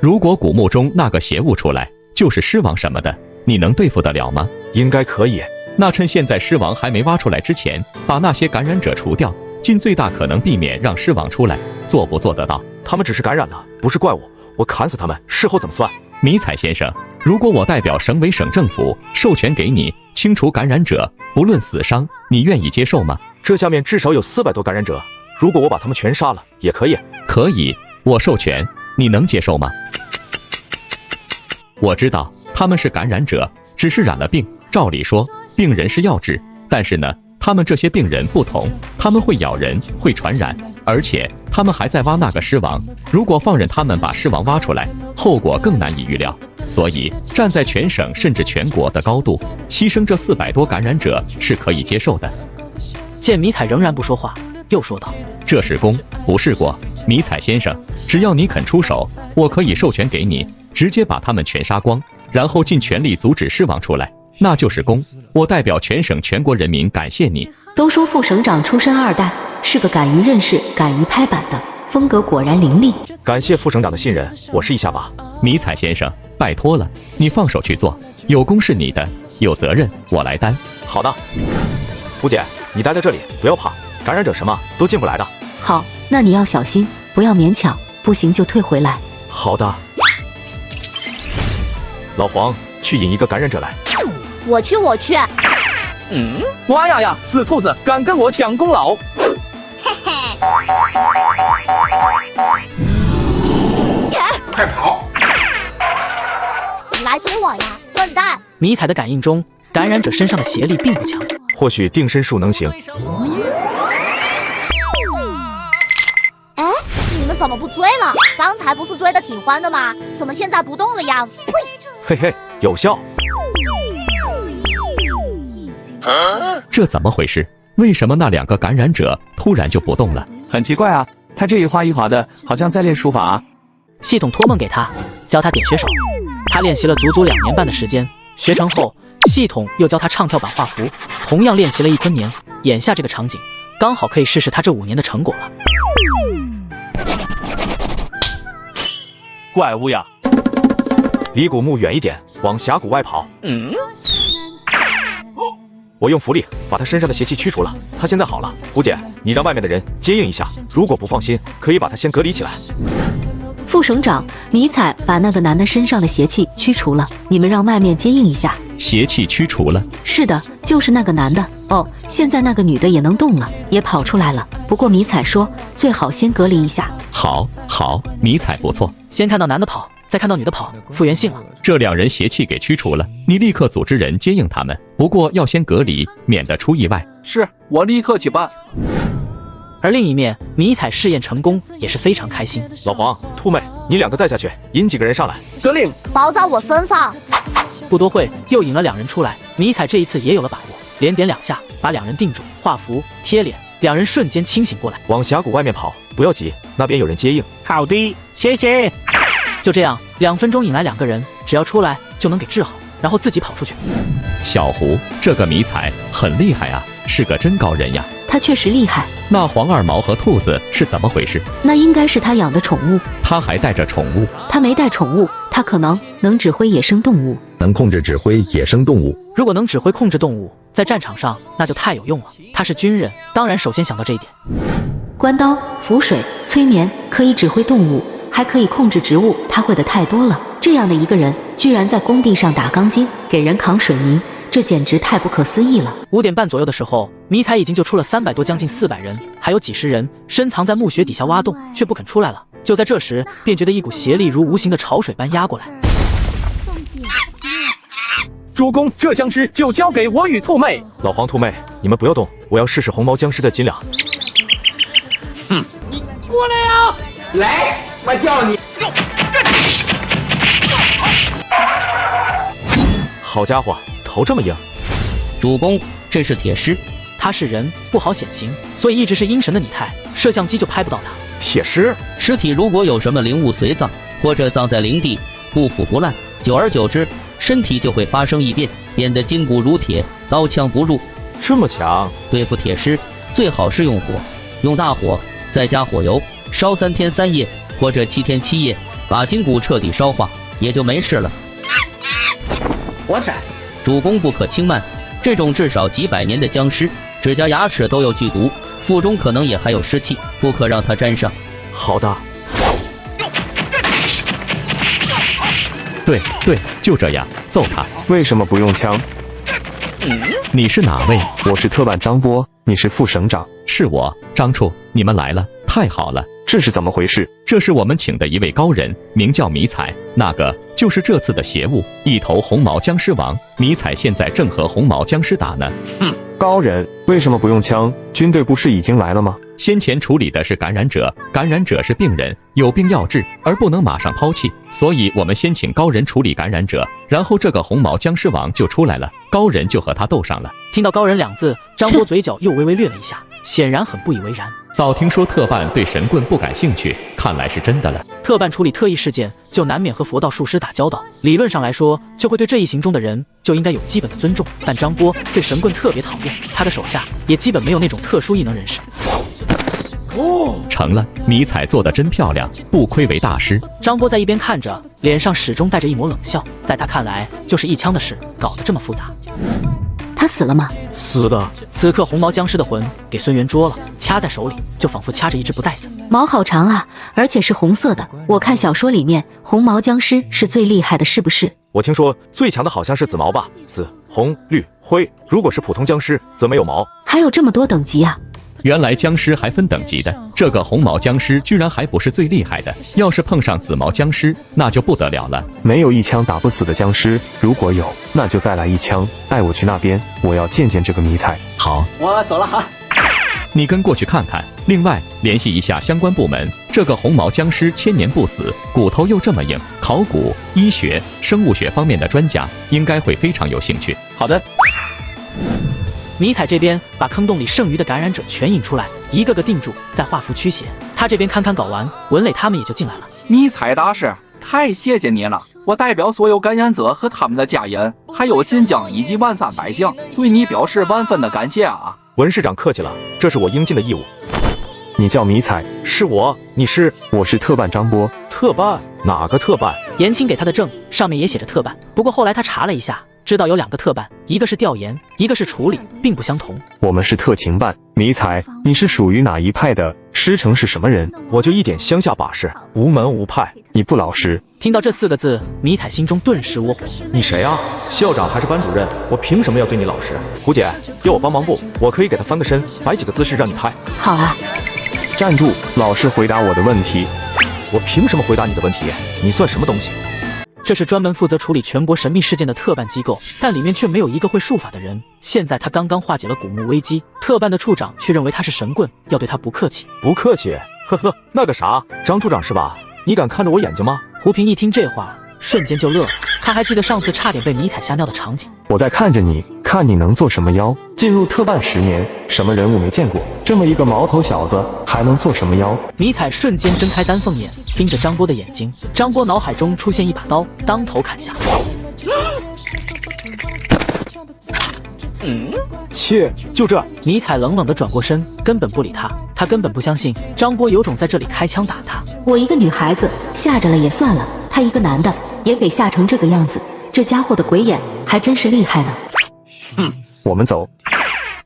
如果古墓中那个邪物出来，就是狮王什么的，你能对付得了吗？应该可以。那趁现在狮王还没挖出来之前，把那些感染者除掉，尽最大可能避免让狮王出来，做不做得到？他们只是感染了，不是怪物，我砍死他们，事后怎么算？迷彩先生，如果我代表省委省政府授权给你清除感染者，不论死伤，你愿意接受吗？这下面至少有400多感染者，如果我把他们全杀了，也可以。可以，我授权，你能接受吗？我知道他们是感染者，只是染了病，照理说病人是要治，但是呢，他们这些病人不同，他们会咬人，会传染，而且他们还在挖那个狮王，如果放任他们把狮王挖出来，后果更难以预料。所以站在全省甚至全国的高度，牺牲这400多感染者是可以接受的。见迷彩仍然不说话，又说道：这是功，不是过。迷彩先生，只要你肯出手，我可以授权给你，直接把他们全杀光，然后尽全力阻止狮王出来，那就是功。我代表全省全国人民感谢你。都说副省长出身2代，是个敢于认识、敢于拍板的。风格果然凌厉。感谢副省长的信任，我试一下吧。迷彩先生，拜托了，你放手去做，有功是你的，有责任我来担。好的，胡姐，你待在这里，不要怕，感染者什么都进不来的。好，那你要小心，不要勉强，不行就退回来。好的。老黄，去引一个感染者来。我去。哇呀呀，死兔子，敢跟我抢功劳！快跑！你来追我呀，笨蛋！迷彩的感应中，感染者身上的邪力并不强，或许定身术能行。哎，你们怎么不追了？刚才不是追得挺欢的吗？怎么现在不动了呀？嘿嘿，有效。这怎么回事？为什么那2个感染者突然就不动了？很奇怪啊，他这一划一划的，好像在练书法啊。系统托梦给他，教他点穴手。他练习了足足2年半的时间，学成后，系统又教他唱跳版画符，同样练习了1昆年。眼下这个场景，刚好可以试试他这5年的成果了。怪物呀！离古墓远一点，往峡谷外跑。我用符力把他身上的邪气驱除了，他现在好了。胡姐，你让外面的人接应一下，如果不放心，可以把他先隔离起来。副省长，迷彩把那个男的身上的邪气驱除了，你们让外面接应一下。邪气驱除了？是的，就是那个男的。哦，现在那个女的也能动了，也跑出来了。不过迷彩说最好先隔离一下。好，迷彩不错。先看到男的跑，再看到女的跑，复原性了。这2人邪气给驱除了，你立刻组织人接应他们，不过要先隔离，免得出意外。是，我立刻去办。而另一面，迷彩试验成功，也是非常开心。老黄、兔妹，你2个再下去，引几个人上来。得令。包在我身上。不多会，又引了2人出来。迷彩这一次也有了把握，连点2下，把2人定住，画符贴脸，2人瞬间清醒过来。往峡谷外面跑，不要急，那边有人接应。好的，谢谢。就这样，2分钟引来2个人，只要出来就能给治好，然后自己跑出去。小胡，这个迷彩很厉害啊，是个真高人呀。他确实厉害。那黄二毛和兔子是怎么回事？那应该是他养的宠物。他还带着宠物？他没带宠物，他可能能指挥野生动物，能控制指挥野生动物。如果能指挥控制动物，在战场上那就太有用了。他是军人，当然首先想到这一点。关刀、符水、催眠，可以指挥动物，还可以控制植物，他会的太多了。这样的一个人，居然在工地上打钢筋，给人扛水泥，这简直太不可思议了。5点半左右的时候，迷彩已经救出了300多，将近400人，还有几十人深藏在墓穴底下挖洞，却不肯出来了。就在这时，便觉得一股邪力如无形的潮水般压过来。主公，这僵尸就交给我与兔妹。老黄、兔妹，你们不要动，我要试试红毛僵尸的斤两。你过来呀！来，我叫你。好家伙，头这么硬！主公，这是铁狮，他是人，不好显形，所以一直是阴神的拟态，摄像机就拍不到他。铁狮，尸体如果有什么灵物随葬，或者葬在灵地，不腐不烂，久而久之，身体就会发生异变，变得筋骨如铁，刀枪不入。这么强？对付铁狮，最好是用火，用大火，再加火油，烧3天3夜，或者7天7夜，把筋骨彻底烧化，也就没事了。我斩！主公不可轻慢，这种至少几百年的僵尸，指甲牙齿都有剧毒，腹中可能也还有湿气，不可让它沾上。好的。对，就这样，揍他。为什么不用枪？你是哪位？我是特办张波，你是副省长。是我，张处，你们来了，太好了。这是怎么回事？这是我们请的一位高人，名叫迷彩，那个就是这次的邪物，一头红毛僵尸王。迷彩现在正和红毛僵尸打呢。高人为什么不用枪？军队不是已经来了吗？先前处理的是感染者，感染者是病人，有病要治，而不能马上抛弃，所以我们先请高人处理感染者，然后这个红毛僵尸王就出来了，高人就和他斗上了。听到高人2字，张波嘴角又微微掠了一下，显然很不以为然。早听说特办对神棍不感兴趣，看来是真的了。特办处理特异事件，就难免和佛道术师打交道，理论上来说，就会对这一行中的人就应该有基本的尊重。但张波对神棍特别讨厌，他的手下也基本没有那种特殊异能人士。成了，迷彩做的真漂亮，不愧为大师。张波在一边看着，脸上始终带着一抹冷笑。在他看来，就是一枪的事，搞得这么复杂。他死了吗？死的。此刻红毛僵尸的魂给孙元捉了，掐在手里，就仿佛掐着一只布袋子。毛好长啊，而且是红色的。我看小说里面，红毛僵尸是最厉害的，是不是？我听说最强的好像是紫毛吧，紫、红、绿、灰。如果是普通僵尸，则没有毛。还有这么多等级啊！原来僵尸还分等级的，这个红毛僵尸居然还不是最厉害的，要是碰上紫毛僵尸，那就不得了了。没有一枪打不死的僵尸，如果有，那就再来一枪，带我去那边，我要见见这个迷彩。好，我走了哈。你跟过去看看，另外联系一下相关部门。这个红毛僵尸千年不死，骨头又这么硬，考古、医学、生物学方面的专家应该会非常有兴趣。好的。迷彩这边把坑洞里剩余的感染者全引出来，一个个定住，再画符驱邪。他这边堪堪搞完，文磊他们也就进来了。迷彩大师，太谢谢你了！我代表所有感染者和他们的家人，还有晋江以及万山百姓，对你表示万分的感谢啊！文市长客气了，这是我应尽的义务。你叫迷彩？是我。你是？我是特办张波。特办？哪个特办？严青给他的证上面也写着特办，不过后来他查了一下，知道有2个特办，一个是调研，一个是处理，并不相同。我们是特情办。迷彩，你是属于哪一派的？师承是什么人？我就一点乡下把式，无门无派。你不老实。听到这4个字，迷彩心中顿时窝火。你谁啊？校长还是班主任？我凭什么要对你老实？胡姐，要我帮忙不？我可以给他翻个身，摆几个姿势让你拍。好啊。站住！老实回答我的问题。我凭什么回答你的问题？你算什么东西？这是专门负责处理全国神秘事件的特办机构，但里面却没有一个会术法的人。现在他刚刚化解了古墓危机，特办的处长却认为他是神棍，要对他不客气。不客气？呵呵，那个啥，张处长是吧？你敢看着我眼睛吗？胡平一听这话，瞬间就乐了。他还记得上次差点被迷彩吓尿的场景。我在看着你，看你能做什么妖。进入特办10年，什么人物没见过？这么一个毛头小子，还能做什么妖？迷彩瞬间睁开丹凤眼，盯着张波的眼睛。张波脑海中出现一把刀，当头砍下。切，就这？迷彩冷冷地转过身，根本不理他。他根本不相信张波有种在这里开枪打他。我一个女孩子吓着了也算了，他一个男的也给吓成这个样子，这家伙的鬼眼还真是厉害呢。我们走。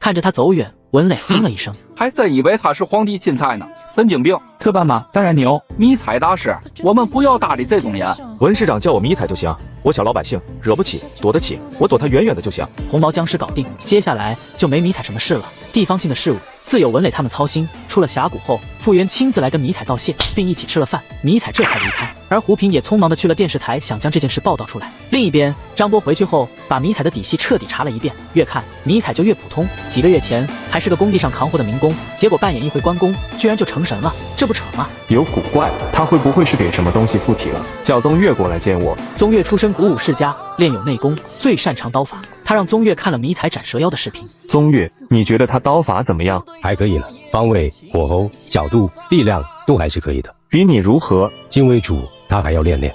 看着他走远，文磊哼了一声，还真以为他是皇帝钦差呢，神经病！特办吗？当然牛。迷彩大师，我们不要搭理这种人。文市长叫我迷彩就行，我小老百姓惹不起，躲得起，我躲他远远的就行。红毛僵尸搞定，接下来就没迷彩什么事了。地方性的事务自有文磊他们操心。出了峡谷后，傅园亲自来跟迷彩道谢，并一起吃了饭，迷彩这才离开。而胡平也匆忙的去了电视台，想将这件事报道出来。另一边，张波回去后，把迷彩的底细彻底查了一遍，越看迷彩就越普通。几个月前还是个工地上扛活的民工，结果扮演一回关公，居然就成神了，这不扯吗？有古怪，他会不会是给什么东西附体了？叫宗岳过来见我。宗岳出身古武世家，练有内功，最擅长刀法。他让宗岳看了迷彩斩蛇妖的视频。宗岳，你觉得他刀法怎么样？还可以了，方位、火候、角度、力量都还是可以的。比你如何？精为主，他还要练练。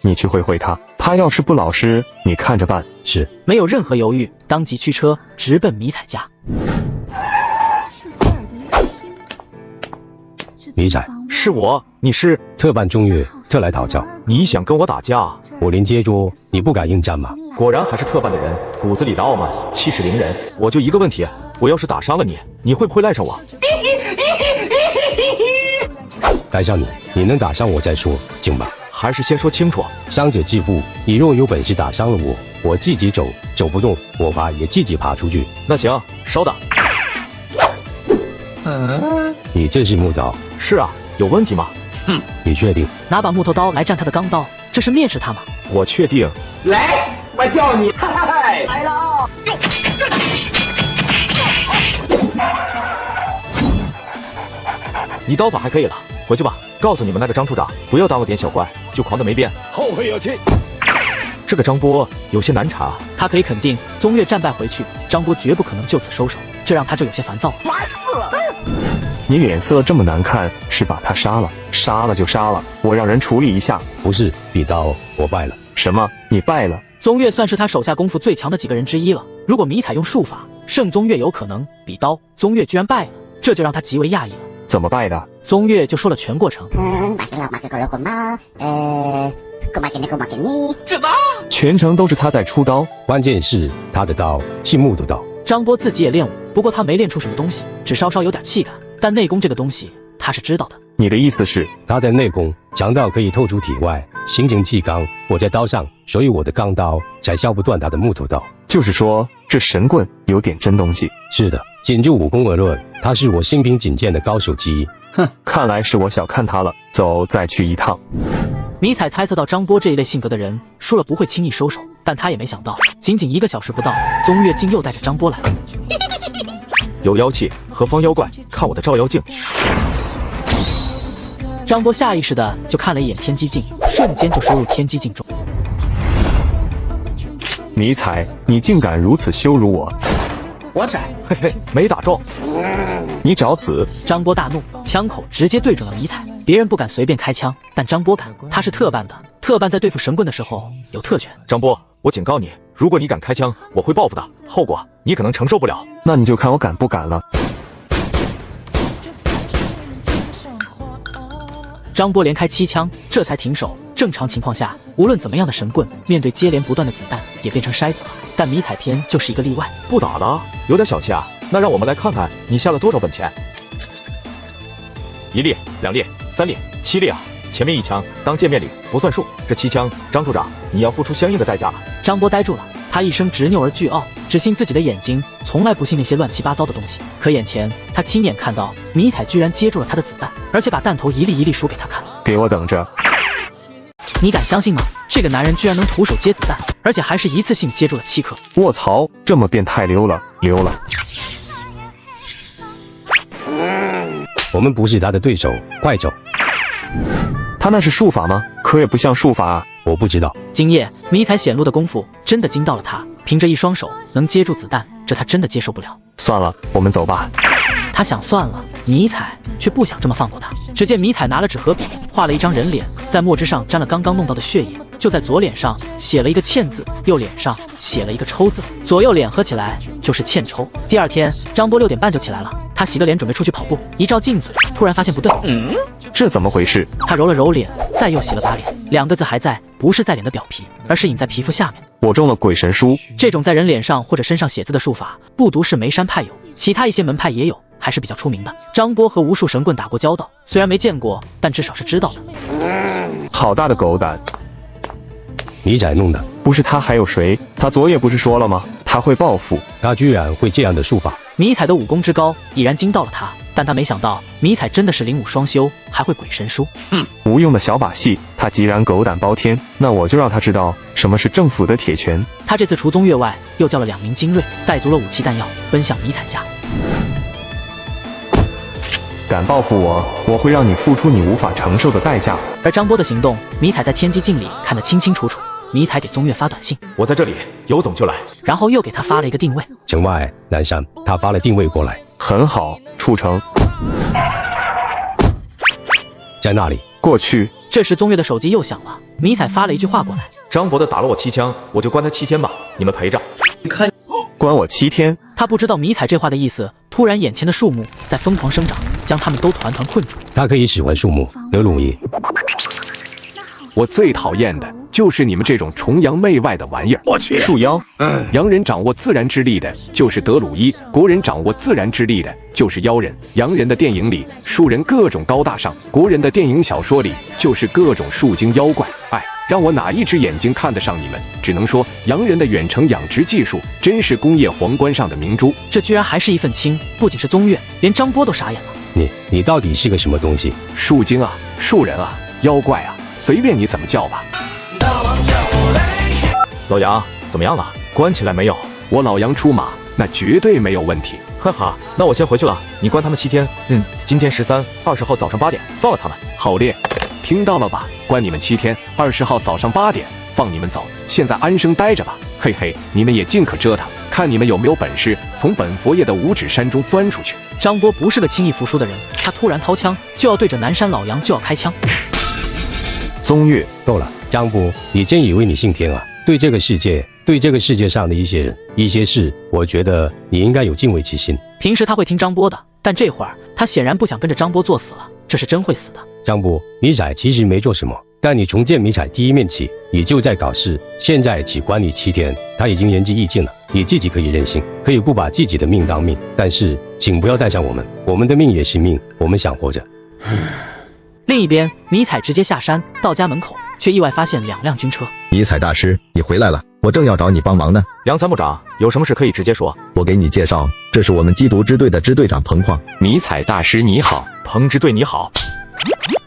你去会会他，他要是不老实，你看着办。是。没有任何犹豫，当即驱车直奔迷彩家。迷彩，是我。你是？特办中岳，特来讨教。你想跟我打架？我临接桌，你不敢应战吗？果然还是特办的人，骨子里的傲慢，气势凌人。我就一个问题，我要是打伤了你，你会不会赖上我？带上你，你能打伤我再说，行吧？还是先说清楚。伤者自负，你若有本事打伤了我，我自己走不动，我爬也自己爬出去。那行，稍等。你这是木刀？是啊，有问题吗？你确定？拿把木头刀来战他的钢刀，这是蔑视他吗？我确定。来，我叫你，来了。你刀法还可以了，回去吧。告诉你们那个张处长，不要当了点小怪就狂得没边，后会有期。这个张波有些难查，他可以肯定，宗岳战败回去，张波绝不可能就此收手，这让他就有些烦躁了。烦死了！你脸色这么难看，是把他杀了？杀了就杀了，我让人处理一下。不是，比刀我败了。什么？你败了？宗岳算是他手下功夫最强的几个人之一了。如果迷彩用术法，圣宗岳有可能比刀，宗岳居然败了，这就让他极为讶异了。怎么败的？宗岳就说了全过程。什么？全程都是他在出刀，关键是他的刀是木头刀。张波自己也练武，不过他没练出什么东西，只稍稍有点气感。但内功这个东西他是知道的。你的意思是，他的内功强到可以透出体外，形成气罡。我在刀上，所以我的钢刀才削不断他的木头刀。就是说，这神棍有点真东西。是的，仅就武功而论，他是我新兵仅见的高手之一。哼，看来是我小看他了。走，再去一趟。迷彩猜测到张波这一类性格的人输了不会轻易收手，但他也没想到，仅仅1个小时不到，宗岳竟又带着张波来了。有妖气，何方妖怪？看我的照妖镜！张波下意识的就看了一眼天机镜，瞬间就收入天机镜中。迷彩，你竟敢如此羞辱我！我猜，嘿嘿，没打中。你找死！张波大怒，枪口直接对准了迷彩。别人不敢随便开枪，但张波敢，他是特办的。特办在对付神棍的时候有特权。张波，我警告你，如果你敢开枪，我会报复的，后果你可能承受不了。那你就看我敢不敢了。张波连开7枪，这才停手。正常情况下，无论怎么样的神棍，面对接连不断的子弹，也变成筛子了。但迷彩篇就是一个例外。不打了，有点小气啊。那让我们来看看你下了多少本钱。1列、2列、3列、7列啊！前面1枪当见面礼不算数，这7枪，张处长你要付出相应的代价了。张波呆住了，他一生执拗而倨傲，只信自己的眼睛，从来不信那些乱七八糟的东西。可眼前他亲眼看到迷彩居然接住了他的子弹，而且把弹头一粒一粒数给他看。给我等着！你敢相信吗？这个男人居然能徒手接子弹，而且还是一次性接住了7颗。卧槽，这么变态，溜了。我们不是他的对手，快走！他那是术法吗？可也不像术法啊。我不知道。今夜迷彩显露的功夫真的惊到了他，凭着一双手能接住子弹，这他真的接受不了。算了，我们走吧。他想算了，迷彩却不想这么放过他。只见迷彩拿了纸和笔，画了一张人脸，在墨汁上沾了刚刚弄到的血液，就在左脸上写了一个欠字，右脸上写了一个抽字，左右脸合起来就是欠抽。第二天，张波6点半就起来了，他洗个脸准备出去跑步，一照镜子，突然发现不对，这怎么回事？他揉了揉脸，再又洗了把脸，2个字还在，不是在脸的表皮，而是隐在皮肤下面。我中了鬼神书。这种在人脸上或者身上写字的术法，不独是眉山派有，其他一些门派也有，还是比较出名的。张波和无数神棍打过交道，虽然没见过，但至少是知道的。好大的狗胆！迷彩弄的，不是他还有谁？他昨夜不是说了吗？他会报复。他居然会这样的术法。迷彩的武功之高已然惊到了他，但他没想到迷彩真的是灵武双修，还会鬼神书。无用的小把戏。他既然狗胆包天，那我就让他知道什么是政府的铁拳。他这次除宗岳外，又叫了2名精锐，带足了武器弹药，奔向迷彩家。敢报复我，我会让你付出你无法承受的代价。而张波的行动，迷彩在天机镜里看得清清楚楚。迷彩给宗岳发短信：我在这里，有种就来。然后又给他发了一个定位：城外南山。他发了定位过来。很好，出城。在那里。过去。这时宗岳的手机又响了，迷彩发了一句话过来：张博的打了我7枪，我就关他7天吧，你们陪着。看，关我7天。他不知道迷彩这话的意思，突然眼前的树木在疯狂生长，将他们都团团困住。他可以使唤树木，德鲁伊。我最讨厌的就是你们这种崇洋媚外的玩意儿。我去，树妖。洋人掌握自然之力的就是德鲁伊，国人掌握自然之力的就是妖人。洋人的电影里树人各种高大上，国人的电影小说里就是各种树精妖怪。哎，让我哪一只眼睛看得上你们？只能说洋人的远程养殖技术真是工业皇冠上的明珠。这居然还是一份亲，不仅是宗岳，连张波都傻眼了。你到底是个什么东西？树精啊，树人啊，妖怪啊，随便你怎么叫吧。老杨，怎么样了？关起来没有？我老杨出马，那绝对没有问题。哈哈，那我先回去了。你关他们7天。今天13、20号早上8点放了他们。好烈，听到了吧？关你们7天，20号早上8点放你们走。现在安生待着吧。嘿嘿，你们也尽可折腾，看你们有没有本事从本佛爷的五指山中钻出去。张波不是个轻易服输的人，他突然掏枪就要对着南山老杨就要开枪。宗岳，够了，张波，你真以为你姓天啊？对这个世界对这个世界上的一些人、一些事，我觉得你应该有敬畏之心。平时他会听张波的，但这会儿他显然不想跟着张波作死了，这是真会死的。张波，迷彩其实没做什么，但你从见迷彩第一面起，你就在搞事，现在只管你7天，他已经言之意尽了。你自己可以任性，可以不把自己的命当命，但是请不要带上我们，我们的命也是命，我们想活着。另一边，迷彩直接下山，到家门口却意外发现2辆军车。迷彩大师，你回来了，我正要找你帮忙呢。杨参谋长，有什么事可以直接说。我给你介绍，这是我们缉毒支队的支队长彭矿。迷彩大师你好。彭支队你好。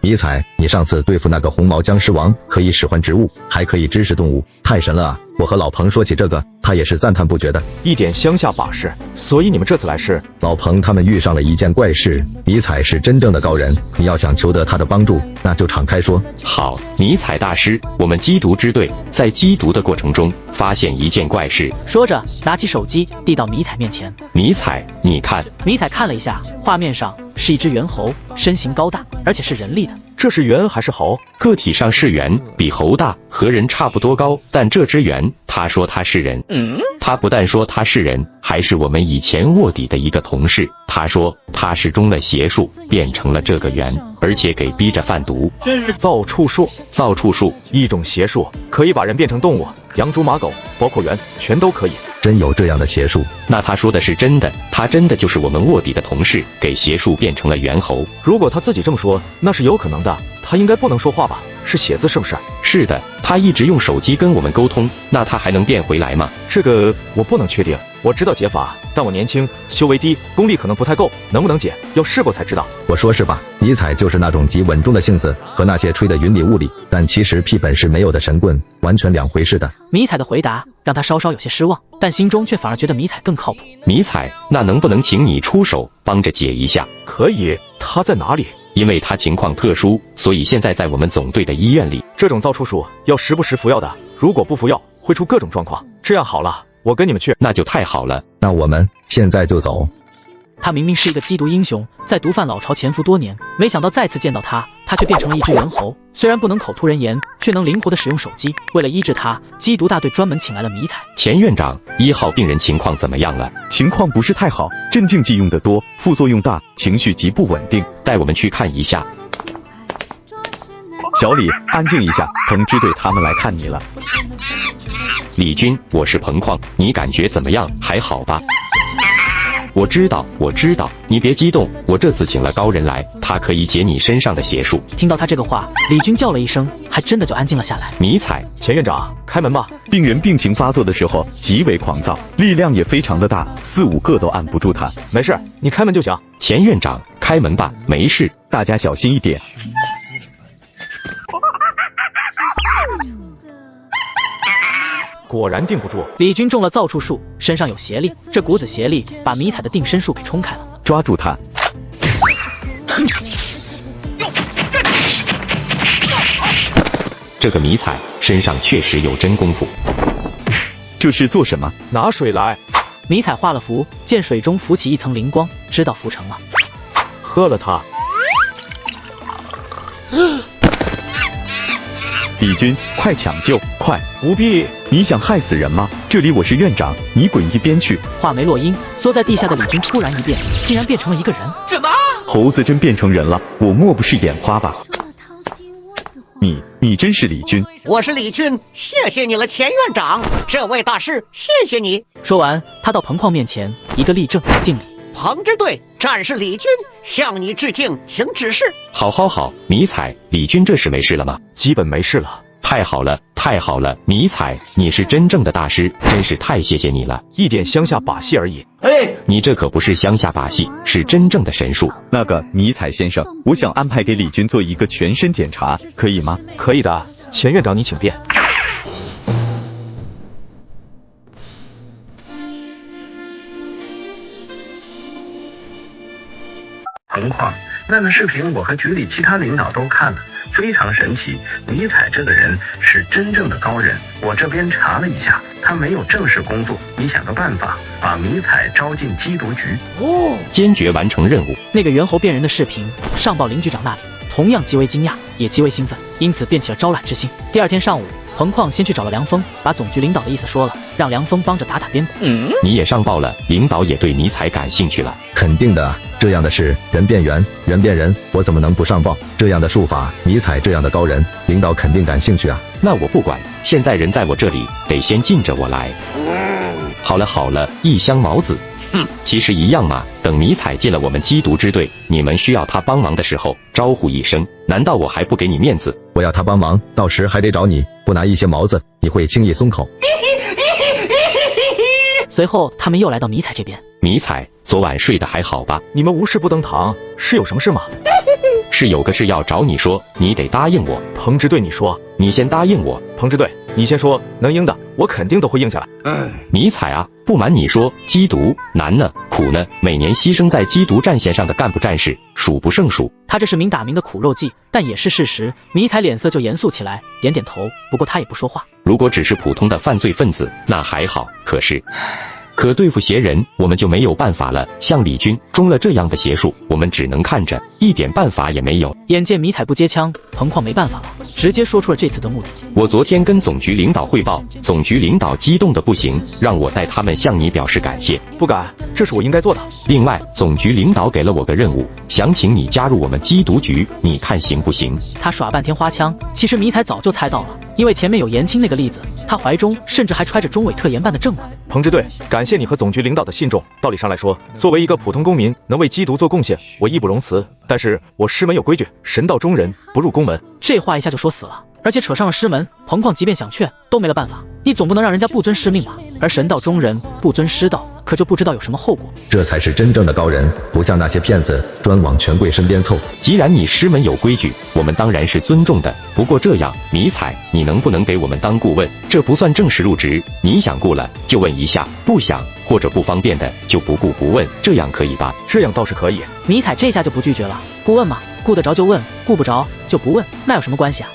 迷彩，你上次对付那个红毛僵尸王可以使唤植物，还可以指使动物，太神了啊！我和老彭说起这个，他也是赞叹不绝的。一点乡下把式，所以你们这次来是？老彭他们遇上了一件怪事，迷彩是真正的高人，你要想求得他的帮助，那就敞开说。好，迷彩大师，我们缉毒支队在缉毒的过程中发现一件怪事。说着，拿起手机递到迷彩面前。迷彩，你看。迷彩看了一下，画面上是一只猿猴，身形高大，而且是人力的。这是猿还是猴？个体上是猿，比猴大，和人差不多高。但这只猿，他说他是人。他不但说他是人，还是我们以前卧底的一个同事。他说他是中了邪术，变成了这个猿，而且给逼着贩毒。这是造畜术。造畜术，一种邪术，可以把人变成动物，羊猪马狗，包括猿，全都可以。真有这样的邪术？那他说的是真的，他真的就是我们卧底的同事，给邪术变成了猿猴。如果他自己这么说，那是有可能的。他应该不能说话吧？是写字是不是？是的，他一直用手机跟我们沟通，那他还能变回来吗？这个我不能确定。我知道解法，但我年轻，修为低，功力可能不太够，能不能解，要试过才知道。我说是吧？迷彩就是那种极稳重的性子，和那些吹得云里雾里，但其实屁本事没有的神棍，完全两回事的。迷彩的回答让他稍稍有些失望，但心中却反而觉得迷彩更靠谱。迷彩，那能不能请你出手帮着解一下？可以，他在哪里？因为他情况特殊，所以现在在我们总队的医院里。这种造畜术要时不时服药的，如果不服药，会出各种状况。这样好了，我跟你们去。那就太好了。那我们现在就走。他明明是一个缉毒英雄，在毒贩老巢潜伏多年，没想到再次见到他却变成了一只猿猴。虽然不能口吐人言，却能灵活地使用手机。为了医治他，缉毒大队专门请来了迷彩。钱院长，1号病人情况怎么样了？情况不是太好，镇静剂用得多，副作用大，情绪极不稳定。带我们去看一下。小李，安静一下，彭支队他们来看你了。李军，我是彭矿，你感觉怎么样？还好吧？我知道，你别激动，我这次请了高人来，他可以解你身上的邪术。听到他这个话，李军叫了一声，还真的就安静了下来。迷彩，钱院长，开门吧。病人病情发作的时候极为狂躁，力量也非常的大，4、5个都按不住他。没事，你开门就行。钱院长，开门吧，没事，大家小心一点。果然定不住。李军中了造畜术，身上有邪力，这股子邪力把迷彩的定身术给冲开了。抓住他！这个迷彩身上确实有真功夫。这是做什么？拿水来。迷彩画了符，见水中浮起一层灵光，知道符成了。喝了它。李军，快抢救，快！不必。你想害死人吗？这里我是院长，你滚一边去！话没落音，缩在地下的李军突然一变，竟然变成了一个人。什么？猴子真变成人了？我莫不是眼花吧？你真是李军？我是李军，谢谢你了，钱院长。这位大师，谢谢你。说完，他到彭矿面前一个立正敬礼。彭支队战士李军向你致敬，请指示。好，迷彩，李军这是没事了吗？基本没事了。太好了，迷彩，你是真正的大师，真是太谢谢你了。一点乡下把戏而已。你这可不是乡下把戏，是真正的神术。那个迷彩先生，我想安排给李军做一个全身检查，可以吗？可以的，钱院长你请便。彭矿，那个视频我和局里其他领导都看了，非常神奇。迷彩这个人是真正的高人，我这边查了一下，他没有正式工作，你想个办法把迷彩招进缉毒局。坚决完成任务。那个猿猴变人的视频上报林局长那里，同样极为惊讶，也极为兴奋，因此便起了招揽之心。第二天上午，彭矿先去找了梁峰，把总局领导的意思说了，让梁峰帮着打边鼓。你也上报了，领导也对迷彩感兴趣了。肯定的啊，这样的事人变圆，圆变人，我怎么能不上报？这样的术法，迷彩这样的高人，领导肯定感兴趣啊。那我不管，现在人在我这里，得先尽着我来。好了好了，一箱毛子。其实一样嘛，等迷彩进了我们缉毒支队，你们需要他帮忙的时候，招呼一声，难道我还不给你面子？我要他帮忙，到时还得找你，不拿一些毛子，你会轻易松口。随后他们又来到迷彩这边。迷彩，昨晚睡得还好吧？你们无事不登堂，是有什么事吗？是有个事要找你说，你得答应我。彭支队，你说，你先答应我。彭支队，你先说，能应的，我肯定都会应下来。迷彩啊，不瞒你说，缉毒难呢，苦呢，每年牺牲在缉毒战线上的干部战士数不胜数。他这是明打明的苦肉计，但也是事实。迷彩脸色就严肃起来，点点头，不过他也不说话。如果只是普通的犯罪分子，那还好，可对付邪人，我们就没有办法了。像李军中了这样的邪术，我们只能看着，一点办法也没有。眼见迷彩不接枪，彭矿没办法了，直接说出了这次的目的。我昨天跟总局领导汇报，总局领导激动的不行，让我带他们向你表示感谢。不敢，这是我应该做的。另外，总局领导给了我个任务，想请你加入我们缉毒局，你看行不行？他耍半天花枪，其实迷彩早就猜到了，因为前面有严青那个例子，他怀中甚至还揣着中委特研办的证呢。彭支队，感谢你和总局领导的信重。道理上来说，作为一个普通公民，能为缉毒做贡献，我义不容辞。但是我师门有规矩，神道中人不入宫门。这话一下就说死了，而且扯上了师门，彭矿即便想劝都没了办法。你总不能让人家不遵师命吧？而神道中人不遵师道，可就不知道有什么后果。这才是真正的高人，不像那些骗子专往权贵身边凑。既然你师门有规矩，我们当然是尊重的。不过这样，迷彩，你能不能给我们当顾问？这不算正式入职，你想顾了就问一下，不想或者不方便的就不顾不问，这样可以吧？这样倒是可以。迷彩这下就不拒绝了，顾问嘛，顾得着就问，顾不着就不问，那有什么关系啊？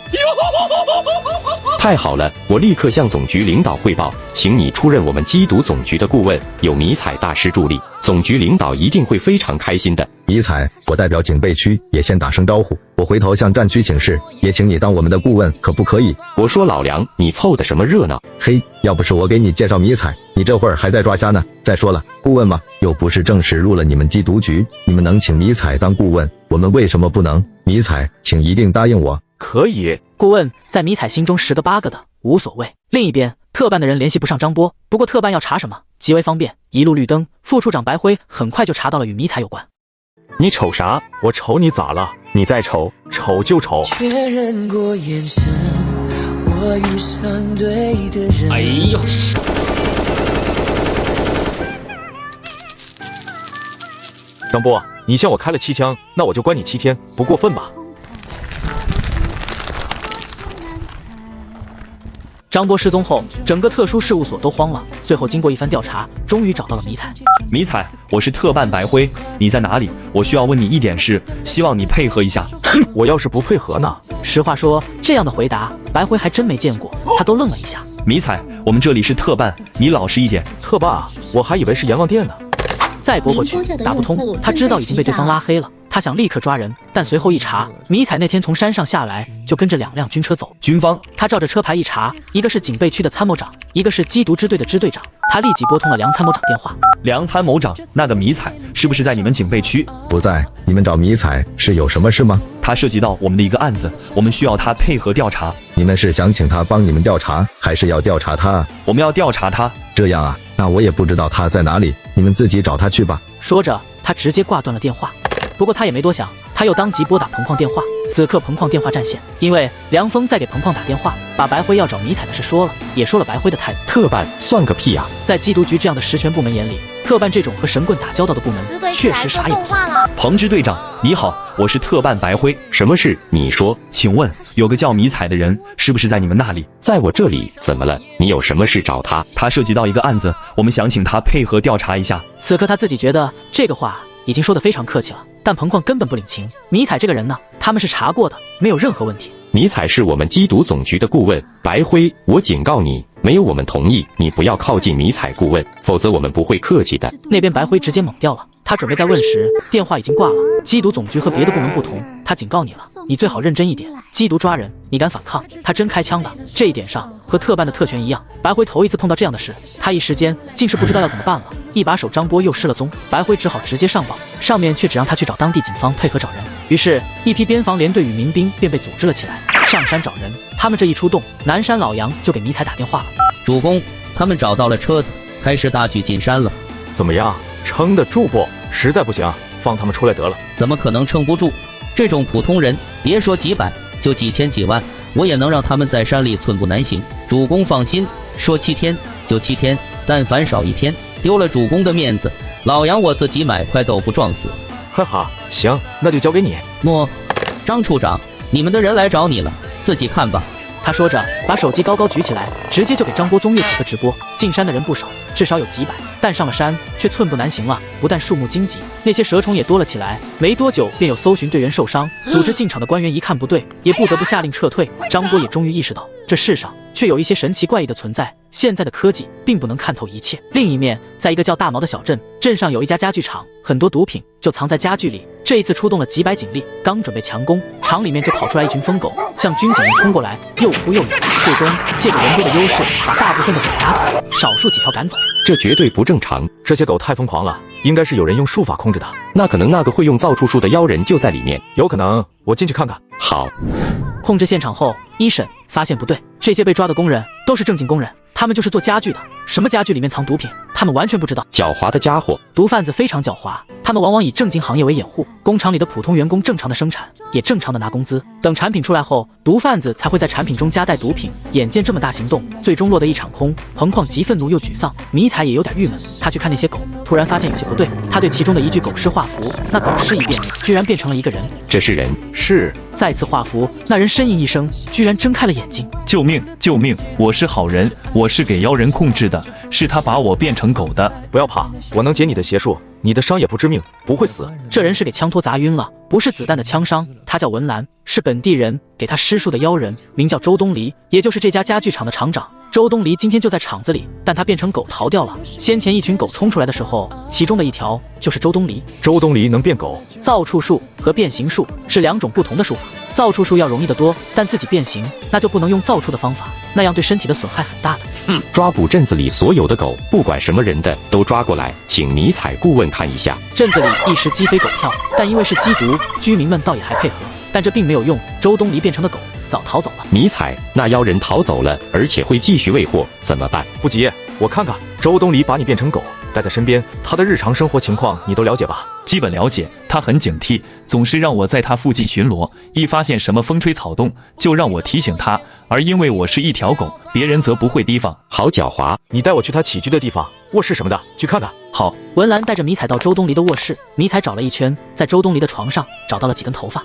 太好了，我立刻向总局领导汇报，请你出任我们缉毒总局的顾问，有迷彩大师助力，总局领导一定会非常开心的。迷彩，我代表警备区也先打声招呼，我回头向战区请示，也请你当我们的顾问，可不可以？我说老梁，你凑的什么热闹？嘿，要不是我给你介绍迷彩，你这会儿还在抓瞎呢。再说了，顾问嘛，又不是正式入了你们缉毒局，你们能请迷彩当顾问，我们为什么不能？迷彩，请一定答应我。可以。顾问在迷彩心中10个8个的，无所谓。另一边，特办的人联系不上张波，不过特办要查什么极为方便，一路绿灯，副处长白辉很快就查到了与迷彩有关。你瞅啥？我瞅你咋了？你再瞅，瞅就瞅。确认过眼神，我遇上对的人。哎呦！张波，你向我开了7枪，那我就关你7天，不过分吧？张波失踪后，整个特殊事务所都慌了。最后经过一番调查，终于找到了迷彩。迷彩，我是特办白辉，你在哪里？我需要问你一点事，希望你配合一下。我要是不配合呢？实话说，这样的回答，白辉还真没见过，他都愣了一下。迷彩，我们这里是特办，你老实一点。特办啊？我还以为是阎王殿呢。再拨过去，打不通，他知道已经被对方拉黑了。他想立刻抓人，但随后一查，迷彩那天从山上下来就跟着2辆军车走。军方，他照着车牌一查，一个是警备区的参谋长，一个是缉毒支队的支队长。他立即拨通了梁参谋长电话。梁参谋长，那个迷彩是不是在你们警备区？不在。你们找迷彩是有什么事吗？他涉及到我们的一个案子，我们需要他配合调查。你们是想请他帮你们调查，还是要调查他？我们要调查他。这样啊，那我也不知道他在哪里，你们自己找他去吧。说着，他直接挂断了电话。不过他也没多想，他又当即拨打彭矿电话。此刻彭矿电话占线，因为梁峰在给彭矿打电话，把白辉要找迷彩的事说了，也说了白辉的态度。特办算个屁啊！在缉毒局这样的实权部门眼里，特办这种和神棍打交道的部门，确实啥也不算。彭支队长，你好，我是特办白辉。什么事？你说。请问有个叫迷彩的人，是不是在你们那里？在我这里。怎么了？你有什么事找他？他涉及到一个案子，我们想请他配合调查一下。此刻他自己觉得这个话已经说得非常客气了，但彭矿根本不领情。迷彩这个人呢，他们是查过的，没有任何问题。迷彩是我们缉毒总局的顾问，白辉，我警告你，没有我们同意，你不要靠近迷彩顾问，否则我们不会客气的。那边白辉直接懵掉了，他准备再问时，电话已经挂了。缉毒总局和别的部门不同，他警告你了，你最好认真一点。缉毒抓人，你敢反抗，他真开枪的。这一点上和特办的特权一样。白辉头一次碰到这样的事，他一时间竟是不知道要怎么办了。一把手张波又失了踪，白辉只好直接上报，上面却只让他去找当地警方配合找人。于是，一批边防连队与民兵便被组织了起来，上山找人。他们这一出动，南山老杨就给迷彩打电话了。主公，他们找到了车子，开始大举进山了。怎么样，撑得住不？实在不行，放他们出来得了。怎么可能撑不住？这种普通人，别说几百，就几千几万，我也能让他们在山里寸步难行。主公放心，说7天就7天，但凡少1天，丢了主公的面子，老杨我自己买块豆腐撞死。哈哈，行，那就交给你。诺，张处长，你们的人来找你了，自己看吧。他说着，把手机高高举起来，直接就给张波宗岳起个直播。进山的人不少，至少有几百，但上了山却寸步难行了。不但树木荆棘，那些蛇虫也多了起来。没多久，便有搜寻队员受伤。组织进场的官员一看不对，也不得不下令撤退。张波也终于意识到，这世上却有一些神奇怪异的存在。现在的科技并不能看透一切。另一面，在一个叫大毛的小镇，镇上有一家家具厂，很多毒品就藏在家具里。这一次出动了几百警力，刚准备强攻，厂里面就跑出来一群疯狗，向军警们冲过来，又扑又咬，最终借着人多的优势，把大部分的狗打死，少数几条赶走。这绝对不正常，这些狗太疯狂了，应该是有人用术法控制的。那可能那个会用造处术的妖人就在里面。有可能，我进去看看。好。控制现场后，一审发现不对，这些被抓的工人都是正经工人，他们就是做家具的。什么家具里面藏毒品，他们完全不知道。狡猾的家伙，毒贩子非常狡猾，他们往往以正经行业为掩护，工厂里的普通员工正常的生产，也正常的拿工资。等产品出来后，毒贩子才会在产品中夹带毒品。眼见这么大行动，最终落得一场空。彭旷既愤怒又沮丧，迷彩也有点郁闷。他去看那些狗，突然发现有些不对。他对其中的一具狗尸画符，那狗尸一变，居然变成了一个人。这是人？是。再次画符，那人呻吟一声，居然睁开了眼睛。救命！救命！我是好人，我是给妖人控制的，是他把我变成狗的。不要怕，我能解你的邪术，你的伤也不致命，不会死。这人是给枪托砸晕了，不是子弹的枪伤。他叫文兰，是本地人，给他施术的妖人，名叫周东篱，也就是这家家具厂的厂长。周东篱今天就在厂子里，但他变成狗逃掉了。先前一群狗冲出来的时候，其中的一条就是周东篱。周东篱能变狗？造处术和变形术是两种不同的术法。造处术要容易得多，但自己变形那就不能用造处的方法，那样对身体的损害很大的。抓捕镇子里所有的狗，不管什么人的都抓过来，请迷彩顾问看一下。镇子里一时鸡飞狗跳，但因为是缉毒，居民们倒也还配合，但这并没有用。周东篱变成的狗早逃走了。迷彩，那妖人逃走了，而且会继续未获，怎么办？不急，我看看。周东篱把你变成狗，带在身边，他的日常生活情况你都了解吧？基本了解，他很警惕，总是让我在他附近巡逻，一发现什么风吹草动，就让我提醒他。而因为我是一条狗，别人则不会提防。好狡猾！你带我去他起居的地方，卧室什么的，去看看。好。文兰带着迷彩到周东篱的卧室，迷彩找了一圈，在周东篱的床上找到了几根头发。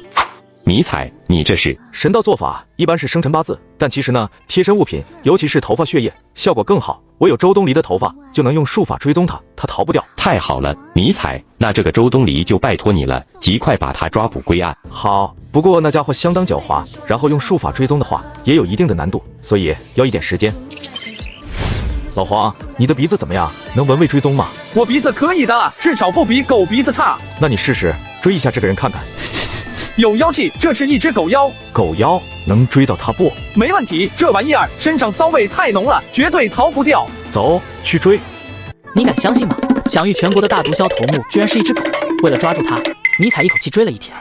迷彩，你这是神道做法，一般是生辰八字，但其实呢，贴身物品，尤其是头发血液，效果更好。我有周东篱的头发，就能用术法追踪他，他逃不掉。太好了，迷彩，那这个周东篱就拜托你了，极快把他抓捕归案。好，不过那家伙相当狡猾，然后用术法追踪的话，也有一定的难度，所以要一点时间。老黄，你的鼻子怎么样？能闻味追踪吗？我鼻子可以的，至少不比狗鼻子差。那你试试追一下这个人看看。有妖气，这是一只狗妖。狗妖能追到他不？没问题，这玩意儿身上骚味太浓了，绝对逃不掉。走，去追。你敢相信吗？享誉全国的大毒枭头目居然是一只狗。为了抓住他，迷彩一口气追了一天。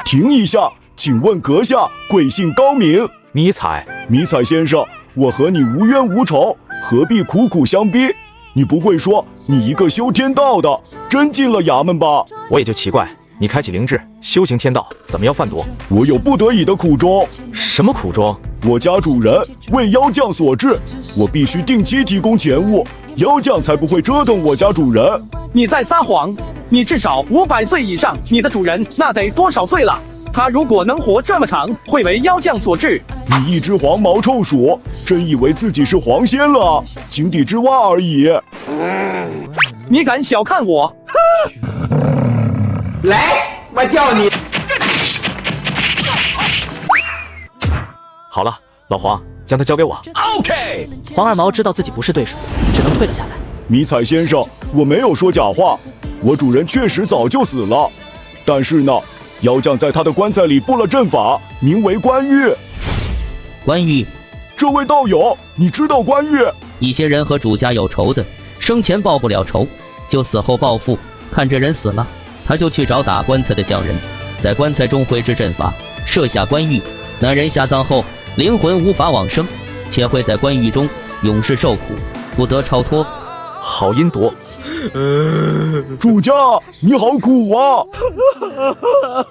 停一下，请问阁下贵姓高明？迷彩。迷彩先生，我和你无冤无仇，何必苦苦相逼？你不会说你一个修天道的，真进了衙门吧？我也就奇怪，你开启灵智，修行天道，怎么要贩毒？我有不得已的苦衷。什么苦衷？我家主人为妖将所制，我必须定期提供钱物，妖将才不会折腾我家主人。你在撒谎！你至少500岁以上，你的主人那得多少岁了？他如果能活这么长，会为妖将所制。你一只黄毛臭鼠，真以为自己是黄仙了？井底之蛙而已。你敢小看我？来，我叫你。好了，老黄，将他交给我。OK。黄二毛知道自己不是对手，只能退了下来。迷彩先生，我没有说假话，我主人确实早就死了。但是呢，妖将在他的棺材里布了阵法，名为关玉。关玉，这位道友，你知道关玉？一些人和主家有仇的，生前报不了仇，就死后报复。看这人死了，他就去找打棺材的匠人，在棺材中绘制阵法，设下关玉。那人下葬后，灵魂无法往生，且会在关狱中永世受苦，不得超脱。好阴毒！主家，你好苦啊！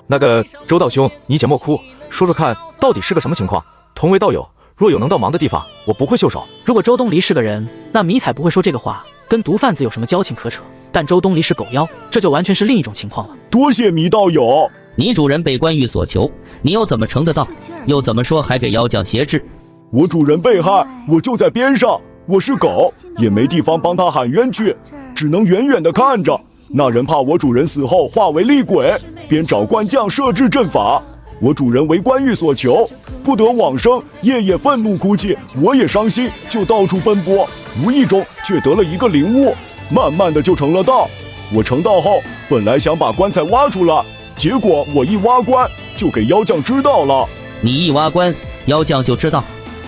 那个周道兄，你且莫哭，说说看，到底是个什么情况？同为道友，若有能帮忙的地方，我不会袖手。如果周东离是个人，那迷彩不会说这个话，跟毒贩子有什么交情可扯？但周东离是狗妖，这就完全是另一种情况了。多谢迷道友。你主人被关狱所求，你又怎么成得到？又怎么说还给妖将挟制？我主人被害，我就在边上，我是狗，也没地方帮他喊冤去，只能远远地看着。那人怕我主人死后化为厉鬼，便找官将设置阵法。我主人为关狱所求，不得往生，夜夜愤怒哭泣，我也伤心，就到处奔波，无意中却得了一个灵悟，慢慢的就成了道。我成道后，本来想把棺材挖出来，结果我一挖棺，就给妖将知道了。你一挖棺，妖将就知道？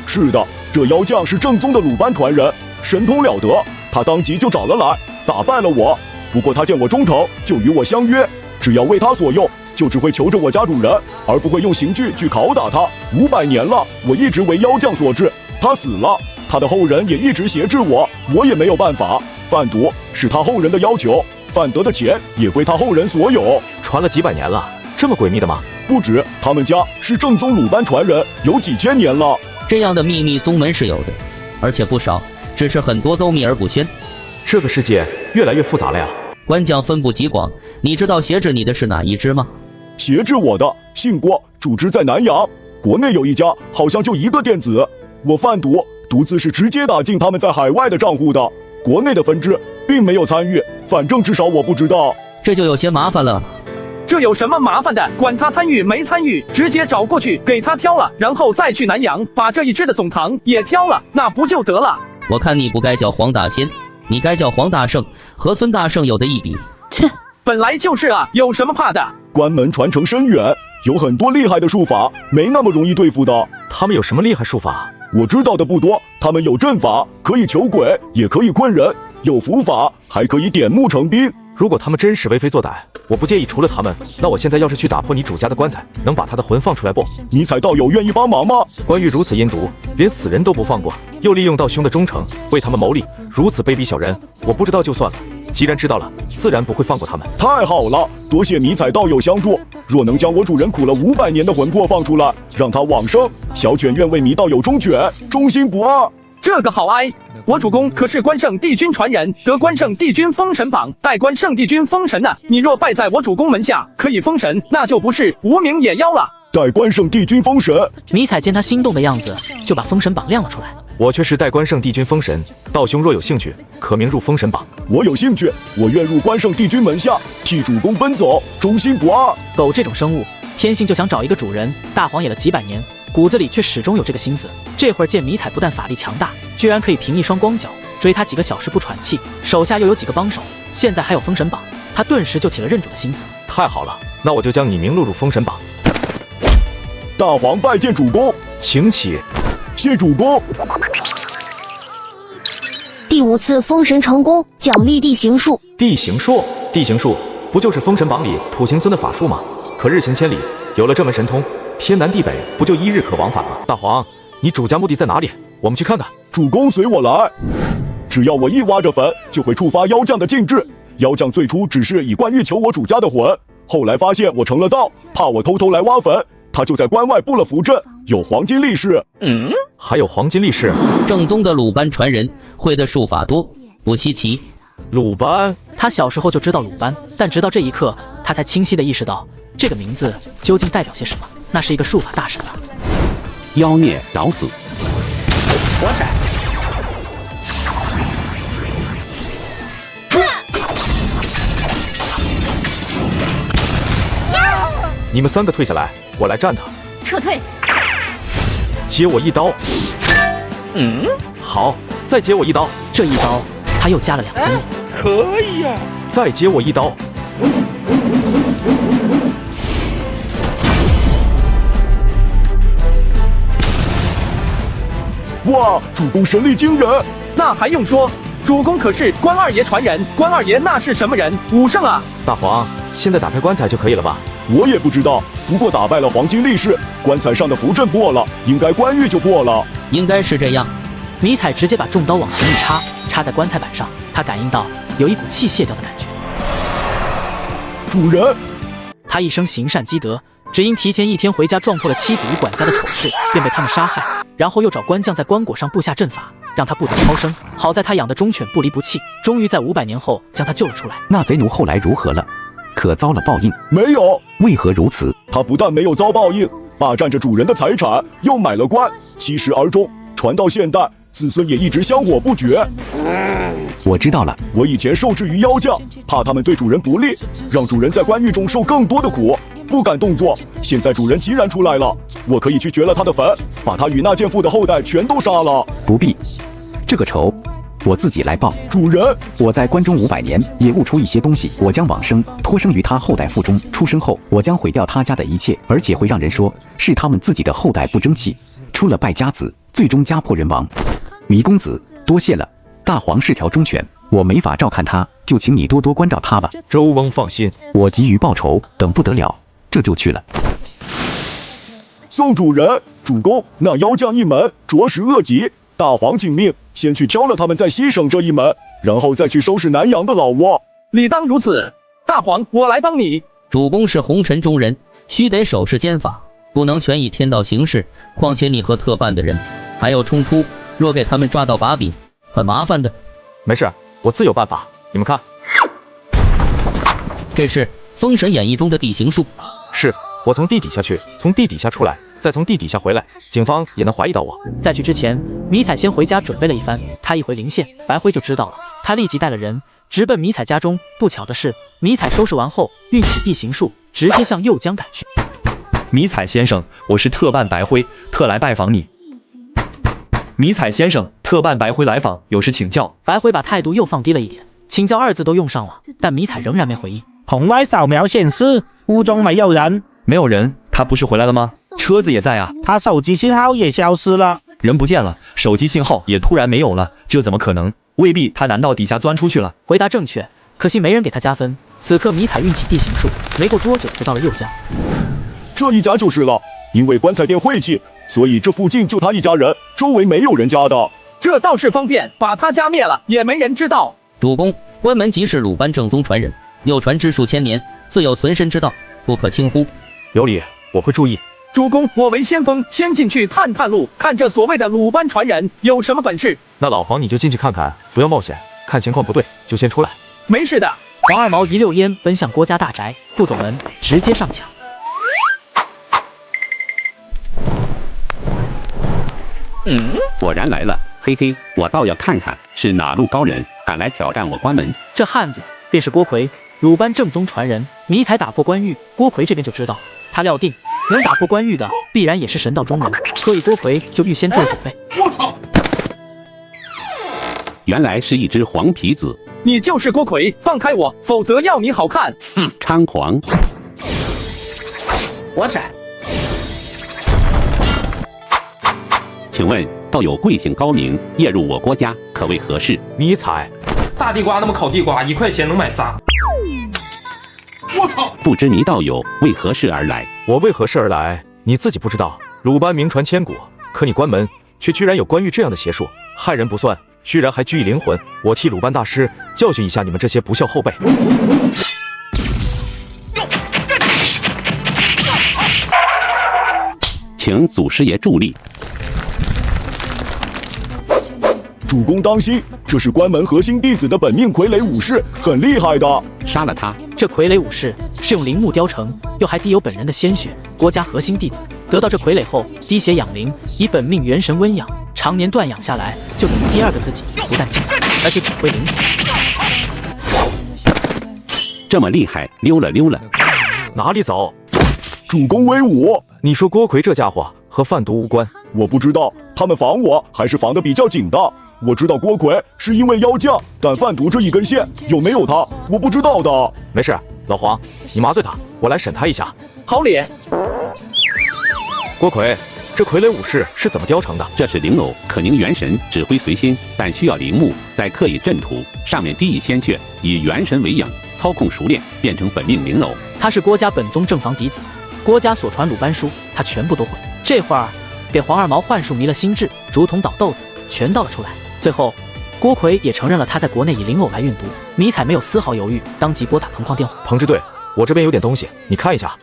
是的，这妖将是正宗的鲁班传人，神通了得，他当即就找了来，打败了我。不过他见我忠诚，就与我相约，只要为他所用，就只会求着我家主人，而不会用刑具去拷打他。500年了，我一直为妖将所制，他死了，他的后人也一直挟制我，我也没有办法。贩毒是他后人的要求，贩得的钱也归他后人所有。传了几百年了，这么诡秘的吗？不止，他们家是正宗鲁班传人，有几千年了。这样的秘密宗门是有的，而且不少，只是很多都秘而不宣。这个世界越来越复杂了呀。官将分布极广，你知道挟制你的是哪一支吗？挟制我的姓郭，主职在南阳，国内有一家，好像就一个电子。我贩毒，毒资是直接打进他们在海外的账户的，国内的分支并没有参与，反正至少我不知道。这就有些麻烦了。这有什么麻烦的？管他参与没参与，直接找过去给他挑了，然后再去南阳把这一支的总堂也挑了，那不就得了？我看你不该叫黄大仙，你该叫黄大圣，和孙大圣有的一比。切，本来就是啊，有什么怕的？关门传承深远，有很多厉害的术法，没那么容易对付的。他们有什么厉害术法？我知道的不多，他们有阵法，可以求鬼，也可以困人；有符法，还可以点木成兵。如果他们真是为非作歹，我不介意除了他们。那我现在要是去打破你主家的棺材，能把他的魂放出来不？迷彩道友愿意帮忙吗？关于如此阴毒，连死人都不放过，又利用道兄的忠诚为他们谋利，如此卑鄙小人，我不知道就算了。既然知道了，自然不会放过他们。太好了，多谢迷彩道友相助。若能将我主人苦了500年的魂魄放出来，让他往生，小犬愿为迷道友忠犬，忠心不二。这个好哀，我主公可是关圣帝君传人，得关圣帝君封神榜，待关圣帝君封神呢。你若拜在我主公门下，可以封神，那就不是无名野妖了。待关圣帝君封神。迷彩见他心动的样子，就把封神榜亮了出来。我却是待关圣帝君封神，道兄若有兴趣，可明入封神榜。我有兴趣，我愿入关圣帝君门下，替主公奔走，忠心不二。狗这种生物，天性就想找一个主人，大荒野了几百年，骨子里却始终有这个心思。这会儿见迷彩不但法力强大，居然可以凭一双光脚追他几个小时不喘气，手下又有几个帮手，现在还有封神榜，他顿时就起了认主的心思。太好了，那我就将你名录入封神榜。大黄拜见主公，请起。谢主公。第5次封神成功，奖励地形术。地形术，地形术不就是封神榜里土行孙的法术吗？可日行千里，有了这门神通，天南地北不就1日可往返吗？大黄，你主家墓地在哪里？我们去看看。主公随我来。只要我一挖着坟，就会触发妖将的禁制。妖将最初只是以关欲求我主家的魂，后来发现我成了道，怕我偷偷来挖坟，他就在关外布了符阵，有黄金力士。还有黄金力士？正宗的鲁班传人，会的术法多，不稀奇。鲁班，他小时候就知道鲁班，但直到这一刻，他才清晰地意识到这个名字究竟代表些什么。那是一个术法大神啊！妖孽找死！我闪！你们3个退下来，我来战他。撤退！接我一刀。好，再接我一刀。这一刀，他又加了2分力。可以呀！再接我一刀！哇，主公神力惊人！那还用说？主公可是关二爷传人，关二爷那是什么人？武圣啊！大黄，现在打开棺材就可以了吧？我也不知道，不过打败了黄金力士，棺材上的符阵破了，应该关玉就破了。应该是这样。迷彩直接把重刀往前一插，插在棺材板上，他感应到有一股气泄掉的感觉。主人，他一生行善积德，只因提前一天回家撞破了妻子与管家的丑事，便被他们杀害。然后又找官将在棺椁上布下阵法，让他不得超生。好在他养的忠犬不离不弃，终于在500年后将他救了出来。那贼奴后来如何了？可遭了报应？没有。为何如此？他不但没有遭报应，霸占着主人的财产，又买了官，其实而终，传到现代，子孙也一直香火不绝。我知道了。我以前受制于妖将，怕他们对主人不利，让主人在官狱中受更多的苦，不敢动作。现在主人既然出来了，我可以去掘了他的坟，把他与那贱妇的后代全都杀了。不必，这个仇我自己来报。主人，我在关中500年，也悟出一些东西。我将往生托生于他后代腹中，出生后我将毁掉他家的一切，而且会让人说是他们自己的后代不争气，出了败家子，最终家破人亡。糜公子，多谢了。大黄是条忠犬，我没法照看他，就请你多多关照他吧。周翁放心，我急于报仇，等不得了，这就去了。宋主人，主公，那妖将一门着实恶极，大黄请命先去挑了他们在西省这一门，然后再去收拾南阳的老窝。理当如此。大黄，我来帮你。主公是红尘中人，须得手持剑法，不能全以天道行事。况且你和特办的人还有冲突，若给他们抓到把柄，很麻烦的。没事，我自有办法。你们看，这是《封神演义》中的地形术。是我从地底下去，从地底下出来，再从地底下回来，警方也能怀疑到我。在去之前，迷彩先回家准备了一番。他一回临县，白辉就知道了，他立即带了人直奔迷彩家中。不巧的是，迷彩收拾完后，运起地形术，直接向右江赶去。迷彩先生，我是特办白辉，特来拜访你。迷彩先生，特办白辉来访，有事请教。白辉把态度又放低了一点，请教2字都用上了，但迷彩仍然没回应。红外扫描显示屋中没有人。没有人？他不是回来了吗？车子也在啊。他手机信号也消失了，人不见了，手机信号也突然没有了，这怎么可能？未必他难道底下钻出去了？回答正确，可惜没人给他加分。此刻迷彩运起地形术，没过多久就到了右江。这一家就是了，因为棺材店晦气，所以这附近就他一家人，周围没有人家的。这倒是方便，把他家灭了也没人知道。主公，关门即是鲁班正宗传人，有传之数千年，自有存身之道，不可轻忽。有理，我会注意。主公，我为先锋，先进去探探路，看这所谓的鲁班传人有什么本事。那老黄你就进去看看，不要冒险，看情况不对就先出来。没事的。黄二毛一溜烟奔向郭家大宅，不走门，直接上墙。果然来了，嘿嘿，我倒要看看是哪路高人敢来挑战我关门。这汉子便是郭奎，鲁班正宗传人。迷彩打破关狱，郭奎这边就知道，他料定能打破关狱的必然也是神道中人，所以郭奎就预先做准备。我操！原来是一只黄皮子。你就是郭奎，放开我，否则要你好看。哼，猖狂！我斩。请问道友贵姓高明，夜入我国家，可为何事？迷彩。大地瓜那么烤地瓜，1块钱能买仨。我操！不知迷道友为何事而来？我为何事而来，你自己不知道？鲁班名传千古，可你关门，却居然有关于这样的邪术，害人不算，居然还拘役灵魂。我替鲁班大师教训一下你们这些不孝后辈。请祖师爷助力。主公当心，这是关门核心弟子的本命傀儡武士，很厉害的。杀了他！这傀儡武士是用灵木雕成，又还滴有本人的鲜血。郭家核心弟子得到这傀儡后，滴血养灵，以本命元神温养，常年断养下来，就等于第2个自己，不但健康，而且指挥灵体。这么厉害，溜了溜了。哪里走？主公威武！你说郭奎这家伙和贩毒无关？我不知道，他们防我还是防得比较紧的。我知道郭奎是因为腰架，但贩毒这一根线有没有他，我不知道的。没事，老黄，你麻醉他，我来审他一下。好咧。郭奎，这傀儡武士是怎么雕成的？这是灵偶，可凝元神，指挥随心，但需要陵墓，再刻以阵图，上面滴以鲜血，以元神为影，操控熟练，变成本命灵偶。他是郭家本宗正房嫡子，郭家所传鲁班书，他全部都会。这会儿给黄二毛幻术迷了心智，竹筒倒豆子全倒了出来。最后，郭奎也承认了他在国内以灵偶来运毒。迷彩没有丝毫犹豫，当即拨打彭矿电话。彭支队，我这边有点东西，你看一下。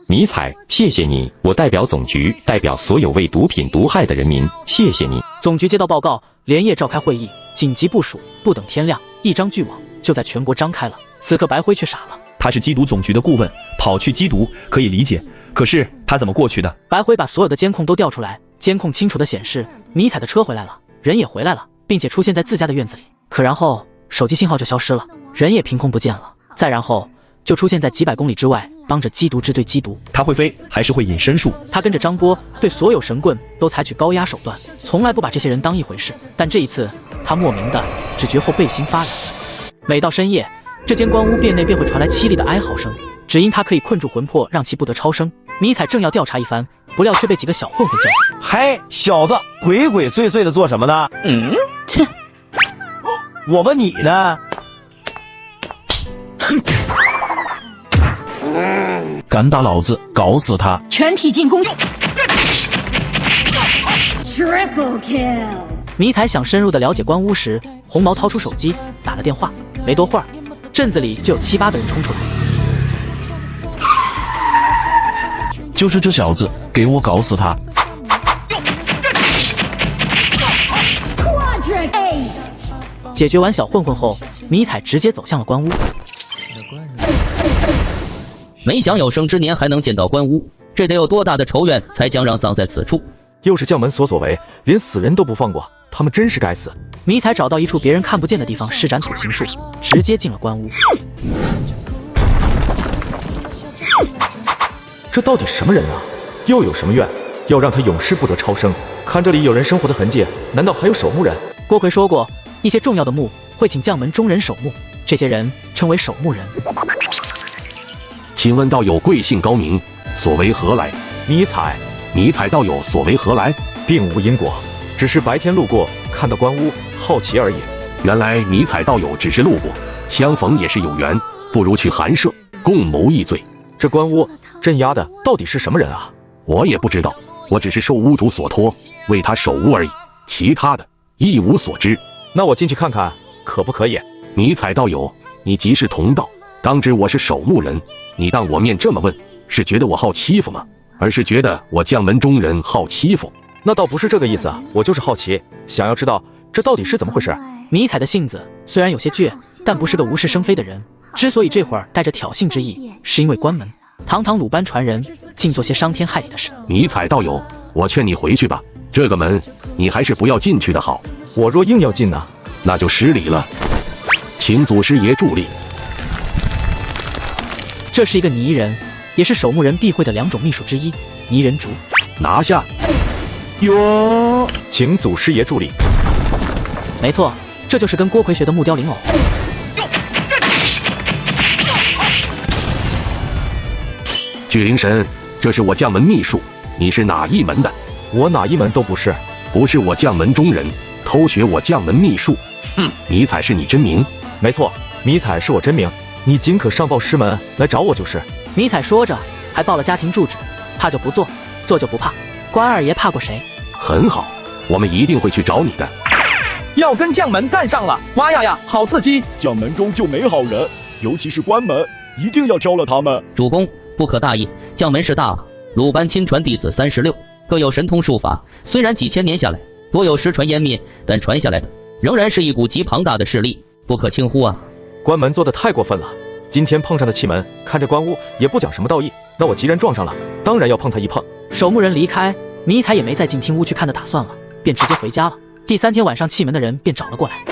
迷彩，谢谢你，我代表总局，代表所有为毒品毒害的人民，谢谢你。总局接到报告，连夜召开会议，紧急部署，不等天亮，一张巨网就在全国张开了。此刻白辉却傻了，他是缉毒总局的顾问，跑去缉毒可以理解，可是他怎么过去的？白辉把所有的监控都调出来，监控清楚地显示迷彩的车回来了，人也回来了，并且出现在自家的院子里。可然后手机信号就消失了，人也凭空不见了。再然后就出现在几百公里之外，帮着缉毒支队缉毒。他会飞还是会隐身术？他跟着张波对所有神棍都采取高压手段，从来不把这些人当一回事。但这一次，他莫名的只觉后背心发凉。每到深夜，这间官屋内便会传来凄厉的哀嚎声，只因他可以困住魂魄，让其不得超生。迷彩正要调查一番，不料却被几个小混混叫住。嘿，小子，鬼鬼祟祟的做什么呢？切！我问你呢。敢打老子，搞死他！全体进攻 ！Triple kill！ 迷彩想深入的了解官屋时，红毛掏出手机打了电话。没多会儿，镇子里就有7、8个人冲出来。就是这小子，给我搞死他！解决完小混混后，迷彩直接走向了官屋。没想有生之年还能见到官屋，这得有多大的仇怨才将让葬在此处？又是将门所为，连死人都不放过，他们真是该死！迷彩找到一处别人看不见的地方，施展土行术，直接进了官屋。这到底什么人啊？又有什么怨？要让他永世不得超生？看这里有人生活的痕迹，难道还有守墓人？郭奎说过，一些重要的墓会请将门中人守墓，这些人称为守墓人。请问道友贵姓高明，所为何来？迷彩，迷彩道友所为何来？并无因果，只是白天路过，看到官屋，好奇而已。原来迷彩道友只是路过，相逢也是有缘，不如去寒舍共谋一罪。这官屋镇压的到底是什么人啊？我也不知道，我只是受屋主所托，为他守屋而已，其他的一无所知。那我进去看看，可不可以？迷彩道友，你即是同道，当知我是守墓人，你当我面这么问，是觉得我好欺负吗？而是觉得我将门中人好欺负？那倒不是这个意思啊，我就是好奇，想要知道这到底是怎么回事。迷彩的性子虽然有些倔，但不是个无事生非的人。之所以这会儿带着挑衅之意，是因为关门，堂堂鲁班传人，竟做些伤天害理的事。迷彩道友，我劝你回去吧，这个门你还是不要进去的好。我若硬要进呢，那就失礼了。请祖师爷助力。这是一个泥人，也是守墓人必会的2种秘术之一，泥人竹。拿下！哟，请祖师爷助力。没错，这就是跟郭奎学的木雕灵偶。巨灵神，这是我将门秘术，你是哪一门的？我哪一门都不是，不是我将门中人，偷学我将门秘术。迷彩是你真名？没错，迷彩是我真名，你尽可上报师门来找我就是。迷彩说着，还报了家庭住址，怕就不做，做就不怕。关二爷怕过谁？很好，我们一定会去找你的。要跟将门干上了，哇呀呀，好刺激！将门中就没好人，尤其是关门，一定要挑了他们。主公不可大意，将门是大了。鲁班亲传弟子36，各有神通术法，虽然几千年下来多有失传湮灭，但传下来的仍然是一股极庞大的势力，不可轻忽啊！关门做得太过分了，今天碰上的气门，看这官屋也不讲什么道义，那我既然撞上了，当然要碰他一碰。守墓人离开，迷彩也没再进厅屋去看的打算了，便直接回家了。第3天晚上，气门的人便找了过来。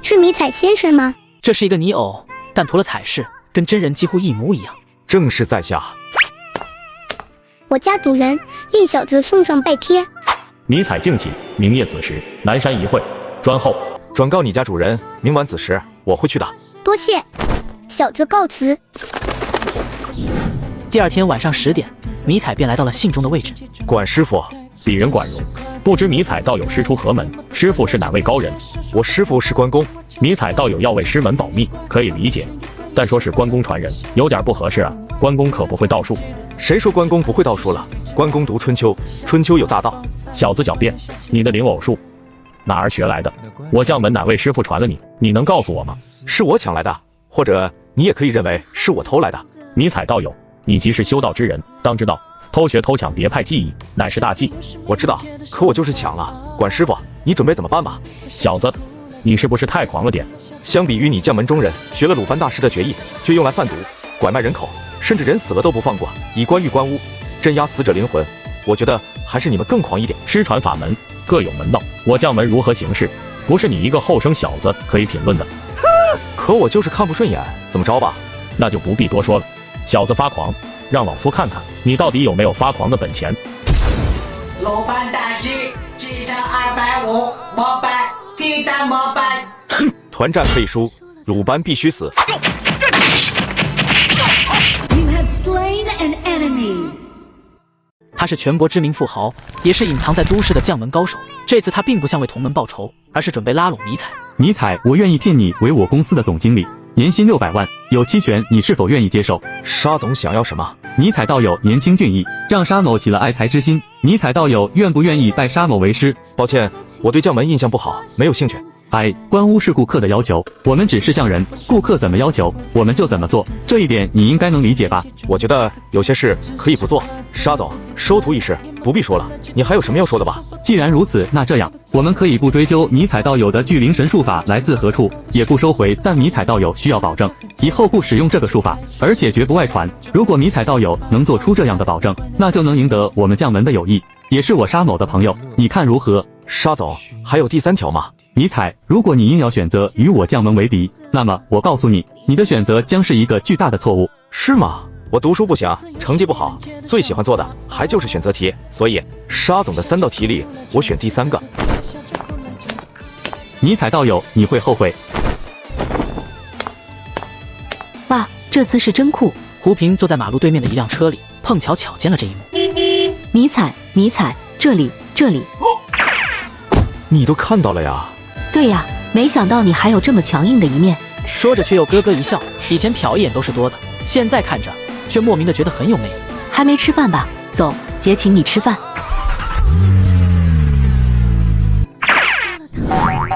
是迷彩先生吗？这是一个泥偶，但涂了彩饰，跟真人几乎一模一样。正是在下。我家主人令小子送上拜帖。迷彩敬起，明夜子时，南山一会，专候。转告你家主人，明晚子时我会去的。多谢，小子告辞。第二天晚上10点，迷彩便来到了信中的位置。管师傅，鄙人管荣，不知迷彩道友师出何门？师傅是哪位高人？我师傅是关公。迷彩道友要为师门保密，可以理解，但说是关公传人，有点不合适啊。关公可不会道术。谁说关公不会道术了？关公读春秋，春秋有大道。小子狡辩，你的灵偶术哪儿学来的？我将门哪位师傅传了你？你能告诉我吗？是我抢来的，或者你也可以认为是我偷来的。迷彩道友，你即是修道之人，当知道偷学偷抢别派技艺乃是大忌。我知道，可我就是抢了。管师傅，你准备怎么办吧？小子，你是不是太狂了点？相比于你将门中人学了鲁班大师的绝艺，却用来贩毒、拐卖人口，甚至人死了都不放过，以官狱官污，镇压死者灵魂，我觉得还是你们更狂一点。师传法门各有门道，我将门如何行事，不是你一个后生小子可以评论的。可我就是看不顺眼，怎么着吧？那就不必多说了。小子发狂，让老夫看看你到底有没有发狂的本钱。鲁班大师智商250，膜拜，鸡蛋膜拜。团战可以输，鲁班必须死。You have slain an enemy. 他是全国知名富豪，也是隐藏在都市的将门高手。这次他并不想为同门报仇，而是准备拉拢迷彩。迷彩，我愿意聘你为我公司的总经理，年薪600万，有期权，你是否愿意接受？沙总想要什么？迷彩道友年轻俊逸，让沙某起了爱才之心。迷彩道友愿不愿意拜沙某为师？抱歉，我对将门印象不好，没有兴趣。哎，关屋是顾客的要求，我们只是匠人，顾客怎么要求，我们就怎么做，这一点你应该能理解吧？我觉得有些事可以不做。沙总，收徒一事，不必说了，你还有什么要说的吧？既然如此，那这样，我们可以不追究迷彩道友的聚灵神术法来自何处，也不收回，但迷彩道友需要保证，以后不使用这个术法，而且绝不外传。如果迷彩道友能做出这样的保证，那就能赢得我们将门的友谊，也是我沙某的朋友，你看如何？沙总，还有第3条吗？迷彩，如果你硬要选择与我将门为敌，那么我告诉你，你的选择将是一个巨大的错误。是吗？我读书不行，成绩不好，最喜欢做的还就是选择题，所以沙总的3道题里，我选第3个。迷彩道友，你会后悔。哇，这姿势真酷！胡平坐在马路对面的一辆车里，碰巧瞧见了这一幕。迷彩，迷彩，这里。你都看到了呀？对呀，没想到你还有这么强硬的一面。说着却又咯咯一笑，以前瞟一眼都是多的，现在看着却莫名的觉得很有魅力。还没吃饭吧？走，姐请你吃饭。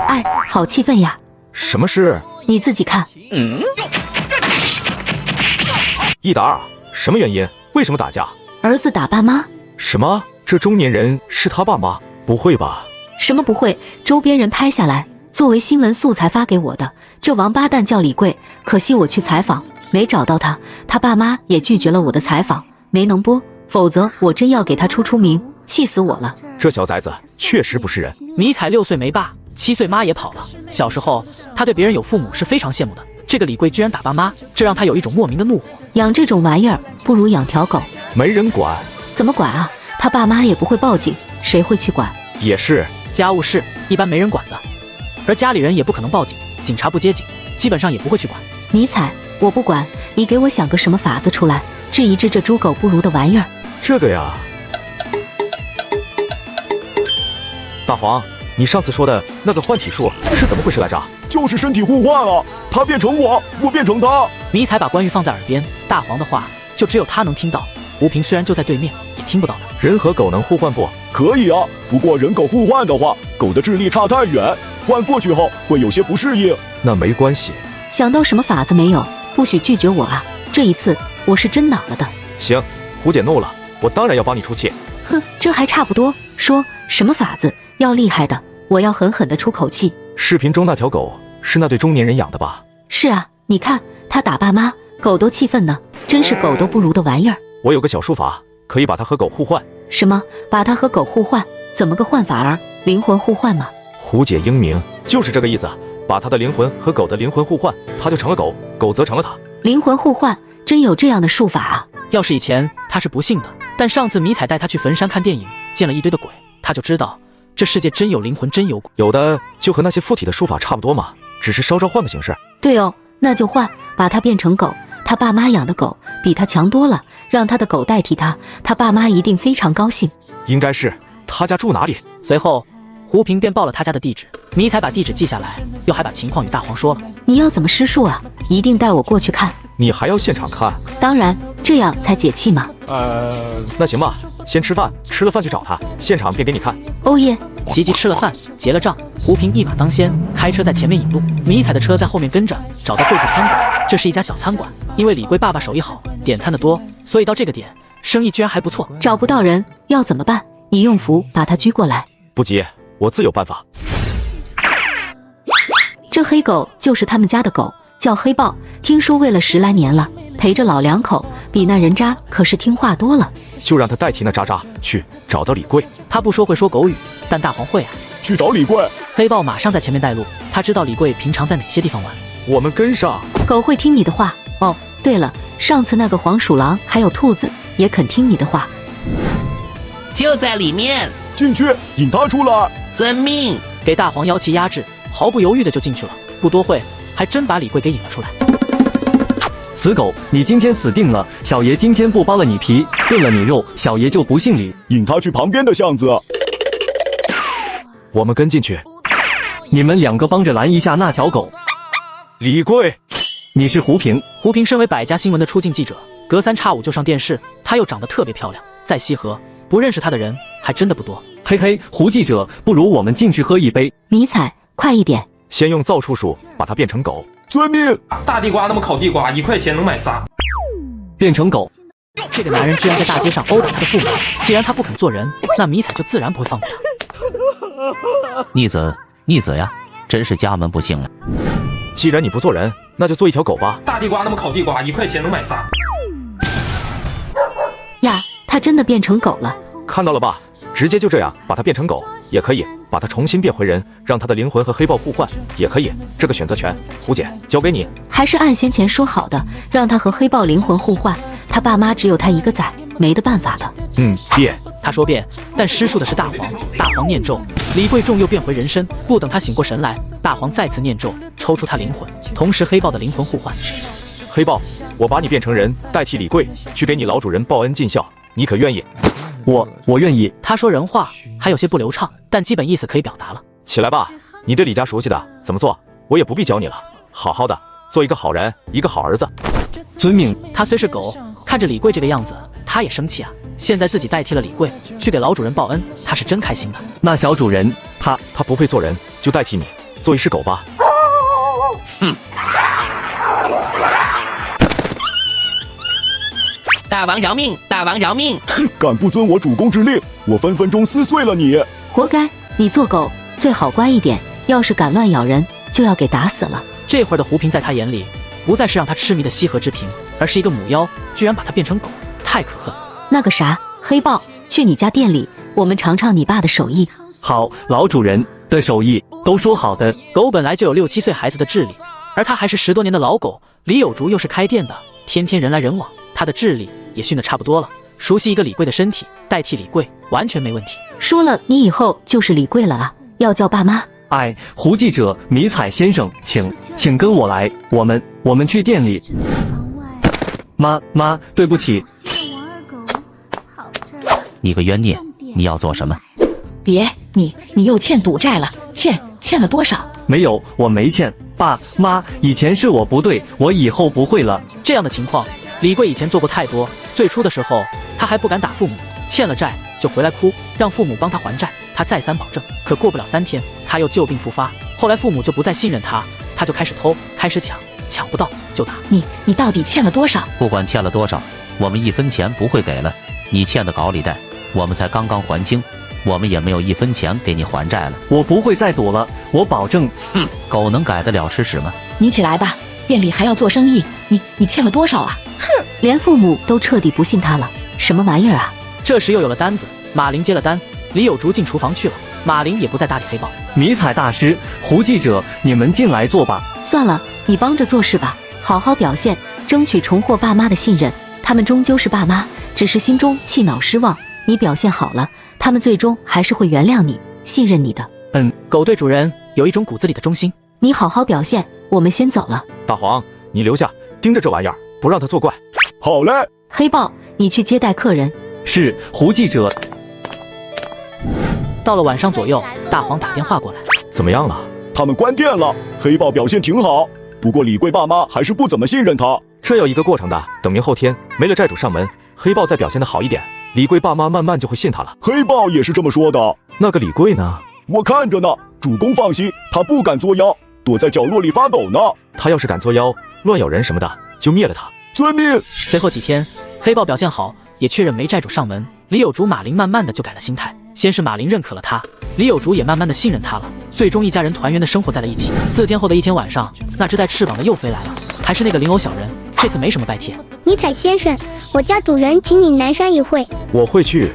哎，好气愤呀！什么事？你自己看。1打2，什么原因？为什么打架？儿子打爸妈。什么？这中年人是他爸妈？不会吧？什么不会？周边人拍下来，作为新闻素材发给我的。这王八蛋叫李贵，可惜我去采访没找到他，他爸妈也拒绝了我的采访，没能播，否则我真要给他出名，气死我了。这小崽子确实不是人。迷彩6岁没爸，7岁妈也跑了。小时候他对别人有父母是非常羡慕的，这个李贵居然打爸妈，这让他有一种莫名的怒火。养这种玩意儿不如养条狗。没人管。怎么管啊？他爸妈也不会报警，谁会去管？也是，家务事一般没人管的，而家里人也不可能报警，警察不接警，基本上也不会去管。迷彩，我不管，你给我想个什么法子出来，治一治这猪狗不如的玩意儿。这个呀，大黄，你上次说的那个换体术是怎么回事来着？就是身体互换啊，他变成我，我变成他。迷彩把关羽放在耳边，大黄的话就只有他能听到，吴平虽然就在对面，也听不到他。人和狗能互换不？可以啊，不过人狗互换的话，狗的智力差太远，换过去后会有些不适应。那没关系。想到什么法子没有？不许拒绝我啊！这一次我是真恼了的。行，胡姐怒了，我当然要帮你出气。哼，这还差不多。说什么法子？要厉害的，我要狠狠的出口气。视频中那条狗是那对中年人养的吧？是啊，你看他打爸妈，狗都气愤呢，真是狗都不如的玩意儿。我有个小术法，可以把它和狗互换。什么？把它和狗互换？怎么个换法儿？灵魂互换吗？胡姐英明，就是这个意思。把他的灵魂和狗的灵魂互换，他就成了狗，狗则成了他。灵魂互换，真有这样的术法啊？要是以前他是不信的，但上次迷彩带他去坟山看电影，见了一堆的鬼，他就知道这世界真有灵魂，真有鬼。有的就和那些附体的术法差不多嘛，只是稍稍换个形式。对哦，那就换，把他变成狗。他爸妈养的狗比他强多了，让他的狗代替他，他爸妈一定非常高兴。应该是他家住哪里？随后胡平便报了他家的地址，迷彩把地址记下来，又还把情况与大黄说了。你要怎么施术啊？一定带我过去看。你还要现场看？当然，这样才解气嘛。那行吧，先吃饭，吃了饭去找他，现场便给你看。哦耶！吉吉吃了饭，结了账，胡平一马当先，开车在前面引路，迷彩的车在后面跟着，找到贵妇餐馆。这是一家小餐馆，因为李贵爸爸手艺好，点餐的多，所以到这个点，生意居然还不错。找不到人，要怎么办？你用符把他拘过来。不急，我自有办法。这黑狗就是他们家的狗，叫黑豹，听说喂了10来年了，陪着老两口，比那人渣可是听话多了。就让他代替那渣渣去找到李贵。他不说会说狗语，但大黄会啊。去找李贵。黑豹马上在前面带路，他知道李贵平常在哪些地方玩。我们跟上。狗会听你的话。哦，对了，上次那个黄鼠狼还有兔子也肯听你的话。就在里面。进去，引他出来。遵命。给大黄摇旗压制，毫不犹豫的就进去了。不多会，还真把李贵给引了出来。死狗，你今天死定了！小爷今天不剥了你皮，炖了你肉，小爷就不姓李。引他去旁边的巷子。我们跟进去。你们2个帮着拦一下那条狗。李贵，你是胡平。胡平身为百家新闻的出镜记者，隔3差5就上电视。他又长得特别漂亮，在西河不认识他的人还真的不多。嘿嘿，胡记者，不如我们进去喝一杯。迷彩，快一点！先用造出术把它变成狗。遵命。大地瓜那么烤地瓜，1块钱能买仨。变成狗。这个男人居然在大街上殴打他的父母，既然他不肯做人，那迷彩就自然不会放过他。逆子呀，真是家门不幸了。既然你不做人，那就做一条狗吧。大地瓜那么烤地瓜，1块钱能买仨。呀，他真的变成狗了。看到了吧？直接就这样把它变成狗，也可以把它重新变回人，让它的灵魂和黑豹互换，也可以。这个选择权，胡姐交给你。还是按先前说好的，让他和黑豹灵魂互换。他爸妈只有他一个崽，没得办法的。变。他说变，但施术的是大黄。大黄念咒，李贵重又变回人身。不等他醒过神来，大黄再次念咒，抽出他灵魂，同时黑豹的灵魂互换。黑豹，我把你变成人，代替李贵去给你老主人报恩尽孝，你可愿意？我愿意。他说人话还有些不流畅，但基本意思可以表达了。起来吧，你对李家熟悉的，怎么做我也不必教你了。好好的做一个好人，一个好儿子。遵命。他虽是狗，看着李贵这个样子，他也生气啊。现在自己代替了李贵去给老主人报恩，他是真开心的。那小主人他不配做人，就代替你做一只狗吧。大王饶命！大王饶命！敢不遵我主公之令，我分分钟撕碎了你！活该！你做狗最好乖一点，要是敢乱咬人，就要给打死了。这会儿的胡平在他眼里，不再是让他痴迷的西河之平，而是一个母妖，居然把他变成狗，太可恨。那个啥，黑豹，去你家店里，我们尝尝你爸的手艺。好，老主人的手艺都说好的。狗本来就有6、7岁孩子的智力，而他还是10多年的老狗。李有竹又是开店的，天天人来人往，他的智力也训得差不多了，熟悉一个李贵的身体，代替李贵完全没问题。说了，你以后就是李贵了啊，要叫爸妈。哎，胡记者，迷彩先生，请跟我来，我们去店里。妈，对不起。你个冤孽，你要做什么？别，你又欠赌债了，欠了多少？没有，我没欠。爸妈，以前是我不对，我以后不会了。这样的情况，李贵以前做过太多。最初的时候，他还不敢打父母，欠了债就回来哭，让父母帮他还债。他再三保证，可过不了3天，他又旧病复发。后来父母就不再信任他，他就开始偷，开始抢，抢不到就打。你到底欠了多少？不管欠了多少，我们1分钱不会给了。你欠的高利贷，我们才刚刚还清，我们也没有1分钱给你还债了。我不会再赌了，我保证。狗能改得了吃屎吗？你起来吧，店里还要做生意，你欠了多少啊？哼，连父母都彻底不信他了，什么玩意儿啊？这时又有了单子，马林接了单，李有竹进厨房去了，马林也不再搭理黑豹。迷彩大师，胡记者，你们进来坐吧。算了，你帮着做事吧，好好表现，争取重获爸妈的信任。他们终究是爸妈，只是心中气恼失望。你表现好了，他们最终还是会原谅你，信任你的。狗队主人有一种骨子里的忠心。你好好表现，我们先走了。大黄，你留下，盯着这玩意儿，不让他作怪。好嘞。黑豹，你去接待客人。是，胡记者。到了晚上左右，大黄打电话过来。怎么样了？他们关店了。黑豹表现挺好，不过李贵爸妈还是不怎么信任他。这要一个过程的，等明后天没了债主上门，黑豹再表现得好一点，李贵爸妈慢慢就会信他了。黑豹也是这么说的。那个李贵呢？我看着呢，主公放心，他不敢作妖，躲在角落里发抖呢。他要是敢作妖、乱咬人什么的，就灭了他。遵命。随后几天，黑豹表现好，也确认没债主上门。李有竹、马林慢慢的就改了心态。先是马林认可了他，李有竹也慢慢的信任他了。最终一家人团圆的生活在了一起。4天后的一天晚上，那只带翅膀的又飞来了，还是那个灵偶小人。这次没什么拜帖。尼采先生，我家主人请你南山一会。我会去。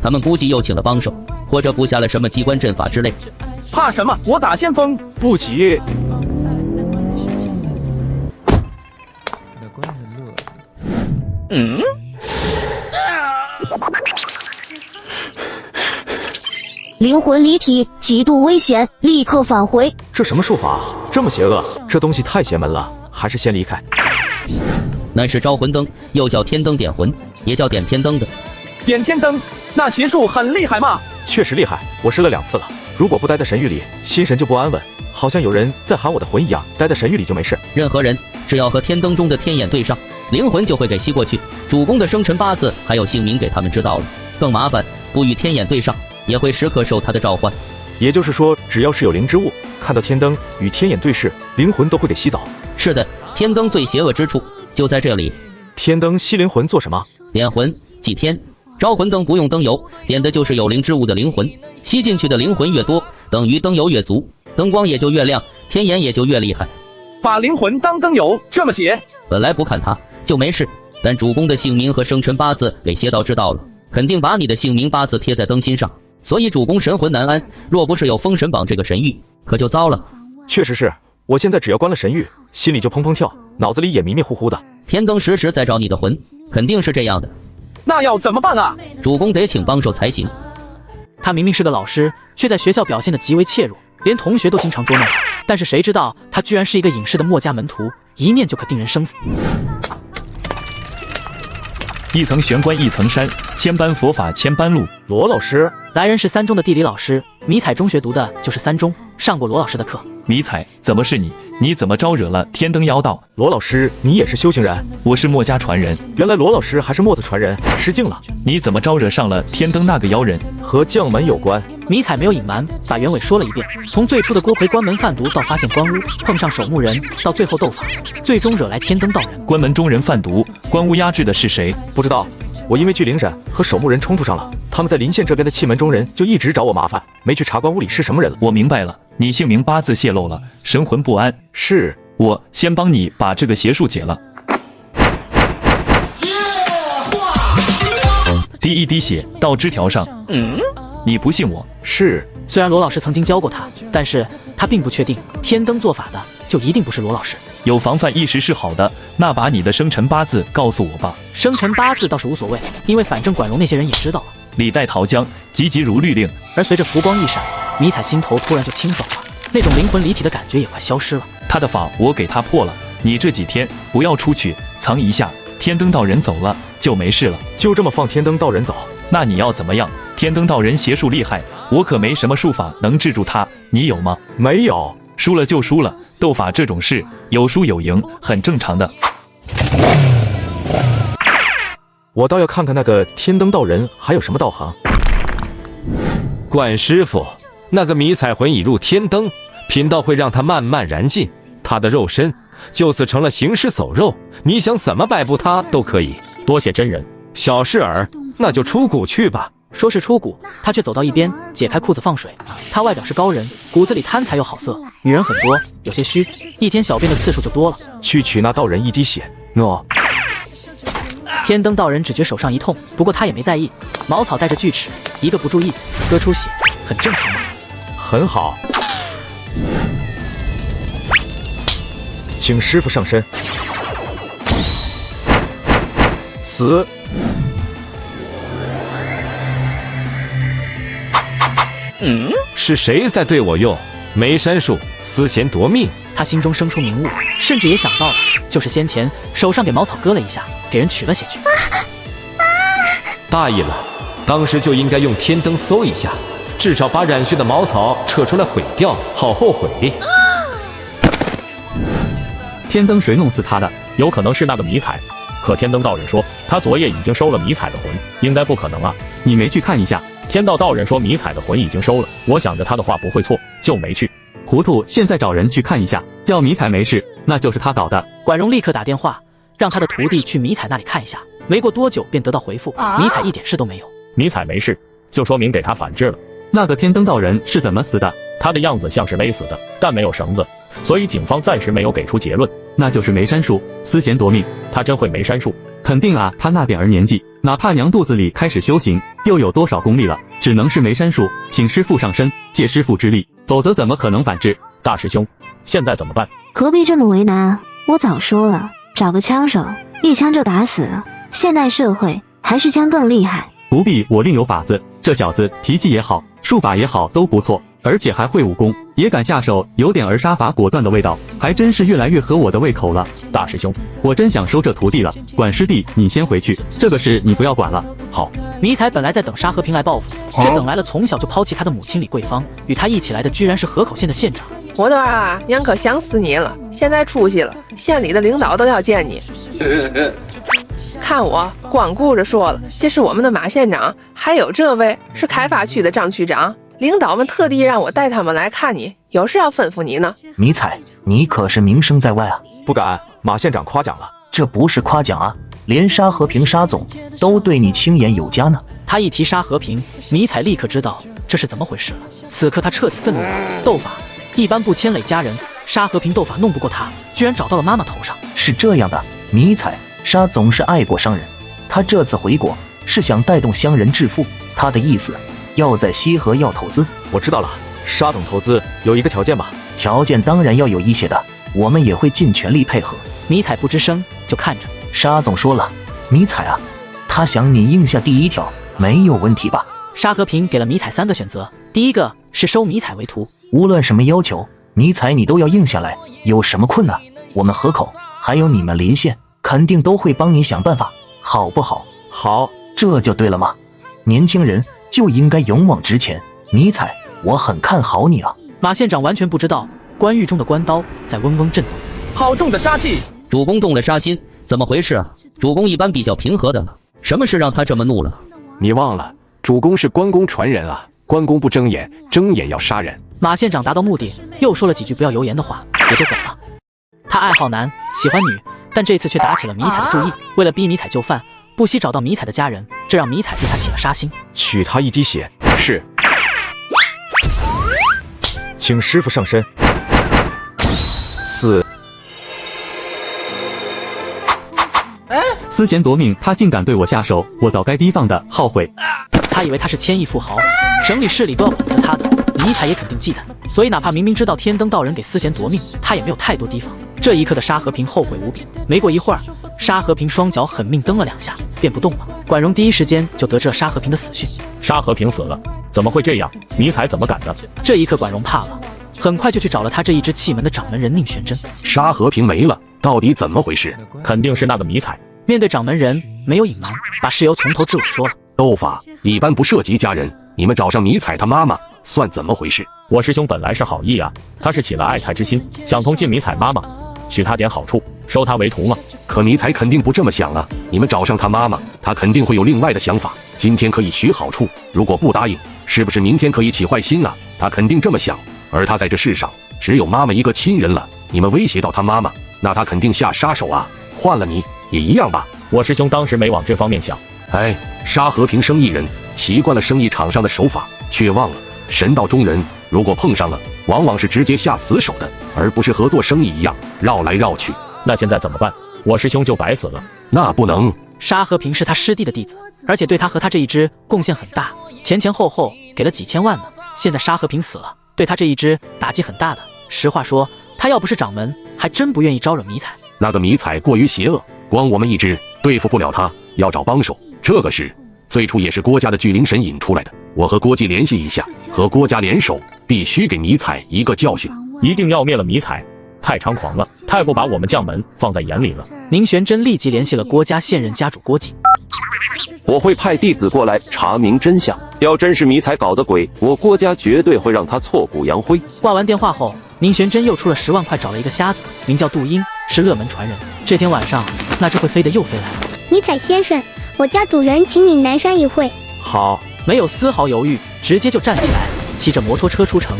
他们估计又请了帮手，或者布下了什么机关阵法之类。怕什么？我打先锋。不急。灵魂离体，极度危险，立刻返回。这什么术法？这么邪恶？这东西太邪门了，还是先离开。那是招魂灯，又叫天灯点魂，也叫点天灯的。点天灯，那邪术很厉害吗？确实厉害，我试了2次了。如果不待在神域里，心神就不安稳，好像有人在喊我的魂一样。待在神域里就没事。任何人只要和天灯中的天眼对上，灵魂就会给吸过去。主公的生辰八字还有姓名给他们知道了，更麻烦，不与天眼对上，也会时刻受他的召唤。也就是说，只要是有灵之物，看到天灯与天眼对视，灵魂都会给吸走。是的，天灯最邪恶之处就在这里。天灯吸灵魂做什么？点魂祭天。招魂灯不用灯油，点的就是有灵之物的灵魂，吸进去的灵魂越多，等于灯油越足，灯光也就越亮，天眼也就越厉害。把灵魂当灯油，这么邪？本来不看他就没事，但主公的姓名和生辰八字给邪道知道了，肯定把你的姓名八字贴在灯芯上，所以主公神魂难安。若不是有封神榜这个神谕，可就糟了。确实是，我现在只要关了神谕，心里就砰砰跳，脑子里也迷迷糊糊的。天灯时时在找你的魂，肯定是这样的。那要怎么办啊？主公得请帮手才行。他明明是个老师，却在学校表现得极为怯弱，连同学都经常捉弄他。但是谁知道他居然是一个隐世的墨家门徒，一念就可定人生死。一层玄关一层山，千般佛法千般路。罗老师，来人是3中的地理老师，迷彩中学读的就是3中，上过罗老师的课。迷彩，怎么是你？你怎么招惹了天灯妖道？罗老师，你也是修行人？我是墨家传人。原来罗老师还是墨子传人，失敬了。你怎么招惹上了天灯那个妖人？和将门有关。迷彩没有隐瞒，把原委说了一遍。从最初的郭奎关门贩毒，到发现官屋，碰上守墓人，到最后斗法，最终惹来天灯道人。关门中人贩毒，官屋压制的是谁？不知道。我因为巨灵人和守墓人冲突上了，他们在临县这边的气门中人就一直找我麻烦，没去查官屋里是什么人了。我明白了，你姓名八字泄露了，神魂不安。是，我先帮你把这个邪术解了。滴一滴血到枝条上。你不信我？是。虽然罗老师曾经教过他，但是他并不确定天灯做法的就一定不是罗老师。有防范意识是好的，那把你的生辰八字告诉我吧。生辰八字倒是无所谓，因为反正管荣那些人也知道了。李代桃僵，急急如律令。而随着浮光一闪，迷彩心头突然就清爽了，那种灵魂离体的感觉也快消失了。他的法我给他破了，你这几天不要出去，藏一下，天灯道人走了就没事了。就这么放天灯道人走？那你要怎么样？天灯道人邪术厉害，我可没什么术法能制住他，你有吗？没有。输了就输了，斗法这种事有输有赢，很正常的。我倒要看看那个天灯道人还有什么道行。管师傅，那个迷彩魂已入天灯，贫道会让他慢慢燃尽，他的肉身就此成了行尸走肉，你想怎么摆布他都可以。多谢真人。小事儿，那就出谷去吧。说是出谷，他却走到一边，解开裤子放水。他外表是高人，骨子里贪财又好色，女人很多，有些虚，一天小便的次数就多了。去取那道人一滴血。诺。天灯道人只觉手上一痛，不过他也没在意。茅草带着锯齿，一个不注意割出血，很正常嘛。很好，请师傅上身。死！是谁在对我用梅山术思贤夺命？他心中生出明悟，甚至也想到了，就是先前手上给茅草割了一下，给人取了血去。大意了，当时就应该用天灯搜一下，至少把染血的茅草撤出来毁掉，好后悔。天灯谁弄死他的？有可能是那个迷彩，可天灯道人说他昨夜已经收了迷彩的魂，应该不可能啊。你没去看一下？天道道人说迷彩的魂已经收了，我想着他的话不会错，就没去。糊涂，现在找人去看一下。要迷彩没事，那就是他搞的。管荣立刻打电话让他的徒弟去迷彩那里看一下，没过多久便得到回复，迷彩一点事都没有。迷彩没事，就说明给他反制了。那个天灯道人是怎么死的？他的样子像是勒死的，但没有绳子，所以警方暂时没有给出结论。那就是梅山术，思贤夺命。他真会梅山术？肯定啊，他那点儿年纪，哪怕娘肚子里开始修行，又有多少功力了？只能是梅山术，请师父上身，借师父之力，否则怎么可能反制？大师兄，现在怎么办？何必这么为难？我早说了，找个枪手，一枪就打死了。现代社会还是枪更厉害。不必，我另有法子。这小子脾气也好，术法也好，都不错，而且还会武功，也敢下手，有点儿杀伐果断的味道，还真是越来越合我的胃口了。大师兄，我真想收这徒弟了。管师弟，你先回去，这个事你不要管了。好。迷彩本来在等沙和平来报复，却等来了从小就抛弃他的母亲李桂芳，与他一起来的居然是河口县的县长。我的儿啊，娘可想死你了，现在出息了，县里的领导都要见你。看我光顾着说了，这是我们的马县长，还有这位是开发区的张区长，领导们特地让我带他们来看你，有事要吩咐你呢。迷彩，你可是名声在外啊！不敢，马县长夸奖了。这不是夸奖啊，连沙和平沙总都对你青眼有加呢。他一提沙和平，迷彩立刻知道这是怎么回事了。此刻他彻底愤怒了。斗法一般不牵累家人，沙和平斗法弄不过他，居然找到了妈妈头上。是这样的，迷彩，沙总是爱国商人，他这次回国是想带动乡人致富，他的意思要在西河要投资。我知道了，沙总投资有一个条件吧？条件当然要有一些的，我们也会尽全力配合。迷彩不吱声，就看着沙总说了，迷彩啊，他想你应下第一条，没有问题吧？沙和平给了迷彩3个选择，第一个是收迷彩为徒，无论什么要求，迷彩你都要应下来。有什么困难，我们河口还有你们邻县肯定都会帮你想办法，好不好？好，这就对了嘛。年轻人就应该勇往直前，迷彩，我很看好你啊。马县长完全不知道关玉中的关刀在嗡嗡震动，好重的杀气！主公动了杀心，怎么回事啊？主公一般比较平和的，什么事让他这么怒了？你忘了，主公是关公传人啊，关公不睁眼，睁眼要杀人。马县长达到目的，又说了几句不要油盐的话，也就走了。他爱好男，喜欢女，但这次却打起了迷彩的注意，为了逼迷彩就范，不惜找到迷彩的家人，这让迷彩对他起了杀心。取他一滴血。是。请师傅上身。4。思贤夺命，他竟敢对我下手，我早该提防的，后悔。他以为他是千亿富豪，省里市里都要捧着他的，迷彩也肯定忌惮，所以哪怕明明知道天灯道人给思贤夺命，他也没有太多提防。这一刻的沙和平后悔无比。没过一会儿，沙和平双脚狠命蹬了2下，便不动了。管荣第一时间就得知了沙和平的死讯。沙和平死了，怎么会这样？迷彩怎么敢的？这一刻管荣怕了，很快就去找了他这一支气门的掌门人宁玄真。沙和平没了，到底怎么回事？肯定是那个迷彩。面对掌门人，没有隐瞒，把事由从头至尾说了。斗法一般不涉及家人，你们找上迷彩他妈妈，算怎么回事？我师兄本来是好意啊，他是起了爱才之心，想同进迷彩妈妈，许他点好处，收他为徒嘛。可迷彩肯定不这么想啊，你们找上他妈妈，他肯定会有另外的想法。今天可以许好处，如果不答应，是不是明天可以起坏心啊？他肯定这么想。而他在这世上只有妈妈一个亲人了，你们威胁到他妈妈，那他肯定下杀手啊。换了你也一样吧？我师兄当时没往这方面想。哎，沙和平生意人，习惯了生意场上的手法，却忘了神道中人如果碰上了，往往是直接下死手的，而不是和做生意一样绕来绕去。那现在怎么办？我师兄就白死了。那不能。沙和平是他师弟的弟子，而且对他和他这一支贡献很大，前后给了几千万呢。现在沙和平死了，对他这一支打击很大的。实话说，他要不是掌门，还真不愿意招惹迷彩。那个迷彩过于邪恶，光我们一支对付不了他，要找帮手。这个事最初也是郭家的巨灵神引出来的，我和郭姬联系一下，和郭家联手，必须给迷彩一个教训，一定要灭了迷彩。太猖狂了，太不把我们将门放在眼里了。宁玄真立即联系了郭家现任家主郭靖。我会派弟子过来查明真相，要真是迷彩搞的鬼，我郭家绝对会让他挫骨扬灰。挂完电话后，宁玄真又出了10万块找了一个瞎子，名叫杜英，是恶门传人。这天晚上，那只会飞的又飞来了。迷彩先生，我家主人请你南山一会。好，没有丝毫犹豫，直接就站起来，骑着摩托车出城。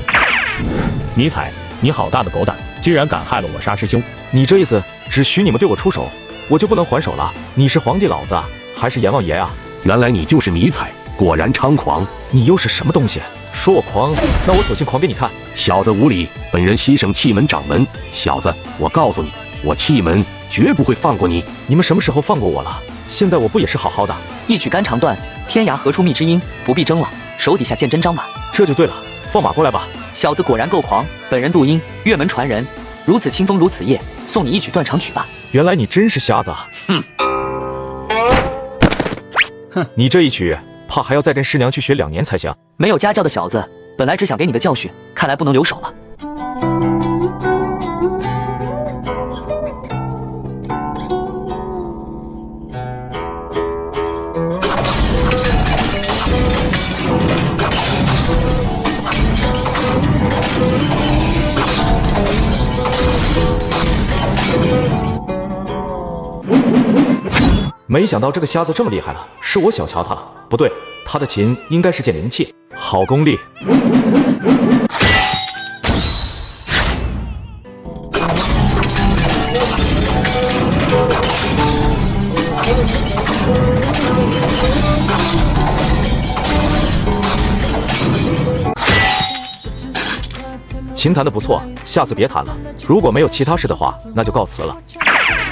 迷彩，你好大的狗胆，居然敢害了我杀师兄！你这意思，只许你们对我出手，我就不能还手了？你是皇帝老子还是阎王爷啊？原来你就是迷彩，果然猖狂！你又是什么东西？说我狂，那我索性狂给你看！小子无礼，本人牺牲气门掌门。小子，我告诉你，我气门绝不会放过你！你们什么时候放过我了？现在我不也是好好的？一曲肝肠断，天涯何处觅知音？不必争了，手底下见真章吧。这就对了，放马过来吧！小子果然够狂，本人杜英，岳门传人，如此清风如此夜，送你一曲断肠曲吧。原来你真是瞎子啊！哼，你这一曲，怕还要再跟师娘去学2年才行。没有家教的小子，本来只想给你个教训，看来不能留手了。没想到这个瞎子这么厉害了，是我小瞧他了。不对，他的琴应该是件灵器，好功力。琴弹得不错，下次别弹了。如果没有其他事的话，那就告辞了。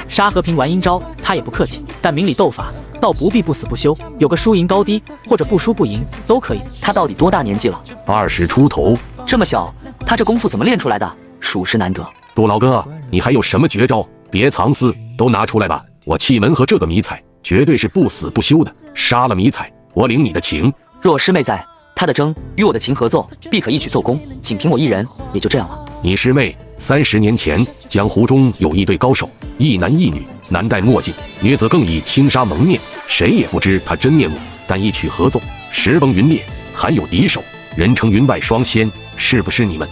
沙和平玩阴招，他也不客气，但明里斗法，倒不必不死不休，有个输赢高低，或者不输不赢都可以。他到底多大年纪了？20出头，这么小，他这功夫怎么练出来的？属实难得。杜老哥，你还有什么绝招？别藏私，都拿出来吧！我气门和这个迷彩绝对是不死不休的，杀了迷彩，我领你的情。若师妹在，他的筝与我的琴合奏，必可一曲奏功。仅凭我一人，也就这样了。你师妹30年前，江湖中有一对高手，一男一女，男戴墨镜，女子更以轻纱蒙面，谁也不知她真面目。但一曲合奏，石崩云裂，罕有敌手，人称云外双仙，是不是你们？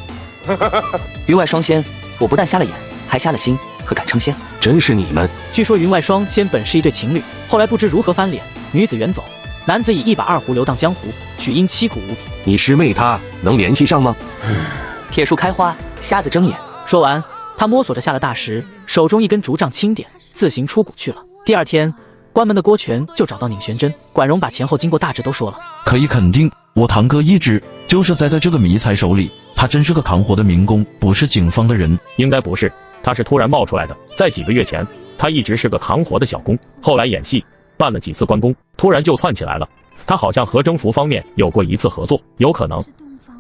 云外双仙，我不但瞎了眼，还瞎了心，可敢称仙？真是你们！据说云外双仙本是一对情侣，后来不知如何翻脸，女子远走，男子以一把二胡游荡江湖，曲音凄苦无比。你师妹她能联系上吗？铁树开花，瞎子睁眼。说完，他摸索着下了大石，手中一根竹杖轻点，自行出谷去了。第二天，关门的郭全就找到宁玄真，管荣把前后经过大致都说了。可以肯定，我堂哥一直就是栽在这个迷彩手里，他真是个扛活的民工，不是警方的人。应该不是，他是突然冒出来的。在几个月前，他一直是个扛活的小工，后来演戏办了几次关公，突然就窜起来了。他好像和征服方面有过一次合作，有可能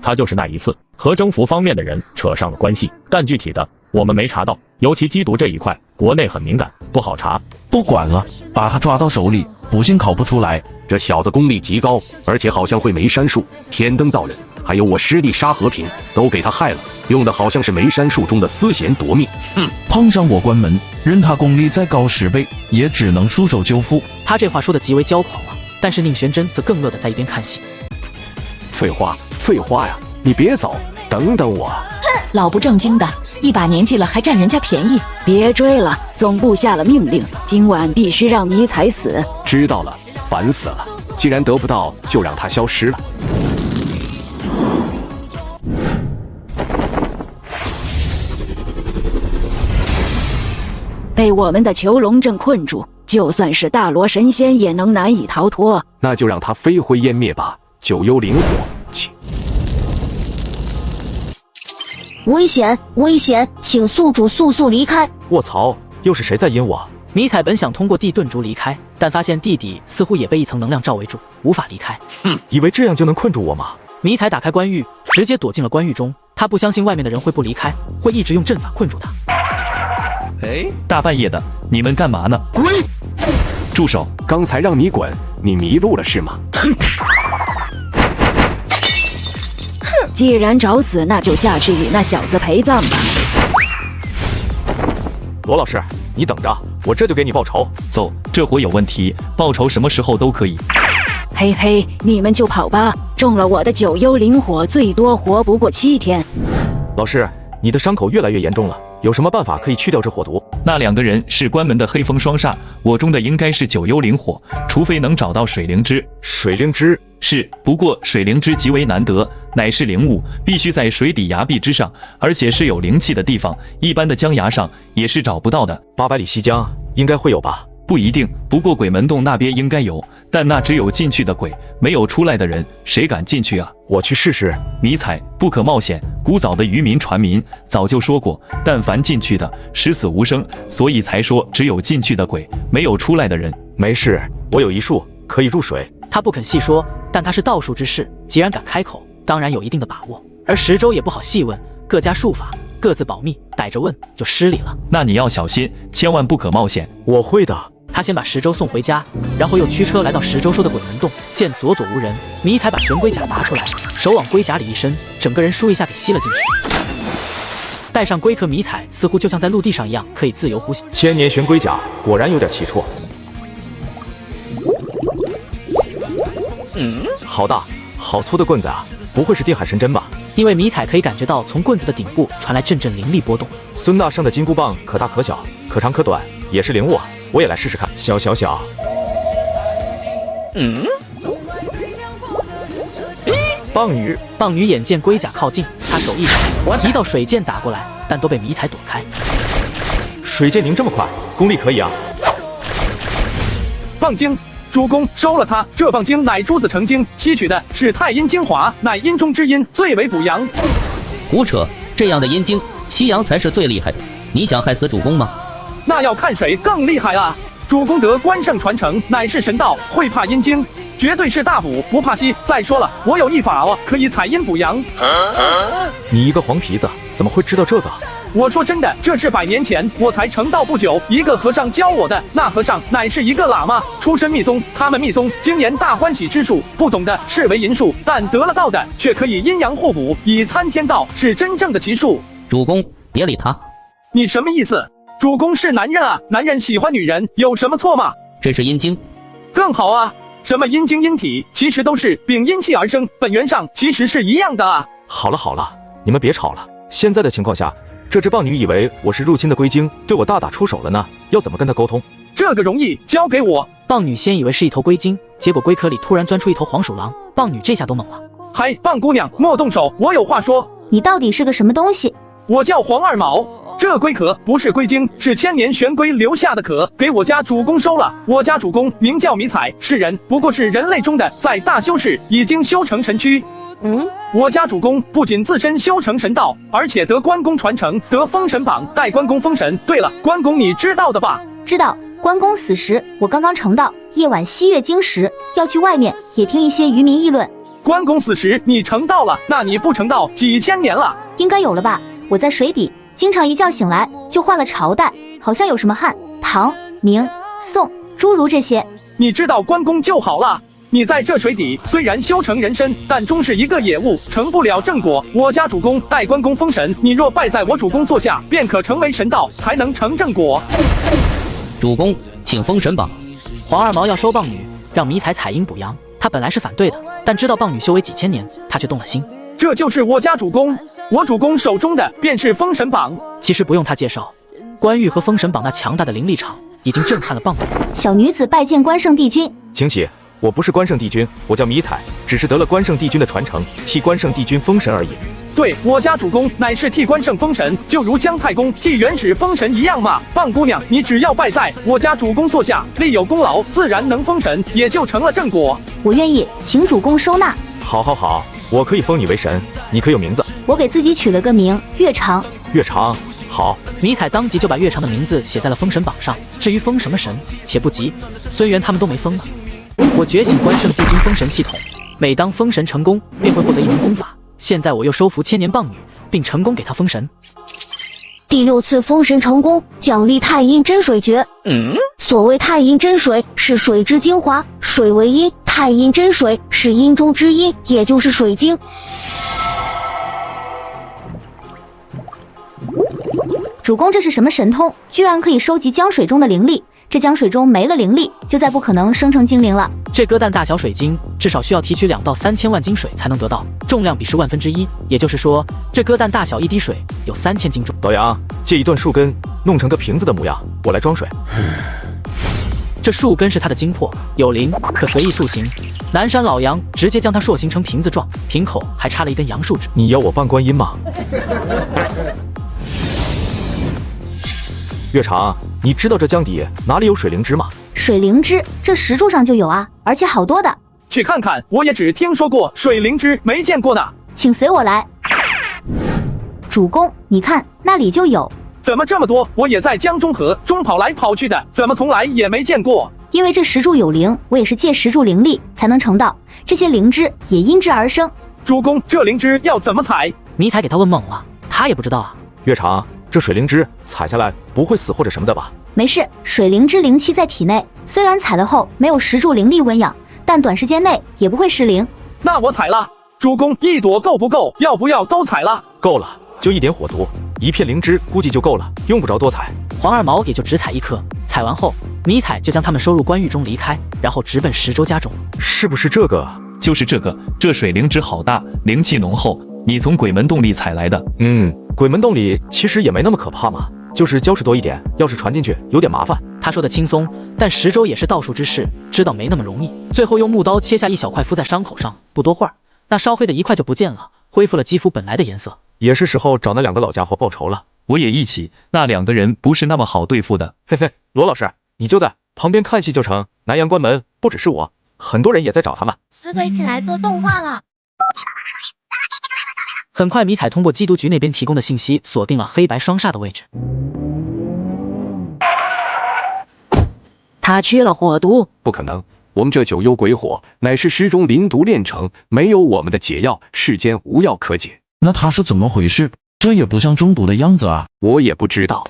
他就是那一次和征服方面的人扯上了关系，但具体的我们没查到，尤其缉毒这一块，国内很敏感，不好查。不管了，把他抓到手里，不信考不出来。这小子功力极高，而且好像会梅山术、天灯道人，还有我师弟沙和平，都给他害了，用的好像是梅山术中的丝弦夺命。碰上我关门，任他功力再高10倍，也只能束手就缚。他这话说的极为骄狂啊，但是宁玄真则更乐得在一边看戏。废话，废话呀！你别走，等等我。老不正经的，一把年纪了还占人家便宜。别追了，总部下了命令，今晚必须让迷彩死。知道了，烦死了！既然得不到，就让他消失了。被我们的囚龙阵困住，就算是大罗神仙也能难以逃脱。那就让他飞灰烟灭吧，九幽灵火。危险！危险！请宿主速速离开！卧槽，又是谁在阴我？迷彩本想通过地遁烛离开，但发现地底似乎也被一层能量罩围住，无法离开。以为这样就能困住我吗？迷彩打开关狱，直接躲进了关狱中。他不相信外面的人会不离开，会一直用阵法困住他。大半夜的，你们干嘛呢？滚！住手！刚才让你滚，你迷路了是吗？既然找死，那就下去与那小子陪葬吧。罗老师，你等着，我这就给你报仇。走，这活有问题，报仇什么时候都可以。嘿嘿，你们就跑吧，中了我的9幽灵火，最多活不过7天。老师，你的伤口越来越严重了，有什么办法可以去掉这火毒？那2个人是关门的黑风双煞，我中的应该是9幽灵火，除非能找到水灵芝。水灵芝是，不过水灵芝极为难得，乃是灵物，必须在水底崖壁之上，而且是有灵气的地方，一般的江崖上也是找不到的。800里西江应该会有吧？不一定，不过鬼门洞那边应该有，但那只有进去的鬼，没有出来的人，谁敢进去啊？我去试试。迷彩不可冒险，古早的渔民传民早就说过，但凡进去的，十死无生，所以才说只有进去的鬼，没有出来的人。没事，我有一术可以入水。他不肯细说，但他是道术之士，既然敢开口，当然有一定的把握。而石州也不好细问，各家术法各自保密，逮着问就失礼了。那你要小心，千万不可冒险。我会的。他先把石州送回家，然后又驱车来到石州说的鬼门洞，见左左无人，迷彩把玄龟甲拿出来，手往龟甲里一伸，整个人倏一下给吸了进去。带上龟壳，迷彩似乎就像在陆地上一样，可以自由呼吸。千年玄龟甲果然有点奇绰。好大好粗的棍子啊，不会是定海神针吧？因为迷彩可以感觉到从棍子的顶部传来阵阵灵力波动。孙大圣的金箍棒可大可小，可长可短，也是灵物啊，我也来试试看。小。棒女眼见龟甲靠近，她手一闪，一道水箭打过来，但都被迷彩躲开。水箭您这么快，功力可以啊！棒精，主公收了它。这棒精乃朱子成精，吸取的是太阴精华，乃阴中之阴，最为补阳。胡扯，这样的阴精吸阳才是最厉害的。你想害死主公吗？那要看谁更厉害啊！主公得关圣传承，乃是神道，会怕阴精，绝对是大补，不怕吸。再说了，我有一法哦，可以采阴补阳。你一个黄皮子，怎么会知道这个？我说真的，这是100年前我才成道不久，一个和尚教我的。那和尚乃是一个喇嘛，出身密宗。他们密宗精研大欢喜之术，不懂的视为淫术，但得了道的却可以阴阳互补，以参天道，是真正的奇术。主公，别理他。你什么意思？主公是男人啊，男人喜欢女人有什么错吗？这是阴精，更好啊。什么阴精阴体，其实都是秉阴气而生，本源上其实是一样的啊。好了，你们别吵了。现在的情况下，这只棒女以为我是入侵的龟精，对我大打出手了呢，要怎么跟她沟通？这个容易，交给我。棒女先以为是一头龟精，结果龟壳里突然钻出一头黄鼠狼，棒女这下都懵了。嗨，棒姑娘，莫动手，我有话说。你到底是个什么东西？我叫黄二毛。这龟壳不是龟精，是千年玄龟留下的壳，给我家主公收了。我家主公名叫迷彩，是人，不过是人类中的在大修士，已经修成神躯。我家主公不仅自身修成神道，而且得关公传承，得封神榜，带关公封神。对了，关公你知道的吧？知道。关公死时，我刚刚成道，夜晚吸月经时，要去外面也听一些渔民议论。关公死时你成道了，那你不成道几千年了？应该有了吧？我在水底，经常一觉醒来就换了朝代，好像有什么汉、唐、明、宋，诸如这些。你知道关公就好了。你在这水底虽然修成人身，但终是一个野物，成不了正果。我家主公待关公封神，你若拜在我主公座下，便可成为神道，才能成正果。主公，请封神榜。黄二毛要收棒女，让迷彩采阴补阳。他本来是反对的，但知道棒女修为几千年，他却动了心。这就是我家主公，我主公手中的便是封神榜。其实不用他介绍，关羽和封神榜那强大的灵力场已经震撼了棒女。小女子拜见关圣帝君。请起，我不是关圣帝君，我叫迷彩，只是得了关圣帝君的传承，替关圣帝君封神而已。对，我家主公乃是替关圣封神，就如姜太公替元始封神一样嘛。棒姑娘，你只要拜在我家主公座下，立有功劳，自然能封神，也就成了正果。我愿意，请主公收纳。好，我可以封你为神，你可有名字？我给自己取了个名，月长。月长，好。迷彩当即就把月长的名字写在了封神榜上。至于封什么神，且不急，孙元他们都没封呢。我觉醒关圣帝君封神系统，每当封神成功，便会获得一门功法。现在我又收服千年棒女，并成功给她封神。第6次封神成功，奖励太阴真水诀。所谓太阴真水是水之精华，水为阴，太阴真水是阴中之阴，也就是水晶。主公，这是什么神通？居然可以收集江水中的灵力。这江水中没了灵力，就再不可能生成精灵了。这鸽蛋大小水晶至少需要提取2到3千万斤水才能得到，重量比10万分之一，也就是说，这鸽蛋大小一滴水有3000斤重。老杨，借一段树根，弄成个瓶子的模样，我来装水。这树根是他的精魄，有灵，可随意塑形。南山老杨直接将它塑形成瓶子状，瓶口还插了一根杨树枝。你要我扮观音吗？月长，你知道这江底哪里有水灵芝吗？水灵芝，这石柱上就有啊，而且好多的。去看看，我也只听说过水灵芝，没见过呢。请随我来。主公，你看那里就有。怎么这么多？我也在江中河中跑来跑去的，怎么从来也没见过？因为这石柱有灵，我也是借石柱灵力才能成道，这些灵芝也因之而生。主公，这灵芝要怎么采？迷彩给他问懵了，他也不知道啊。月长，这水灵芝采下来不会死或者什么的吧？没事，水灵芝灵气在体内，虽然采了后没有石柱灵力温养，但短时间内也不会失灵。那我采了。主公，一朵够不够？要不要都采了？够了，就一点火毒，一片灵芝估计就够了，用不着多采。黄二毛也就只采1颗，采完后，迷彩就将他们收入官狱中离开，然后直奔石州家中。是不是这个？就是这个，这水灵芝好大，灵气浓厚，你从鬼门洞里采来的。鬼门洞里其实也没那么可怕嘛，就是礁石多一点，要是传进去有点麻烦。他说的轻松，但石州也是道术之士，知道没那么容易。最后用木刀切下一小块敷在伤口上，不多会儿，那烧黑的一块就不见了，恢复了肌肤本来的颜色。也是时候找那2个老家伙报仇了。我也一起，那2个人不是那么好对付的。嘿嘿，罗老师，你就在旁边看戏就成。南阳关门不只是我，很多人也在找他们。死鬼起来做动画了。很快，迷彩通过缉毒局那边提供的信息，锁定了黑白双煞的位置。他缺了火毒，不可能，我们这九幽鬼火乃是石中灵毒炼成，没有我们的解药，世间无药可解。那他是怎么回事？这也不像中毒的样子啊！我也不知道。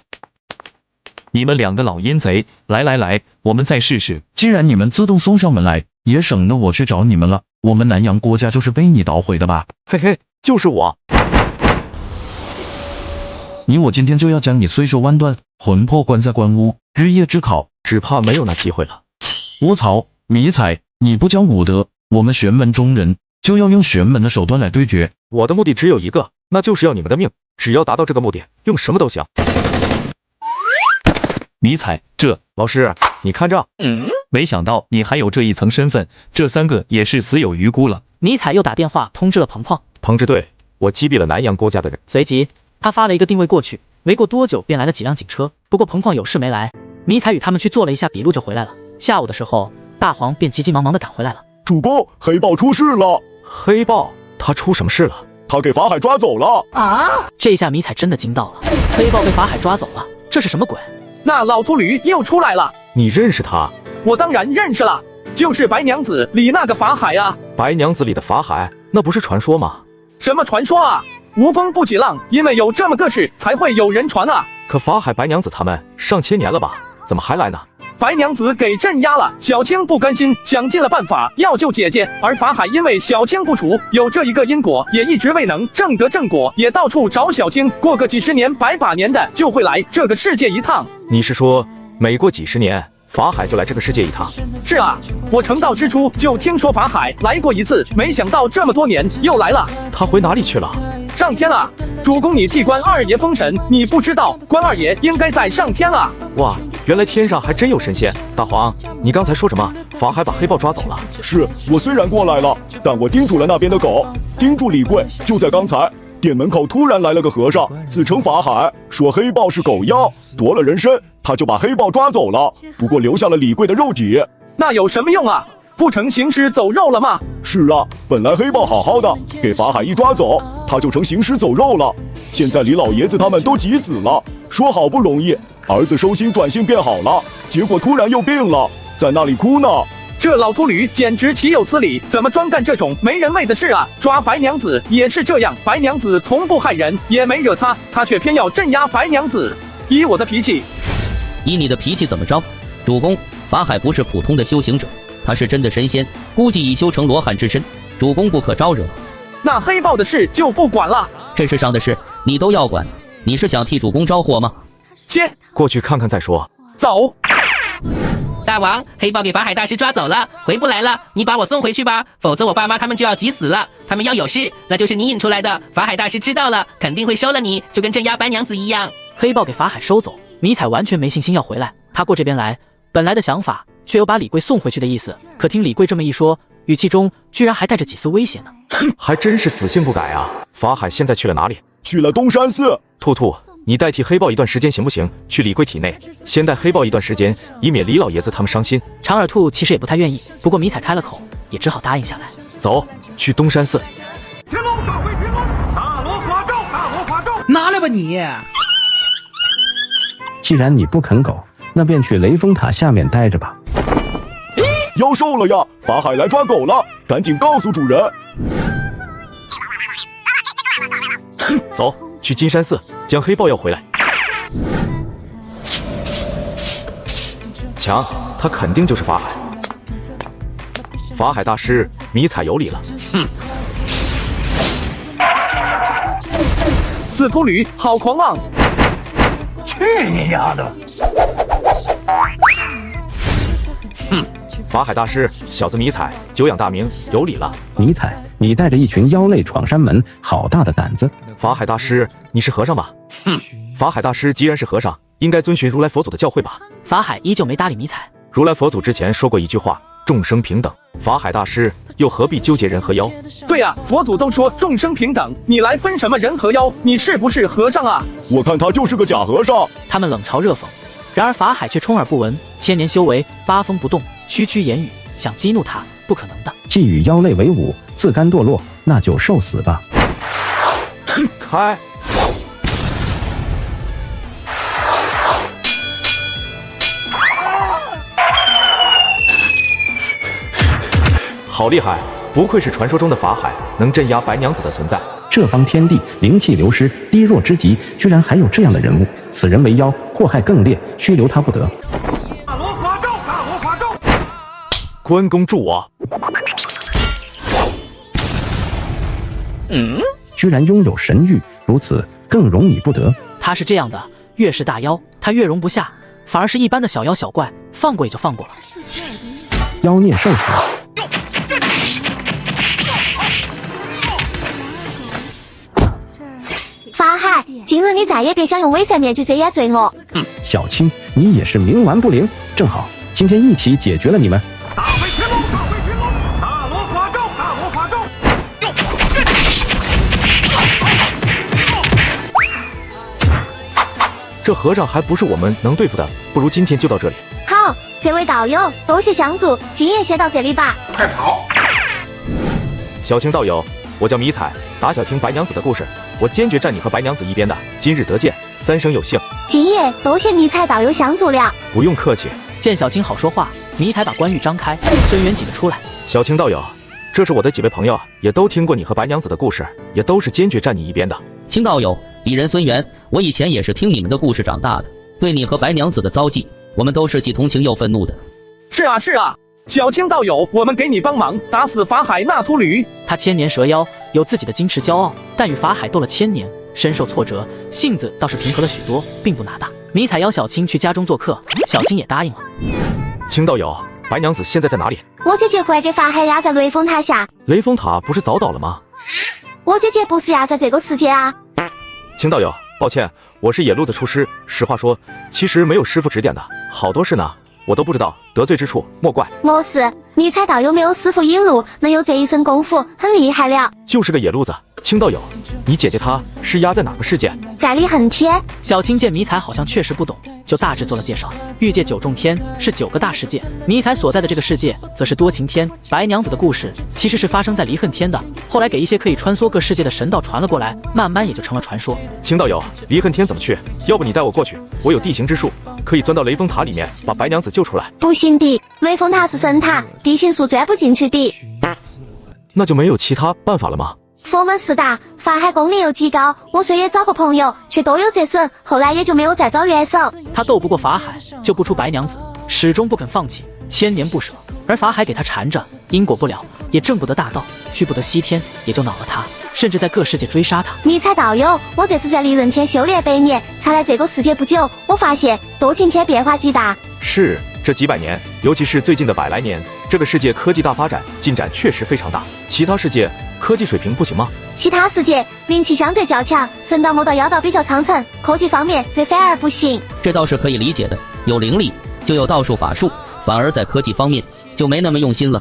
你们2个老阴贼，来，我们再试试。既然你们自动送上门来，也省得我去找你们了。我们南阳郭家就是被你捣毁的吧？嘿嘿，就是我。我今天就要将你碎手腕断，魂魄关在棺屋，日夜炙烤，只怕没有那机会了。我操，迷彩，你不讲武德，我们玄门中人就要用玄门的手段来对决。我的目的只有一个，那就是要你们的命，只要达到这个目的，用什么都行。迷彩，这老师，你看账。没想到你还有这一层身份，这3个也是死有余辜了。迷彩又打电话通知了彭胖。彭支队，我击毙了南阳郭家的人。随即他发了一个定位过去，没过多久便来了几辆警车。不过彭胖有事没来，迷彩与他们去做了一下笔录就回来了。下午的时候，大黄便急急忙忙的赶回来了。主公，黑豹出事了。黑豹？他出什么事了？他给法海抓走了。这下迷彩真的惊到了，黑豹被法海抓走了，这是什么鬼？那老秃驴又出来了。你认识他？我当然认识了，就是白娘子里那个法海啊。白娘子里的法海，那不是传说吗？什么传说啊？无风不起浪，因为有这么个事才会有人传啊。可法海、白娘子他们上千年了吧，怎么还来呢？白娘子给镇压了，小青不甘心，想尽了办法要救姐姐，而法海因为小青不除，有这一个因果，也一直未能正得正果，也到处找小青，过个几十年、百把年的就会来这个世界一趟。你是说每过几十年，法海就来这个世界一趟？是啊，我成道之初就听说法海来过一次，没想到这么多年又来了。他回哪里去了？上天啊！主公，你替关二爷封神，你不知道关二爷应该在上天啊！哇，原来天上还真有神仙！大黄，你刚才说什么？法海把黑豹抓走了？是我虽然过来了，但我叮嘱了那边的狗，叮嘱李贵。就在刚才，店门口突然来了个和尚，自称法海，说黑豹是狗妖，夺了人参，他就把黑豹抓走了，不过留下了李贵的肉体。那有什么用啊？不成行尸走肉了吗？是啊，本来黑豹好好的，给法海一抓走，他就成行尸走肉了。现在李老爷子他们都急死了，说好不容易儿子收心转性变好了，结果突然又病了，在那里哭呢。这老秃驴简直岂有此理，怎么专干这种没人味的事啊？抓白娘子也是这样，白娘子从不害人，也没惹他，他却偏要镇压白娘子。以我的脾气，以你的脾气怎么着？主公，法海不是普通的修行者，他是真的神仙，估计已修成罗汉之身，主公不可招惹。那黑豹的事就不管了，这世上的事你都要管，你是想替主公招祸吗？接，过去看看再说。走。大王，黑豹给法海大师抓走了，回不来了，你把我送回去吧，否则我爸妈他们就要急死了。他们要有事，那就是你引出来的，法海大师知道了，肯定会收了你，就跟镇压白娘子一样。黑豹给法海收走，迷彩完全没信心要回来。他过这边来，本来的想法却有把李贵送回去的意思，可听李贵这么一说，语气中居然还带着几丝威胁呢。还真是死性不改啊！法海现在去了哪里？去了东山寺。兔兔，你代替黑豹一段时间行不行？去李贵体内，先带黑豹一段时间，以免李老爷子他们伤心。长耳兔其实也不太愿意，不过迷彩开了口，也只好答应下来。走，去东山寺。天龙大会，天龙，大罗法咒，大罗法咒，拿来吧你！既然你不肯狗，那便去雷峰塔下面待着吧。妖兽了呀！法海来抓狗了，赶紧告诉主人。走，去金山寺，将黑豹要回来。强，他肯定就是法海。法海大师，迷彩有理了。紫秃驴好狂妄！去你丫的！法海大师，小子迷彩久仰大名，有理了。迷彩，你带着一群妖类闯山门，好大的胆子！法海大师，你是和尚吧？法海大师既然是和尚，应该遵循如来佛祖的教诲吧？法海依旧没搭理迷彩。如来佛祖之前说过一句话：众生平等。法海大师又何必纠结人和妖？对呀，佛祖都说众生平等，你来分什么人和妖？你是不是和尚啊？我看他就是个假和尚。他们冷嘲热讽，然而法海却充耳不闻，千年修为，八风不动，区区言语想激怒他，不可能的。既与妖类为伍，自甘堕落，那就受死吧！开！好厉害，不愧是传说中的法海，能镇压白娘子的存在。这方天地灵气流失，低弱之极，居然还有这样的人物。此人为妖，祸害更烈，须留他不得。大罗法咒，大罗法咒！关公助我！居然拥有神域，如此更容你不得。他是这样的，越是大妖，他越容不下，反而是一般的小妖小怪，放过也就放过了。妖孽受死！法海，今日你再也别想用伪善面具遮掩罪恶。小青，你也是冥顽不灵。正好，今天一起解决了你们。大飞天龙，大飞天龙，大罗法咒，大罗法咒！这和尚还不是我们能对付的，不如今天就到这里。好，这位道友，多谢相助，今夜先到这里吧。快跑！小青道友，我叫迷彩，打小听白娘子的故事，我坚决站你和白娘子一边的。今日得见，三生有幸。今夜多谢迷彩道友相助了。不用客气。见小青好说话，迷彩把关羽张开，孙元挤了出来。小青道友，这是我的几位朋友，也都听过你和白娘子的故事，也都是坚决站你一边的。青道友，鄙人孙元，我以前也是听你们的故事长大的，对你和白娘子的遭际，我们都是既同情又愤怒的。是啊是啊，小青道友，我们给你帮忙，打死法海那秃驴。他千年蛇妖，有自己的矜持骄傲，但与法海斗了1000年，深受挫折，性子倒是平和了许多，并不拿大。迷彩邀小青去家中做客，小青也答应了。青道友，白娘子现在在哪里？我姐姐会给法海压在雷峰塔下。雷峰塔不是早倒了吗？我姐姐不是压在这个世界啊。青道友，抱歉，我是野路子出师，实话说，其实没有师傅指点的，好多事呢，我都不知道，得罪之处莫怪。没事，迷彩道友没有师傅引路，能有这一身功夫，很厉害了。就是个野路子。青道友，你姐姐她是压在哪个世界？在离恨天。小青见迷彩好像确实不懂，就大致做了介绍。欲界9重天是9个大世界，迷彩所在的这个世界则是多情天。白娘子的故事其实是发生在离恨天的，后来给一些可以穿梭各世界的神道传了过来，慢慢也就成了传说。青道友，离恨天怎么去？要不你带我过去，我有地形之术，可以钻到雷峰塔里面把白娘子救出来。不行的，雷峰塔是神塔，地形术钻不进去的。那就没有其他办法了吗？佛门四大，法海功力又极高，我虽也找过朋友，却都有折损，后来也就没有再找援手。他斗不过法海，救不出白娘子，始终不肯放弃，千年不舍。而法海给他缠着，因果不了，也挣不得大道，去不得西天，也就恼了他，甚至在各世界追杀他。迷彩道友，我这次在离人天修炼100年，才来这个世界不久，我发现多晴天变化极大。是，这几百年，尤其是最近的100来年，这个世界科技大发展，进展确实非常大。其他世界科技水平不行吗？其他世界灵气相对较强，神道魔道妖道比较苍层，科技方面则反而不行。这倒是可以理解的，有灵力就有道术法术，反而在科技方面就没那么用心了。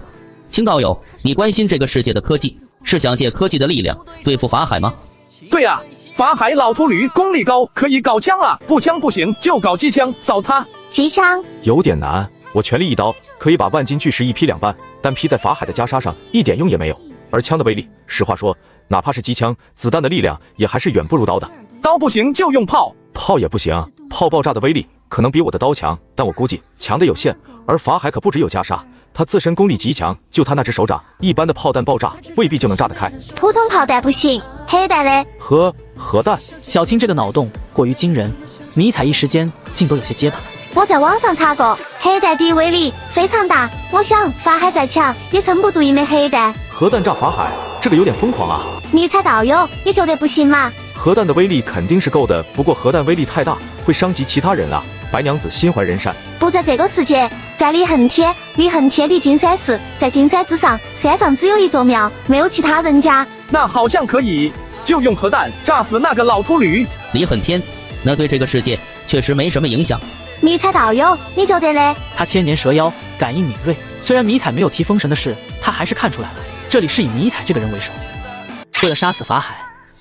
青道友，你关心这个世界的科技，是想借科技的力量对付法海吗？对啊，法海老秃驴功力高，可以搞枪啊，步枪不行就搞机枪，扫他。机枪有点难，我全力一刀可以把万斤巨石一劈两半，但劈在法海的袈裟上一点用也没有。而枪的威力，实话说，哪怕是机枪，子弹的力量也还是远不如刀的。刀不行就用炮，炮也不行，炮爆炸的威力可能比我的刀强，但我估计强的有限。而法海可不只有袈裟，他自身功力极强，就他那只手掌，一般的炮弹爆炸未必就能炸得开。普通炮弹不行，黑弹嘞？核弹？小青这个脑洞过于惊人，迷彩一时间竟都有些结巴。我在网上查过，黑弹敌威力非常大，我想法海再强也撑不住一枚黑弹。核弹炸法海，这个有点疯狂啊！迷彩道友，你觉得不行吗？核弹的威力肯定是够的，不过核弹威力太大，会伤及其他人啊。白娘子心怀人善，不在这个世界，在离恨天，离恨天离金山寺，在金山之上，山上只有一座庙，没有其他人家。那好像可以，就用核弹炸死那个老秃驴。离恨天，那对这个世界确实没什么影响。迷彩道友，你觉得嘞？他千年蛇妖，感应敏锐，虽然迷彩没有提封神的事，他还是看出来了，这里是以迷彩这个人为首。为了杀死法海，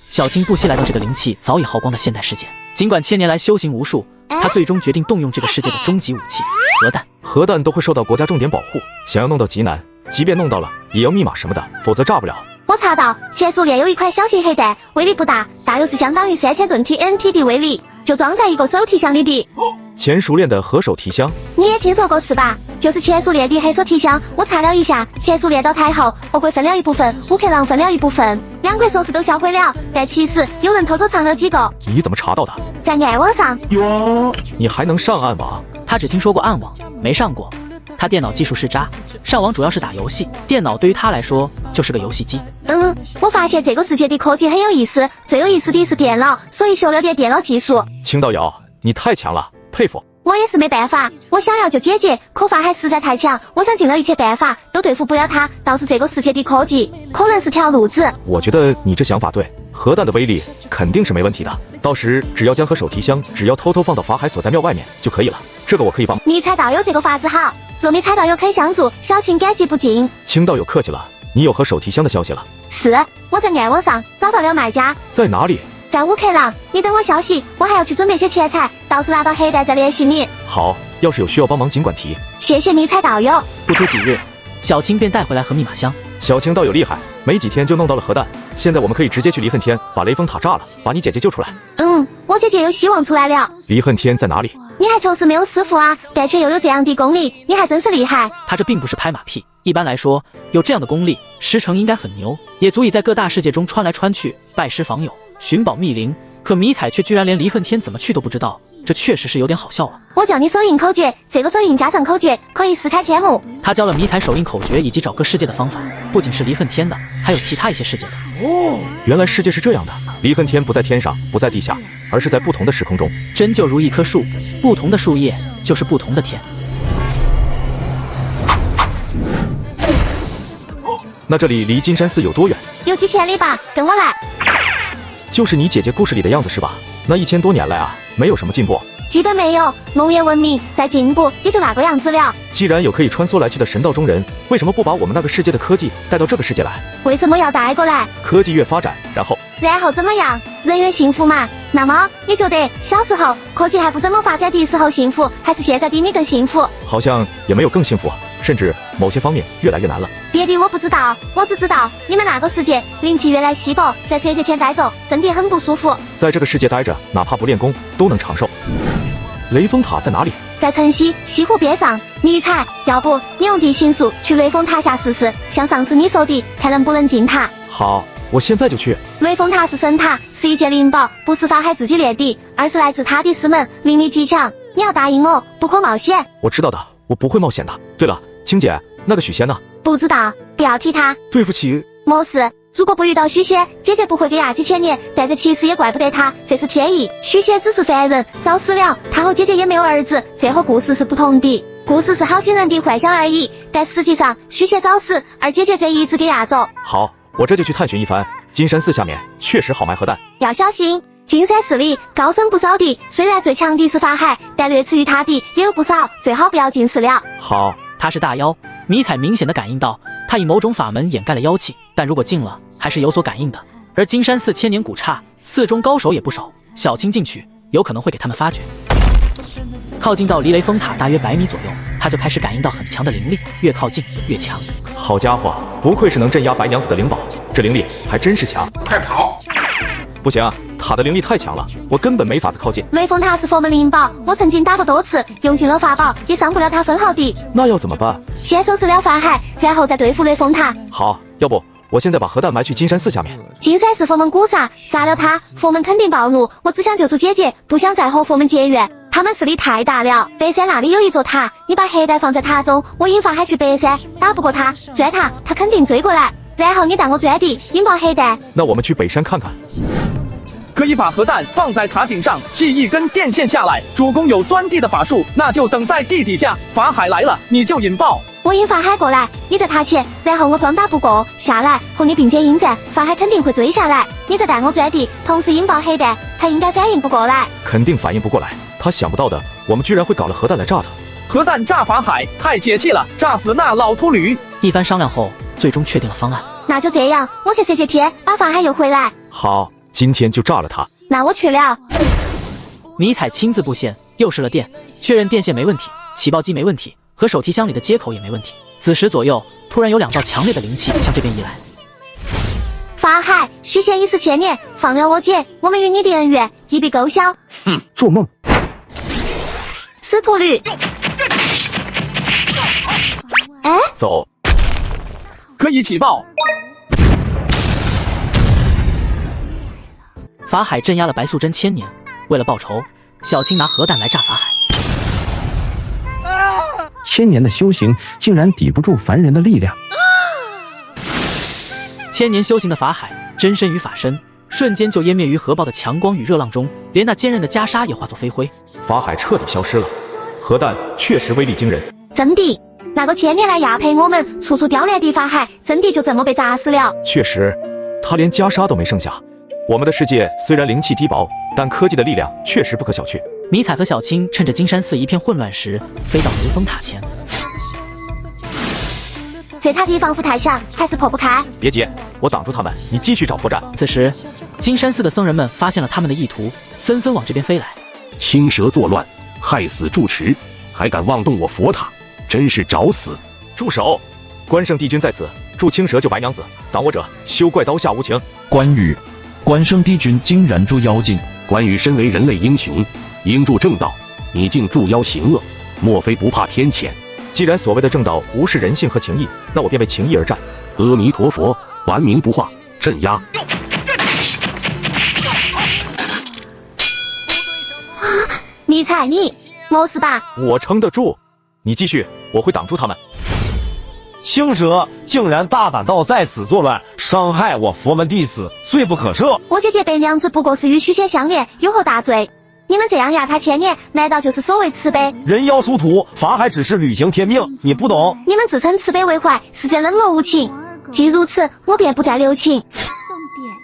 小青不惜来到这个灵气早已耗光的现代世界。尽管千年来修行无数，他最终决定动用这个世界的终极武器——核弹。核弹都会受到国家重点保护，想要弄到极难，即便弄到了，也要密码什么的，否则炸不了。我查到，前苏联有一款小型核弹，威力不大，大约是相当于3000吨 TNT 的威力，就装在一个手提箱里的。前熟练的核手提箱，你也听说过是吧？就是前苏联的黑手提箱。我查了一下，前苏联倒台后，俄国分了一部分，乌克兰分了一部分，两国说是都销毁了，但其实有人偷偷藏了几个。你怎么查到的？在暗网上。哟，你还能上暗网？他只听说过暗网，没上过。他电脑技术是渣，上网主要是打游戏，电脑对于他来说就是个游戏机。我发现这个世界的科技很有意思，最有意思的是电脑，所以学了点电脑技术。青道友，你太强了，佩服。我也是没办法，我想要救姐姐，可法海实在太强，我想尽了一切办法都对付不了他，倒是这个世界的科技可能是条路子。我觉得你这想法对，核弹的威力肯定是没问题的，到时只要将核手提箱只要偷偷放到法海所在庙外面就可以了，这个我可以帮。迷彩道友这个法子好，若迷彩道友肯相助，小心感激不尽。青道友客气了，你有核手提箱的消息了？是，我在暗网上找到了卖家。在哪里？在乌克兰，你等我消息，我还要去准备些钱财，到时拿到核弹再联系你。好，要是有需要帮忙尽管提。谢谢迷彩道友。不出几日，小青便带回来盒密码箱。小青道友厉害，没几天就弄到了核弹，现在我们可以直接去离恨天把雷峰塔炸了，把你姐姐救出来。我姐姐有希望出来了。离恨天在哪里？你还求师没有师傅啊，但却又有这样的功力，你还真是厉害。他这并不是拍马屁，一般来说，有这样的功力，师承应该很牛，也足以在各大世界中穿来穿去，拜师访友，寻宝觅灵。可迷彩却居然连离恨天怎么去都不知道，这确实是有点好笑了。我教你手印口诀，这个手印加上口诀可以撕开天幕。他教了迷彩手印口诀以及找各世界的方法，不仅是离恨天的，还有其他一些世界的。原来世界是这样的，离恨天不在天上，不在地下，而是在不同的时空中。真就如一棵树，不同的树叶就是不同的天。那这里离金山寺有多远？有几千里吧，跟我来。就是你姐姐故事里的样子是吧？那1000多年来啊，没有什么进步。基本没有，农业文明再进步也就那个样子了。既然有可以穿梭来去的神道中人，为什么不把我们那个世界的科技带到这个世界来？为什么要带过来？科技越发展，然后怎么样？人越幸福嘛。那么你觉得小时候科技还不怎么发展的时候幸福，还是现在的你更幸福？好像也没有更幸福，甚至某些方面越来越难了。别的我不知道，我只知道你们那个世界灵气越来稀薄，在这些天待着真的很不舒服。在这个世界待着，哪怕不练功都能长寿。雷峰塔在哪里？在城西西湖边上。迷彩，要不你用地形术去雷峰塔下试试，像上次你说的，看能不能进塔。好，我现在就去。雷峰塔是神塔，是一件灵宝，不是法海自己炼的，而是来自他的师门，灵力极强。你要答应我，不可冒险。我知道的，我不会冒险的。对了，青姐，那个许仙呢？不知道，不要提他。对不起。没事，如果不遇到许仙，姐姐不会给压几千年，但这其实也怪不得他，这是天意。许仙只是凡人，早死了，他和姐姐也没有儿子，这和故事是不同的。故事是好心人的幻想而已，但实际上许仙早死，而姐姐则一直给压走。好，我这就去探寻一番。金山寺下面确实好埋核弹，要小心。金山寺里高僧不少的，虽然最强的是法海，但略次于他的也有不少，最好不要进寺了。好，他是大妖，迷彩明显的感应到，他以某种法门掩盖了妖气，但如果进了，还是有所感应的。而金山寺千年古刹，寺中高手也不少，小青进去有可能会给他们发觉。靠近到离雷峰塔大约100米左右，他就开始感应到很强的灵力，越靠近越强。好家伙，不愧是能镇压白娘子的灵宝，这灵力还真是强。快跑！不行啊，塔的灵力太强了，我根本没法子靠近。雷峰塔是佛门灵宝，我曾经打过多次，用尽了法宝，也伤不了他分毫的。那要怎么办？先收拾了法海，然后再对付雷峰塔。好，要不我现在把核弹埋去金山寺下面。金山是佛门古刹，杀了他，佛门肯定暴怒。我只想救出姐姐，不想再和佛门结怨。他们势力太大了，北山那里有一座塔，你把核弹放在塔中，我引法海去北山，打不过他，钻塔，他肯定追过来。然后你当我钻地，引爆核弹。那我们去北山看看。可以把核弹放在塔顶上，系一根电线下来。主公有钻地的法术，那就等在地底下，法海来了你就引爆。我引法海过来，你在塔前，然后我装打不过下来，和你并肩应战，法海肯定会追下来。你再带我钻地，同时引爆核弹，他应该反应不过来。肯定反应不过来，他想不到的，我们居然会搞了核弹来炸他。核弹炸法海太解气了，炸死那老秃驴。一番商量后，最终确定了方案。那就这样，我去射接贴，把法海诱回来。好，今天就炸了他。那我去了。迷彩亲自布线，又试了电，确认电线没问题，起爆机没问题，和手提箱里的接口也没问题。此时左右，突然有2道强烈的灵气向这边移来。法海，许仙已死千年，放了我姐，我们与你的恩怨一笔勾销。做梦！司徒律，哎，走，可以起爆。法海镇压了白素贞1000年，为了报仇，小青拿核弹来炸法海。千年的修行竟然抵不住凡人的力量。1000年修行的法海，真身与法身，瞬间就湮灭于核爆的强光与热浪中，连那坚韧的袈裟也化作飞灰。法海彻底消失了，核弹确实威力惊人。真的，那个1000年来压迫我们、处处刁难的法海，真的就这么被炸死了。确实，他连袈裟都没剩下。我们的世界虽然灵气低薄，但科技的力量确实不可小觑。迷彩和小青趁着金山寺一片混乱时，飞到雷峰塔前。这塔地防护太强，还是破不开。别急，我挡住他们，你继续找破绽。此时，金山寺的僧人们发现了他们的意图，纷纷往这边飞来。青蛇作乱，害死住持，还敢妄动我佛塔，真是找死！住手！关圣帝君在此，助青蛇救白娘子，挡我者休怪刀下无情。关圣帝君竟然助妖精！关羽身为人类英雄，应助正道，你竟助妖行恶，莫非不怕天谴？既然所谓的正道无视人性和情义，那我便为情义而战。阿弥陀佛，顽冥不化，镇压！迷彩你，没事吧？我撑得住，你继续，我会挡住他们。青蛇竟然大胆到在此作乱，伤害我佛门弟子，罪不可赦。我姐姐白娘子不过是与许仙相恋，有何大罪？你们这样压她1000年，难道就是所谓慈悲？人妖殊途，法海只是履行天命，你不懂。你们自称慈悲为怀，实则冷漠无情。既如此，我便不再留情。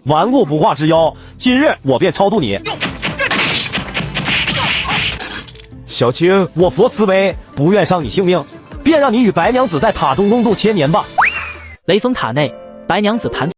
顽固不化之妖，今日我便超度你。小青，我佛慈悲，不愿伤你性命，便让你与白娘子在塔中共度1000年吧。雷峰塔内，白娘子盘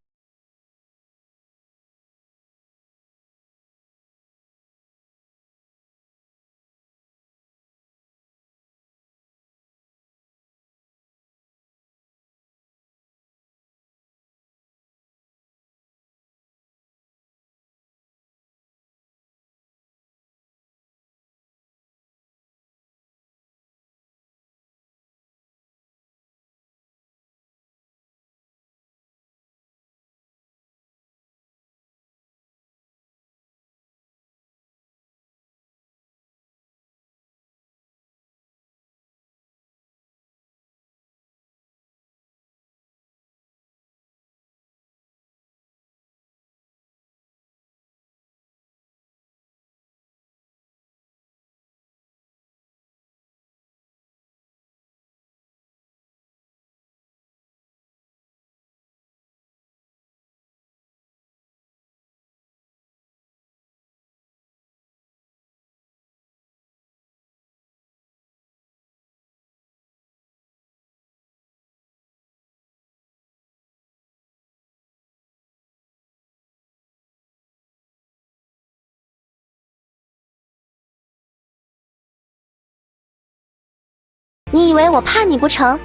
你以为我怕你不成？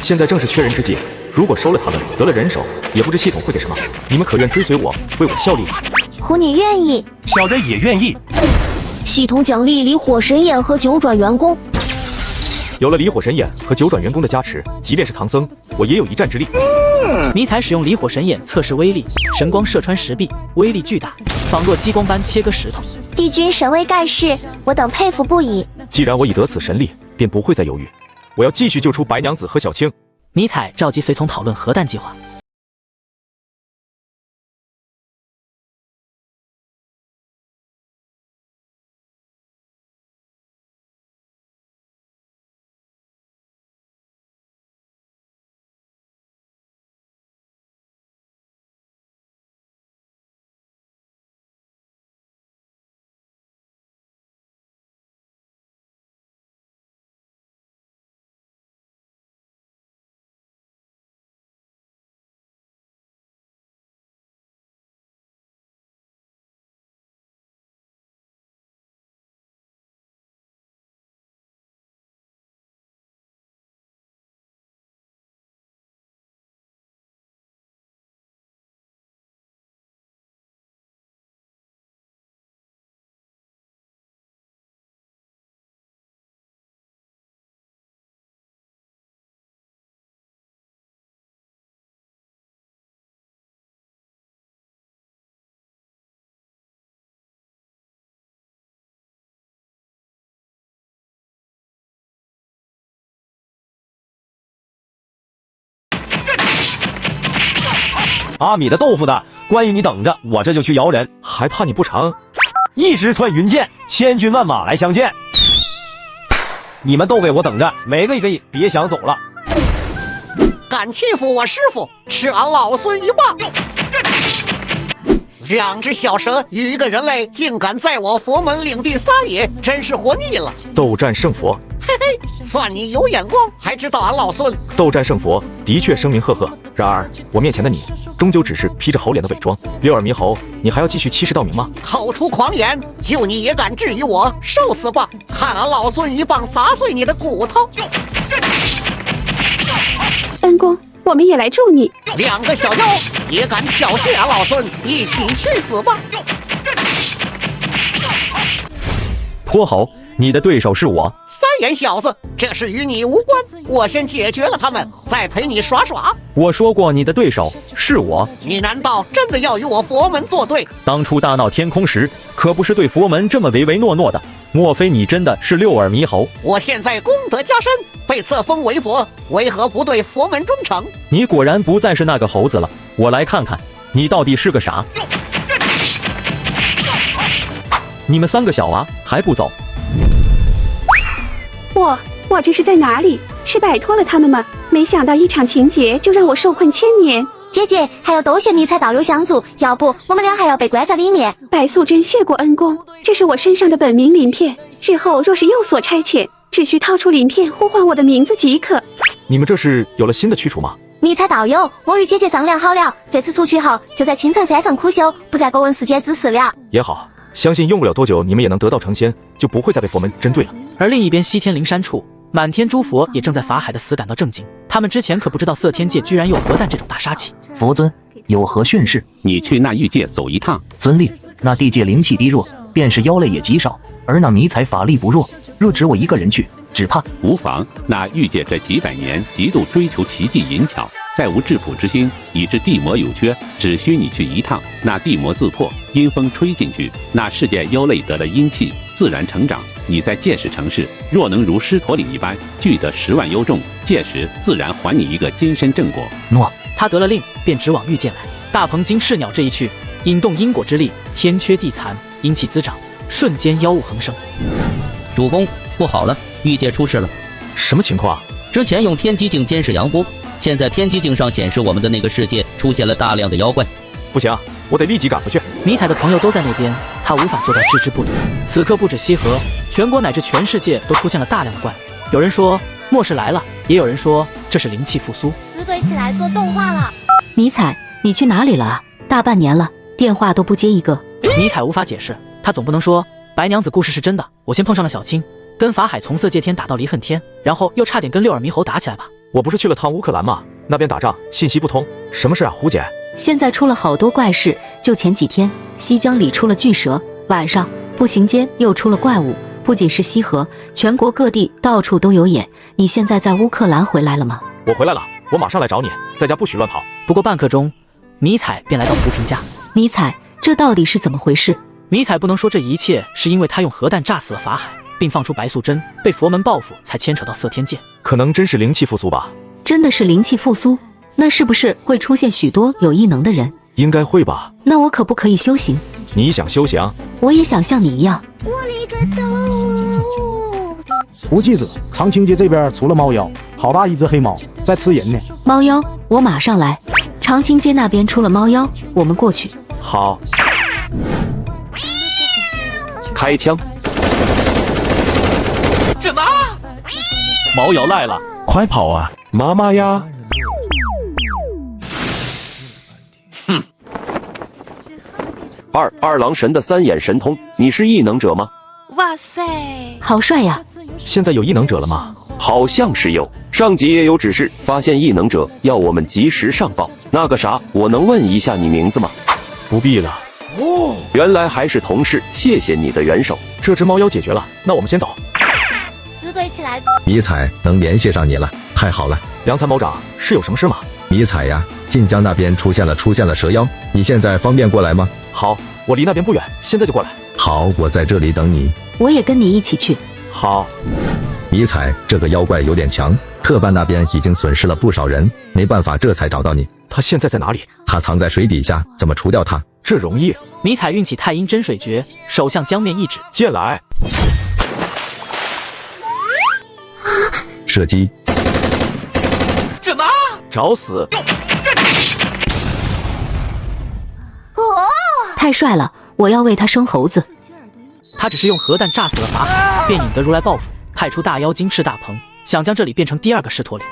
现在正是缺人之际，如果收了他们，得了人手，也不知系统会给什么。你们可愿追随我，为我效力？虎女愿意，小的也愿意。系统奖励离火神眼和九转员工。有了离火神眼和九转员工的加持，即便是唐僧，我也有一战之力。迷彩使用离火神眼测试威力，神光射穿石壁，威力巨大，仿若激光般切割石头。帝君神威盖世，我等佩服不已。既然我已得此神力，便不会再犹豫。我要继续救出白娘子和小青。迷彩召集随从讨论核弹计划。阿米的豆腐的，关羽你等着，我这就去摇人，还怕你不成？一直穿云箭，千军万马来相见。你们都给我等着，每个一个别想走了。敢欺负我师傅，吃俺老孙一棒！两只小蛇与一个人类，竟敢在我佛门领地撒野，真是活腻了。斗战胜佛，嘿嘿，算你有眼光，还知道俺老孙。斗战胜佛的确声名赫赫，然而我面前的你，终究只是披着猴脸的伪装。六耳猕猴，你还要继续欺世盗名吗？口出狂言，就你也敢质疑我？受死吧！看俺老孙一棒砸碎你的骨头！恩公，我们也来助你。两个小妖也敢挑衅俺老孙，一起去死吧！泼猴，你的对手是我。三眼小子，这事与你无关，我先解决了他们，再陪你耍耍。我说过你的对手是我。你难道真的要与我佛门作对？当初大闹天空时，可不是对佛门这么唯唯诺诺的。莫非你真的是六耳猕猴？我现在功德加深，被册封为佛，为何不对佛门忠诚？你果然不再是那个猴子了。我来看看，你到底是个啥？你们三个小娃还不走？我这是在哪里？是摆脱了他们吗？没想到一场情劫就让我受困千年。姐姐，还有多谢迷彩导游相助，要不我们俩还要被关在里面。白素贞谢过恩公，这是我身上的本命鳞片，日后若是有所差遣，只需掏出鳞片呼唤我的名字即可。你们这是有了新的去处吗？迷彩导游，我与姐姐商量好了，这次出去后就在青城山上苦修，不再过问世间之事了。也好，相信用不了多久，你们也能得道成仙，就不会再被佛门针对了。而另一边西天灵山处，满天诸佛也正在法海的死感到震惊，他们之前可不知道色天界居然有核弹这种大杀器。佛尊，有何训示？你去那欲界走一趟。遵令。那地界灵气低弱，便是妖类也极少，而那迷彩法力不弱，若只我一个人去，只怕无妨。那欲界这几百年极度追求奇技淫巧，再无质朴之心，以致地魔有缺，只需你去一趟，那地魔自破，阴风吹进去，那世界妖类得了阴气，自然成长。你在界时成事，若能如狮驼岭一般聚得10万幽众，届时自然还你一个金身正果。诺。他得了令，便直往御界来。大鹏金翅鸟这一去，引动因果之力，天缺地残，阴气滋长，瞬间妖物横生。主公，不好了，御界出事了。什么情况啊？之前用天机镜监视杨波，现在天机镜上显示我们的那个世界出现了大量的妖怪。不行，我得立即赶回去。迷彩的朋友都在那边，他无法做到置之不理。此刻不止西河，全国乃至全世界都出现了大量的怪物。有人说末世来了，也有人说这是灵气复苏。死鬼起来做动画了。迷彩，你去哪里了啊？大半年了，电话都不接一个。迷彩无法解释，他总不能说白娘子故事是真的，我先碰上了小青，跟法海从色界天打到离恨天，然后又差点跟六耳猕猴打起来吧？我不是去了趟乌克兰吗？那边打仗信息不通，什么事啊，胡姐？现在出了好多怪事，就前几天西江里出了巨蛇，晚上步行间又出了怪物，不仅是西河，全国各地到处都有眼。你现在在乌克兰回来了吗？我回来了，我马上来找你，在家不许乱跑。不过半刻钟，迷彩便来到胡平家。迷彩，这到底是怎么回事？迷彩不能说这一切是因为他用核弹炸死了法海，并放出白素贞，被佛门报复才牵扯到色天界。可能真是灵气复苏吧？真的是灵气复苏？那是不是会出现许多有异能的人？应该会吧。那我可不可以修行？你想修行？我也想像你一样。我勒个豆！吴继子，长青街这边出了猫妖，好大一只黑猫，在吃人呢。猫妖，我马上来。长青街那边出了猫妖，我们过去。好。开枪！什么？猫妖来了，快跑啊！妈妈呀！哼！二郎神的三眼神通，你是异能者吗？哇塞，好帅呀！现在有异能者了吗？好像是有，上级也有指示，发现异能者要我们及时上报。那个啥，我能问一下你名字吗？不必了。哦，原来还是同事，谢谢你的援手。这只猫妖解决了，那我们先走。死对起来！迷彩能联系上你了，太好了。梁参谋长，是有什么事吗？迷彩呀，晋江那边出现了蛇妖，你现在方便过来吗？好，我离那边不远，现在就过来。好，我在这里等你。我也跟你一起去。好。迷彩，这个妖怪有点强，特办那边已经损失了不少人，没办法，这才找到你。他现在在哪里？他藏在水底下，怎么除掉他？这容易。迷彩运起太阴真水诀，手向江面一指，剑来。射击！什么？找死！太帅了，我要为他生猴子。他只是用核弹炸死了法海，便引得如来报复，派出大妖精赤大鹏，想将这里变成第二个狮驼岭。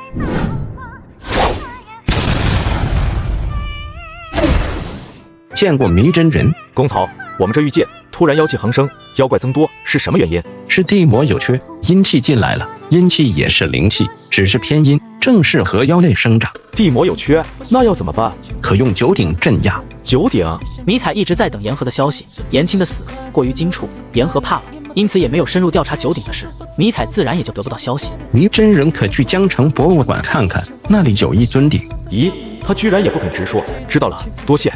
见过迷真人。公曹，我们这玉界突然妖气横生，妖怪增多，是什么原因？是地魔有缺，阴气进来了。阴气也是灵气，只是偏阴，正适合妖类生长。地魔有缺，那要怎么办？可用九鼎镇压。九鼎？迷彩一直在等言和的消息，言青的死过于惊触，言和怕了，因此也没有深入调查九鼎的事，迷彩自然也就得不到消息。迷真人可去江城博物馆看看，那里有一尊鼎。咦，他居然也不肯直说。知道了，多谢。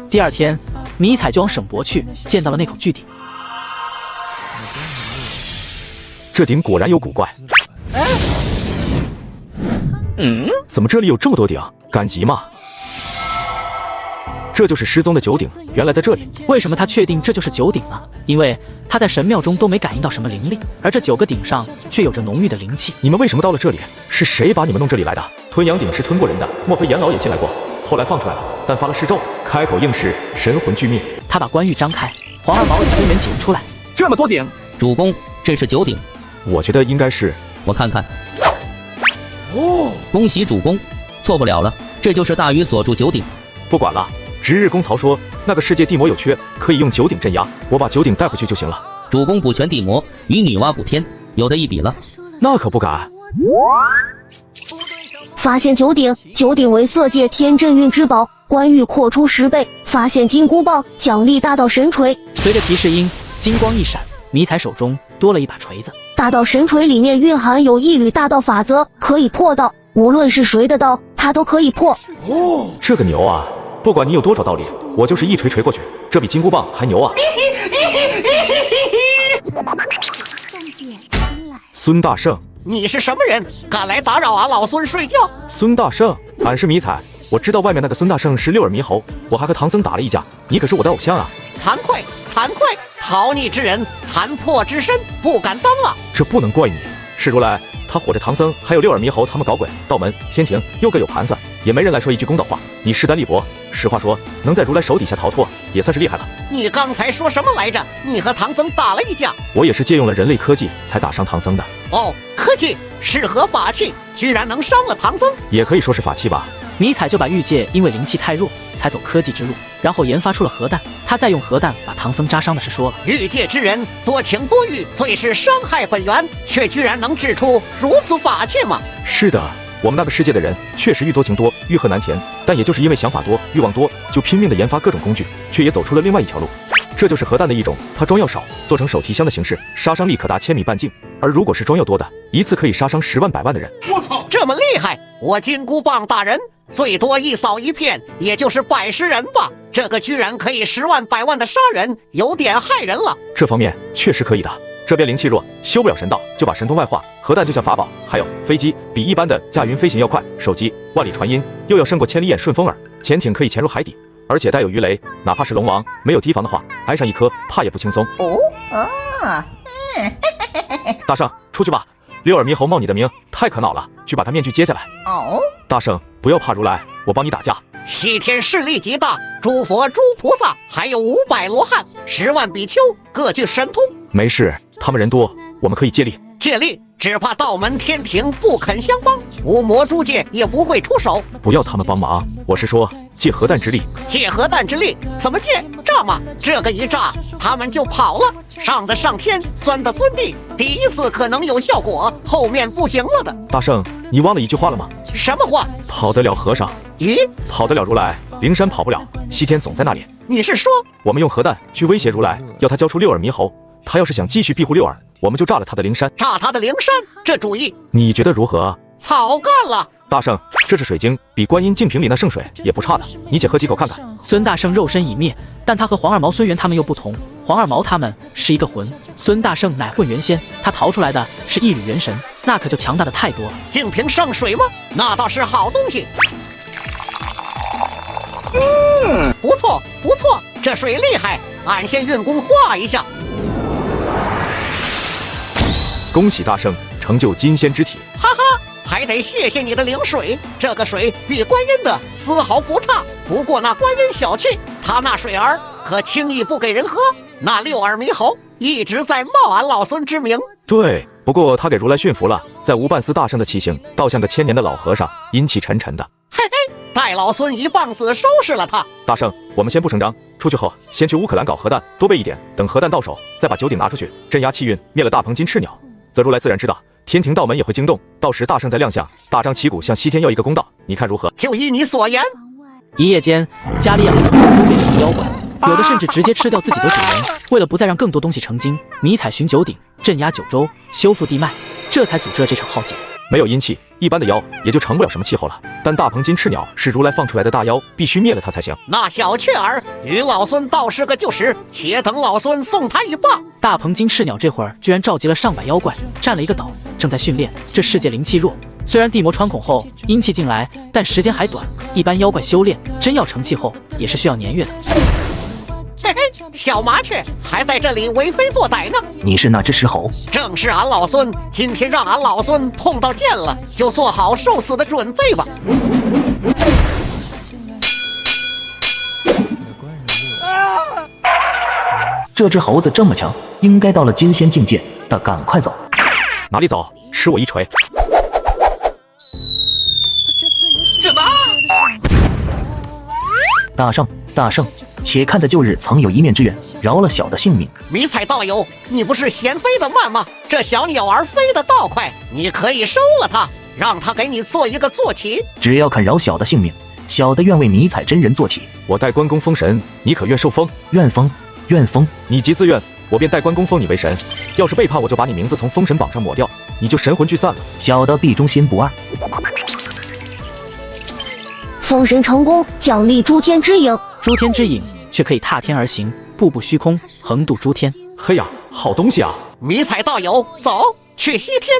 第二天，迷彩就往省博去，见到了那口巨鼎。这鼎果然有古怪。怎么这里有这么多鼎？赶集吗？这就是失踪的九鼎，原来在这里。为什么他确定这就是九鼎呢？因为他在神庙中都没感应到什么灵力，而这9个鼎上却有着浓郁的灵气。你们为什么到了这里？是谁把你们弄这里来的？吞阳鼎是吞过人的，莫非阎老也进来过？后来放出来了，但发了誓咒，开口应是神魂俱灭。他把棺玉张开，黄二毛与孙元请出来。这么多鼎，主公，这是9鼎。我觉得应该是，我看看。哦，恭喜主公，错不了了，这就是大禹所铸9鼎。不管了，值日公曹说那个世界地魔有缺，可以用9鼎镇压，我把9鼎带回去就行了。主公补全地魔，与女娲补天，有得一比了。那可不敢。发现9鼎，9鼎为色界天镇运之宝，关羽扩出10倍。发现金箍棒，奖励大道神锤。随着提示音，金光一闪，迷彩手中多了一把锤子。大道神锤里面蕴含有一缕大道法则，可以破道，无论是谁的道，它都可以破。哦，这个牛啊！不管你有多少道理，我就是一锤锤过去，这比金箍棒还牛啊！孙大圣，你是什么人？敢来打扰俺老孙睡觉？孙大圣，俺是迷彩，我知道外面那个孙大圣是6耳猕猴，我还和唐僧打了一架，你可是我的偶像啊！惭愧，惭愧！逃逆之人，残破之身，不敢当啊！这不能怪你，是如来他伙着唐僧还有6耳猕猴他们搞鬼，道门天庭又各有盘算，也没人来说一句公道话。你势单力薄，实话说，能在如来手底下逃脱，也算是厉害了。你刚才说什么来着？你和唐僧打了一架？我也是借用了人类科技才打伤唐僧的。哦，科技是何法器？居然能伤了唐僧？也可以说是法器吧。迷彩就把玉界因为灵气太弱才走科技之路，然后研发出了核弹。他再用核弹把唐僧扎伤的事说了。欲界之人多情多欲，最是伤害本源，却居然能制出如此法器吗？是的，我们那个世界的人确实欲多情多，欲壑难填，但也就是因为想法多，欲望多，就拼命的研发各种工具，却也走出了另外一条路。这就是核弹的一种，它装药少，做成手提箱的形式，杀伤力可达1000米半径。而如果是装药多的，一次可以杀伤10万100万的人。我操，这么厉害！我金箍棒大人最多一扫一片，也就是110人吧。这个居然可以10万100万的杀人，有点害人了。这方面确实可以的。这边灵气弱，修不了神道，就把神通外化。核弹就像法宝，还有飞机比一般的驾云飞行要快，手机万里传音，又要胜过千里眼顺风耳，潜艇可以潜入海底，而且带有鱼雷，哪怕是龙王没有提防的话，挨上一颗怕也不轻松。大圣，出去吧！六耳猕猴冒你的名，太可恼了，去把他面具揭下来。大圣，不要怕如来，我帮你打架。西天势力极大，诸佛诸菩萨，还有500罗汉，10万比丘，各具神通。没事，他们人多，我们可以借力。借力，只怕道门天庭不肯相帮，无魔诸界也不会出手。不要他们帮忙，我是说借核弹之力。借核弹之力怎么借？炸吗？这个一炸，他们就跑了。上的上天，钻的钻地，第一次可能有效果，后面不行了的。大圣，你忘了一句话了吗？什么话？跑得了和尚，咦？跑得了如来，灵山跑不了，西天总在那里。你是说我们用核弹去威胁如来，要他交出六耳猕猴？他要是想继续庇护六耳，我们就炸了他的灵山。炸他的灵山，这主意你觉得如何？草干了。大圣，这是水晶，比观音净瓶里那圣水也不差的，你且喝几口看看。孙大圣肉身已灭，但他和黄二毛、孙元他们又不同。黄二毛他们是一个魂，孙大圣乃混元仙，他逃出来的是一缕元神，那可就强大的太多了。净瓶圣水吗？那倒是好东西。不错不错，这水厉害，俺先运功化一下。恭喜大圣成就金仙之体。哈哈，还得谢谢你的灵水，这个水比观音的丝毫不差。不过那观音小气，他那水儿可轻易不给人喝。那六耳猕猴一直在冒俺老孙之名。对，不过他给如来驯服了，在无半丝大圣的气性，倒像个1000年的老和尚，阴气沉沉的。嘿嘿，待老孙一棒子收拾了他。大圣，我们先不声张，出去后先去乌克兰搞核弹，多备一点，等核弹到手，再把九鼎拿出去镇压气运，灭了大鹏金翅鸟。则如来自然知道，天庭道门也会惊动，到时大圣再亮相，大张旗鼓向西天要一个公道，你看如何？就依你所言。一夜间，家里养的宠物都变成了妖怪，有的甚至直接吃掉自己的主人。为了不再让更多东西成精，迷彩寻九鼎，镇压九州，修复地脉，这才组织了这场浩劫。没有阴气，一般的妖也就成不了什么气候了。但大鹏金翅鸟是如来放出来的大妖，必须灭了它才行。那小雀儿与老孙倒是个旧识，且等老孙送他一棒。大鹏金翅鸟这会儿居然召集了上百妖怪，占了一个岛，正在训练。这世界灵气弱，虽然地魔穿孔后阴气进来，但时间还短。一般妖怪修炼真要成气候，也是需要年月的。嘿嘿，小麻雀还在这里为非作歹呢。你是那只石猴？正是俺老孙，今天让俺老孙碰到剑了，就做好受死的准备吧。这只猴子这么强，应该到了金仙境界的，赶快走。哪里走？吃我一锤！什么？大圣，大圣，且看在旧日曾有一面之缘，饶了小的性命。迷彩道友，你不是嫌飞得慢吗？这小鸟儿飞得倒快，你可以收了它，让它给你做一个坐骑。只要肯饶小的性命，小的愿为迷彩真人坐骑。我代关公封神，你可愿受封？愿封，愿封。你即自愿，我便代关公封你为神。要是背叛，我就把你名字从封神榜上抹掉，你就神魂聚散了。小的必忠心不二。封神成功，奖励诸天之影。诸天之影却可以踏天而行，步步虚空，横渡诸天。嘿呀，好东西啊！迷彩道友，走去西天。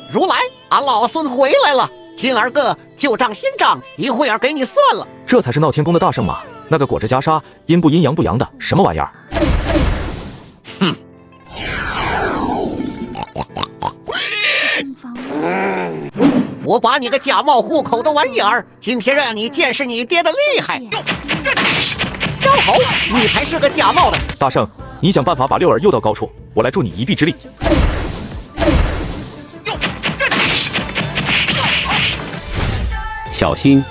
如来，俺老孙回来了。今儿个旧账新账，一会儿给你算了。这才是闹天宫的大圣嘛！那个裹着袈裟，阴不阴阳不阳的什么玩意儿？哼！我把你个假冒户口的玩意儿，今天让你见识你爹的厉害！妖猴，你才是个假冒的！大圣，你想办法把六耳诱到高处，我来助你一臂之力。小心！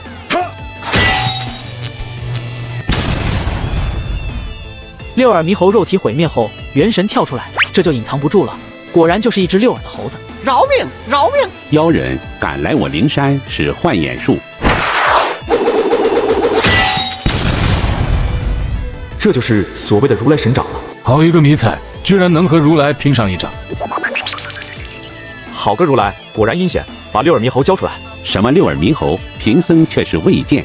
六耳猕猴肉体毁灭后，元神跳出来，这就隐藏不住了，果然就是一只六耳的猴子。饶命！饶命！妖人敢来我灵山使幻眼术，这就是所谓的如来神掌了。好一个迷彩，居然能和如来拼上一掌！好个如来，果然阴险，把六耳猕猴交出来！什么六耳猕猴，贫僧却是未见。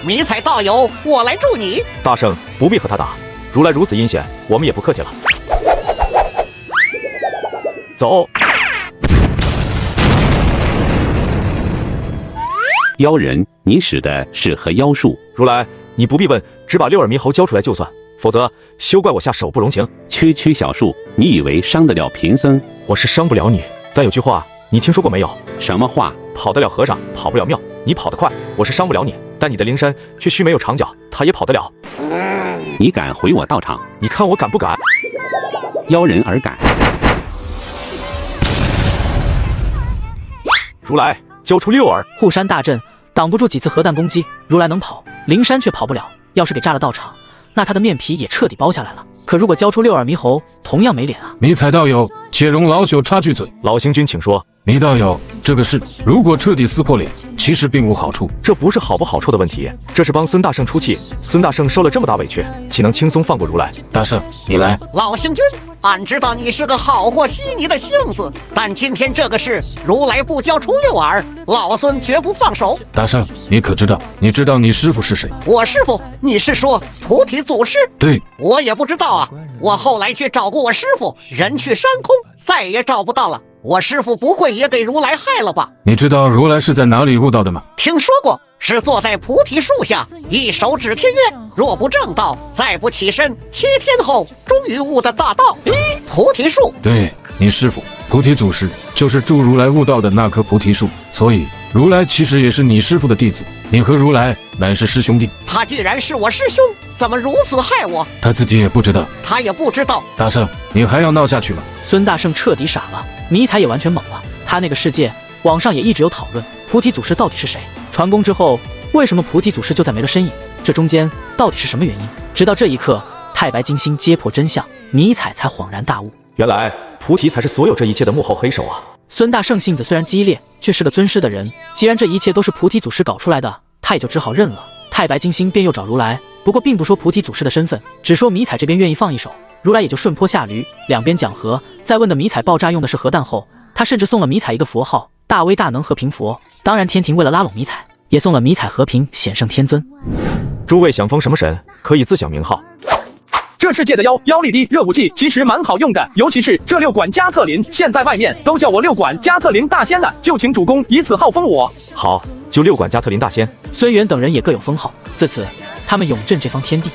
迷彩道友，我来助你。大圣不必和他打，如来如此阴险，我们也不客气了。走。妖人，你使的是何妖术？如来，你不必问，只把六耳猕猴交出来就算，否则休怪我下手不容情。区区小术，你以为伤得了贫僧？我是伤不了你，但有句话你听说过没有？什么话？跑得了和尚，跑不了庙。你跑得快，我是伤不了你，但你的灵山却须没有长脚，他也跑得了。你敢回我道场？你看我敢不敢？妖人尔敢！如来，交出六耳！护山大阵挡不住几次核弹攻击，如来能跑，灵山却跑不了。要是给炸了道场，那他的面皮也彻底剥下来了。可如果交出六耳猕猴，同样没脸啊！迷彩道友，且容老朽插句嘴。老行军请说。迷道友，这个事如果彻底撕破脸，其实并无好处。这不是好不好处的问题，这是帮孙大圣出气。孙大圣受了这么大委屈，岂能轻松放过如来？大圣，你来。老行军，俺知道你是个好和稀泥的性子，但今天这个事，如来不交出六耳，老孙绝不放手。大圣，你可知道？你知道你师父是谁？我师父？你是说菩提祖师？对，我也不知道啊。我后来去找过我师父，人去山空，再也找不到了。我师父不会也给如来害了吧？你知道如来是在哪里悟道的吗？听说过，是坐在菩提树下，一手指天曰：若不正道，再不起身，7天后终于悟的大道。菩提树。对，你师父菩提祖师就是助如来悟道的那棵菩提树，所以如来其实也是你师父的弟子，你和如来乃是师兄弟。他既然是我师兄，怎么如此害我？他自己也不知道。他也不知道。大圣，你还要闹下去吗？孙大圣彻底傻了，迷彩也完全懵了。他那个世界，网上也一直有讨论，菩提祖师到底是谁？传功之后，为什么菩提祖师就再没了身影？这中间到底是什么原因？直到这一刻，太白金星揭破真相，迷彩才恍然大悟，原来菩提才是所有这一切的幕后黑手啊！孙大圣性子虽然激烈，却是个尊师的人。既然这一切都是菩提祖师搞出来的，他也就只好认了。太白金星便又找如来，不过并不说菩提祖师的身份，只说迷彩这边愿意放一手，如来也就顺坡下驴，两边讲和。在问的迷彩爆炸用的是核弹后，他甚至送了迷彩一个佛号，大威大能和平佛。当然天庭为了拉拢迷彩，也送了迷彩和平显圣天尊。诸位想封什么神，可以自想名号。这世界的妖力低热武器其实蛮好用的，尤其是这6管加特林，现在外面都叫我6管加特林大仙了，就请主公以此号封我。好，就6管加特林大仙。孙元等人也各有封号，自此他们永镇这方天地。